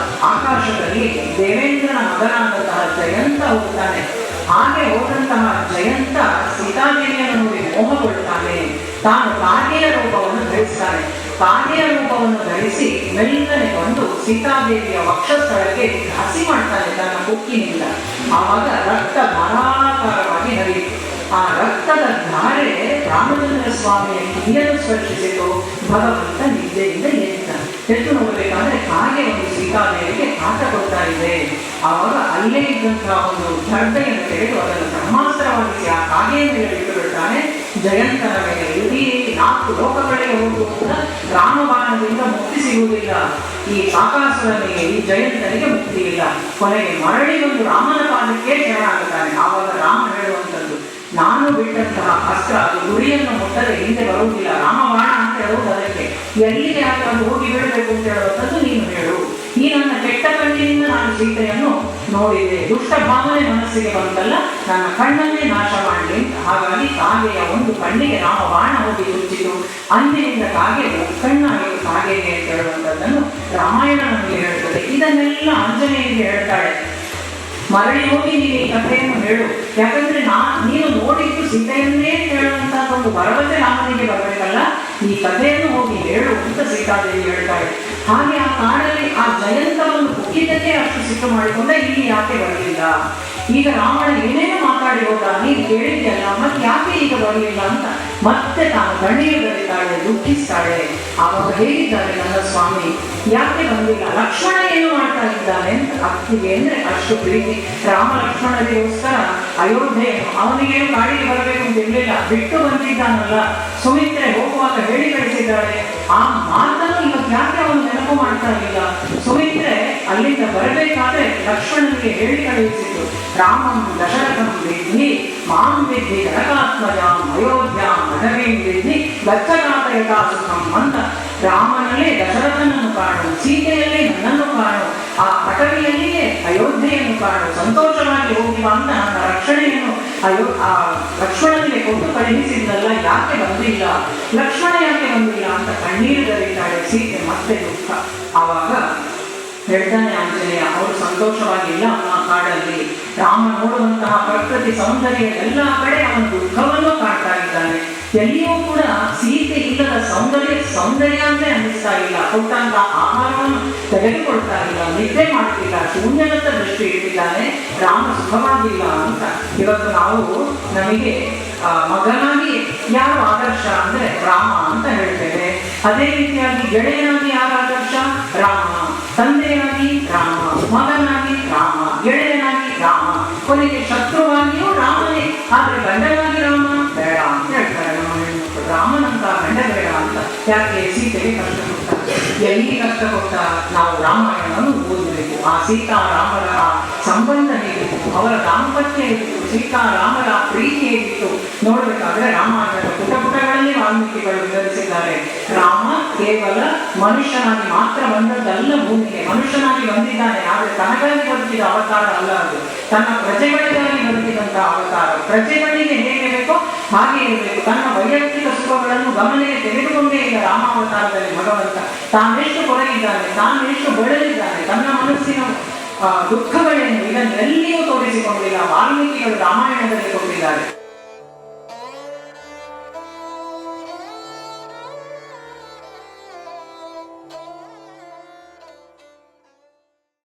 ಆಕಾಶದಲ್ಲಿ ದೇವೇಂದ್ರನ ಮಗನಾದಂತಹ ಜಯಂತ ಹೋಗ್ತಾನೆ. ಹಾಗೆ ಹೋದಂತಹ ಜಯಂತ ಸೀತಾದೇವಿಯನ್ನು ನೋಡಿ ಮೋಹಗೊಳ್ತಾನೆ. ತಾನು ಕಾಗೆಯ ರೂಪವನ್ನು ಧರಿಸ್ತಾನೆ. ಕಾಗೆಯ ರೂಪವನ್ನು ಧರಿಸಿ ಮೆಲ್ಲನೆ ಬಂದು ಸೀತಾದೇವಿಯ ವಕ್ಷಸ್ಥಳಕ್ಕೆ ಹಸಿ ಮಾಡ್ತಾನೆ ತನ್ನ ಕುಕ್ಕಿನಿಂದ. ಆವಾಗ ರಕ್ತ ಧಾರಾಕಾರವಾಗಿ ಹರಿಯಿತು. ಆ ರಕ್ತದ ಧಾರೆ ರಾಮಚಂದ್ರ ಸ್ವಾಮಿಯ ಕಿವಿಯನ್ನು ಸ್ಪರ್ಶಿಸಿತು. ಭಗವಂತ ನಿದ್ದೆಯಿಂದ ಎದ್ದು ನೋಡಬೇಕಾದ್ರೆ ಕಾಗೆ ಒಂದು ಸೀತಾದೇವಿಗೆ ಕಾಟ ಕೊಡ್ತಾ ಇದೆ. ಆವಾಗ ಅಲ್ಲೇ ಇದ್ದಂತಹ ಒಂದು ದರ್ಬೆಯನ್ನು ತೆಗೆದು ಅದನ್ನು ಬ್ರಹ್ಮಾಸ್ತ್ರವಾಗಿಸಿ ಆ ಕಾಗೆಯ ಮೇಲೆ ಇಟ್ಟುಬಿಡ್ತಾನೆ. ಜಯಂತನ ಮೇಲೆ ಇಡೀ 4 ಲೋಕಗಳಿಗೆ ಹೋಗುವ ಕೂಡ ರಾಮಬಾಣದಿಂದ ಮುಕ್ತಿ ಸಿಗುವುದಿಲ್ಲ. ಈ ಕಾಕಾಸುರನಿಗೆ, ಈ ಜಯಂತನಿಗೆ ಮುಕ್ತಿ ಇಲ್ಲ. ಕೊನೆಗೆ ಮರಳಿ ಒಂದು ರಾಮನ ಪಾದಕ್ಕೆ ಶರಣಾಗುತ್ತಾನೆ. ಆವಾಗ ರಾಮ ಹೇಳುವಂಥದ್ದು, ನಾನು ಬಿಟ್ಟಂತಹ ಅಸ್ತ್ರ ಅದು ಗುರಿಯನ್ನು ಮುಟ್ಟದೆ ಹಿಂದೆ ಬರುವುದಿಲ್ಲ. ರಾಮಬಾಣ ಅಂತ ಹೇಳುವುದು ಅದಕ್ಕೆ. ಎಲ್ಲಿಗೆ ಅದು ಹೋಗಿ ಬಿಡಬೇಕು ಅಂತ ಹೇಳುವಂಥದ್ದು ನೀನು ಹೇಳು. ಈ ನನ್ನ ಕೆಟ್ಟ ಕಣ್ಣಿನಿಂದ ನಾನು ಸೀತೆಯನ್ನು ನೋಡಿದೆ, ದುಷ್ಟ ಭಾವನೆ ಮನಸ್ಸಿಗೆ ಬಂತಲ್ಲ, ನನ್ನ ಕಣ್ಣನ್ನೇ ನಾಶ ಮಾಡಲಿ ಅಂತ. ಹಾಗಾಗಿ ಕಾಗೆಯ ಒಂದು ಕಣ್ಣಿಗೆ ರಾಮಬಾಣ ಹೋಗಿ ಮುಚ್ಚಿತು. ಅಂದಿನಿಂದ ಕಾಗೆ ಕಣ್ಣಾಗಿತ್ತು ಕಾಗೆಗೆ ಅಂತ ಹೇಳುವಂಥದ್ದನ್ನು ರಾಮಾಯಣ ನಮಗೆ ಹೇಳ್ತದೆ. ಇದನ್ನೆಲ್ಲ ಆಂಜನೇಯನಿಗೆ ಹೇಳ್ತಾಳೆ, ಮರಳಿ ಹೋಗಿ ನೀನು ಈ ಕಥೆಯನ್ನು ಹೇಳು. ಯಾಕಂದ್ರೆ ನೀನು ನೋಡಿದ್ದು ಸೀತೆಯನ್ನೇ ಹೇಳುವಂತಹ ಒಂದು ಭರವಸೆ ರಾಮನಿಗೆ ಬರಬೇಕಲ್ಲ, ಈ ಕಥೆಯನ್ನು ಹೋಗಿ ಹೇಳು ಅಂತ ಸೀತಾದೇವಿ ಹೇಳ್ತಾಳೆ. ಹಾಗೆ ಆ ಕಾಡಲ್ಲಿ ಆ ಜಯಂತವನ್ನು ಕುಕ್ಕಿದ್ದಕ್ಕೆ ಅಷ್ಟು ಸಿಟ್ಟು ಮಾಡಿಕೊಂಡ, ಇಲ್ಲಿ ಯಾಕೆ ಬರಲಿಲ್ಲ? ಈಗ ರಾವಣ ಏನೇನು ಮಾತಾಡಿ ಹೋದ, ನೀನು ಕೇಳಿದ್ಯಲ್ಲ, ಮತ್ತೆ ಯಾಕೆ ಈಗ ಬರಲಿಲ್ಲ ಅಂತ ಮತ್ತೆ ತಾನು ಕಣ್ಣೀರು ಗರಿತಾಳೆ, ದುಃಖಿಸ್ತಾಳೆ. ಆವಾಗ ಹೇಳಿದ್ದಾರೆ ನನ್ನ ಸ್ವಾಮಿ ಯಾಕೆ ಬಂದಿಲ್ಲ, ಲಕ್ಷ್ಮಣ ಏನು ಮಾಡ್ತಾ ಇದ್ದಾನೆ ಅಂತ. ಅತ್ತಿಗೆ ಅಂದ್ರೆ ಅಷ್ಟು ಪ್ರೀತಿ. ರಾಮ ಲಕ್ಷ್ಮಣರಿಗೋಸ್ಕರ ಅಯೋಧ್ಯೆ, ಅವನಿಗೇನು ಕಾಡಿಗೆ ಬರಬೇಕು ಅಂತ ಇರಲಿಲ್ಲ, ಬಿಟ್ಟು ಬಂದಿದ್ದಾನಲ್ಲ. ಸುಮಿತ್ರೆ ಹೋಗುವಾಗ ಹೇಳಿ ಕಳಿಸಿದ್ದಾಳೆ. ಆ ಮಾತನ್ನು ಇವತ್ತು ಯಾಕೆ ಅವನು ನೆನಪು ಮಾಡ್ತಾ ಇಲ್ಲ? ಸುಮಿತ್ರೆ ಅಲ್ಲಿಂದ ಬರಬೇಕಾದ್ರೆ ಲಕ್ಷ್ಮಣನಿಗೆ ಹೇಳಿ ಕಳುಹಿಸಿತು, ರಾಮಂ ದಶರಥಂ ವಿದ್ಧಿ ಮಾಂ ವಿದ್ಧಿ ಜನಕಾತ್ಮಜಾಂ ಅಯೋಧ್ಯಾಂ ಮಧವೀಂ ವಿದ್ಧಿ ಗಚ್ಚನಾಥಯತಾ ಸುಖಂ ಅಂತ. ರಾಮನಲ್ಲೇ ದಶರಥನನ್ನು ಕಾಣು, ಸೀತೆಯಲ್ಲೇ ನನ್ನನ್ನು ಕಾಣು, ಆ ಪಟವಿಯಲ್ಲಿಯೇ ಅಯೋಧ್ಯೆಯನ್ನು ಕಾಣು, ಸಂತೋಷವಾಗಿ ಹೋಗಿ ಅಂತ ನನ್ನ ರಕ್ಷಣೆಯನ್ನು ಆ ಲಕ್ಷ್ಮಣನಿಗೆ ಕೊಟ್ಟು ಕಳುಹಿಸಿದ್ನಲ್ಲ, ಯಾಕೆ ಬಂದಿಲ್ಲ, ಲಕ್ಷ್ಮಣ ಯಾಕೆ ಬಂದಿಲ್ಲ ಅಂತ ಕಣ್ಣೀರು ಗರಿತಾಳೆ ಸೀತೆ. ಮತ್ತೆ ದುಃಖ. ಆವಾಗ ಹೇಳ್ತಾನೆ ಆಂಜನೇಯ, ಅವರು ಸಂತೋಷವಾಗಿಲ್ಲ ಆ ಕಾಡಲ್ಲಿ. ರಾಮ ನೋಡುವಂತಹ ಪ್ರಕೃತಿ ಸೌಂದರ್ಯ ಎಲ್ಲ ಕಡೆ ಅವನ ದುಃಖವನ್ನು ಕಾಣ್ತಾ ಇದ್ದಾನೆ. ಎಲ್ಲಿಯೂ ಕೂಡ ಸೀತೆ ಇಲ್ಲದ ಸೌಂದರ್ಯ ಅಂದ್ರೆ ಅನ್ನಿಸ್ತಾ ಇಲ್ಲ. ಕೊಟ್ಟಂತ ಆಹಾರವನ್ನು ತೆಗೆದುಕೊಳ್ತಾ ಇಲ್ಲ, ನಿದ್ದೆ ಮಾಡ್ತಿಲ್ಲ, ಶೂನ್ಯದತ್ತ ದೃಷ್ಟಿ ಇಟ್ಟಿದ್ದಾನೆ. ರಾಮ ಸುಖವಾಗಿಲ್ಲ ಅಂತ. ಇವತ್ತು ನಮಗೆ ಮಗನಾಗಿ ಯಾರು ಆದರ್ಶ ಅಂದ್ರೆ ರಾಮ ಅಂತ ಹೇಳ್ತೇವೆ. ಅದೇ ರೀತಿಯಾಗಿ ಗೆಳೆಯನಾಗಿ ಯಾರು ಆದರ್ಶ? ರಾಮ. ತಂದೆಯಾಗಿ ರಾಮ, ಮಗನಾಗಿ ರಾಮ, ಗೆಳೆಯನಾಗಿ ರಾಮ, ಕೊನೆಗೆ ಶತ್ರುವಾಗಿಯೂ ರಾಮನೇ. ಆದ್ರೆ ಗಂಡನಾಗಿ ರಾಮ ಬೇಡ ಅಂತ ಹೇಳ್ತಾರೆ ನಮ್ಮ ಹೆಣ್ಮಕ್ಳು. ರಾಮನಂತ ಗಂಡ ಬೇಡ ಅಂತ. ಯಾಕೆ? ಸೀತೆಗೆ ಕಷ್ಟ ಕೊಟ್ಟ. ಎಲ್ಲಿ ಕಷ್ಟ ಕೊಟ್ಟ? ನಾವು ರಾಮಾಯಣವನ್ನು ಓದಬೇಕು. ಆ ಸೀತಾರಾಮರ ಸಂಬಂಧ ಹೇಗಿತ್ತು, ಅವರ ದಾಂಪತ್ಯ ಹೇಗಿತ್ತು, ಸೀತಾರಾಮರ ಪ್ರೀತಿ ಹೇಗಿತ್ತು ನೋಡ್ಬೇಕಾದ್ರೆ ರಾಮಾಯಣದ ಪುಟಗಳಲ್ಲಿ ವಾಲ್ಮೀಕಿಗಳು ವಿವರಿಸಿದ್ದಾರೆ. ರಾಮ ಕೇವಲ ಮನುಷ್ಯನಾಗಿ ಮಾತ್ರ ಬಂದದ್ದಲ್ಲ, ಭೂಮಿಗೆ ಮನುಷ್ಯನಾಗಿ ಬಂದಿದ್ದಾನೆ. ಆದರೆ ತನಗಾಗಿ ಬದುಕಿದ ಅವತಾರ ಅಲ್ಲ ಅದು, ತನ್ನ ಪ್ರಜೆಗಳಿಗಾಗಿ ಬದುಕಿದಂತಹ ಅವತಾರ. ಪ್ರಜೆಗಳಿಗೆ ಹೇಗೆ ಬೇಕೋ ಹಾಗೆ ಇರಬೇಕು. ತನ್ನ ವೈಯಕ್ತಿಕ ಸುಖಗಳನ್ನು ಗಮನಿಗೆ ತೆಗೆದುಕೊಂಡೇ ಇಲ್ಲ ರಾಮಾವತಾರದಲ್ಲಿ ಭಗವಂತ. ತಾನೆಷ್ಟು ಕೊರಗಿದ್ದಾನೆ, ತಾನೆಷ್ಟು ಬೆಳೆದಿದ್ದಾನೆ, ತನ್ನ ಮನಸ್ಸಿನ ದುಃಖಗಳೇನು ಇದನ್ನೆಲ್ಲಿಯೂ ತೋರಿಸಿಕೊಂಡಿಲ್ಲ. ವಾಲ್ಮೀಕಿಗಳು ರಾಮಾಯಣದಲ್ಲಿ ಕೊಟ್ಟಿದ್ದಾರೆ.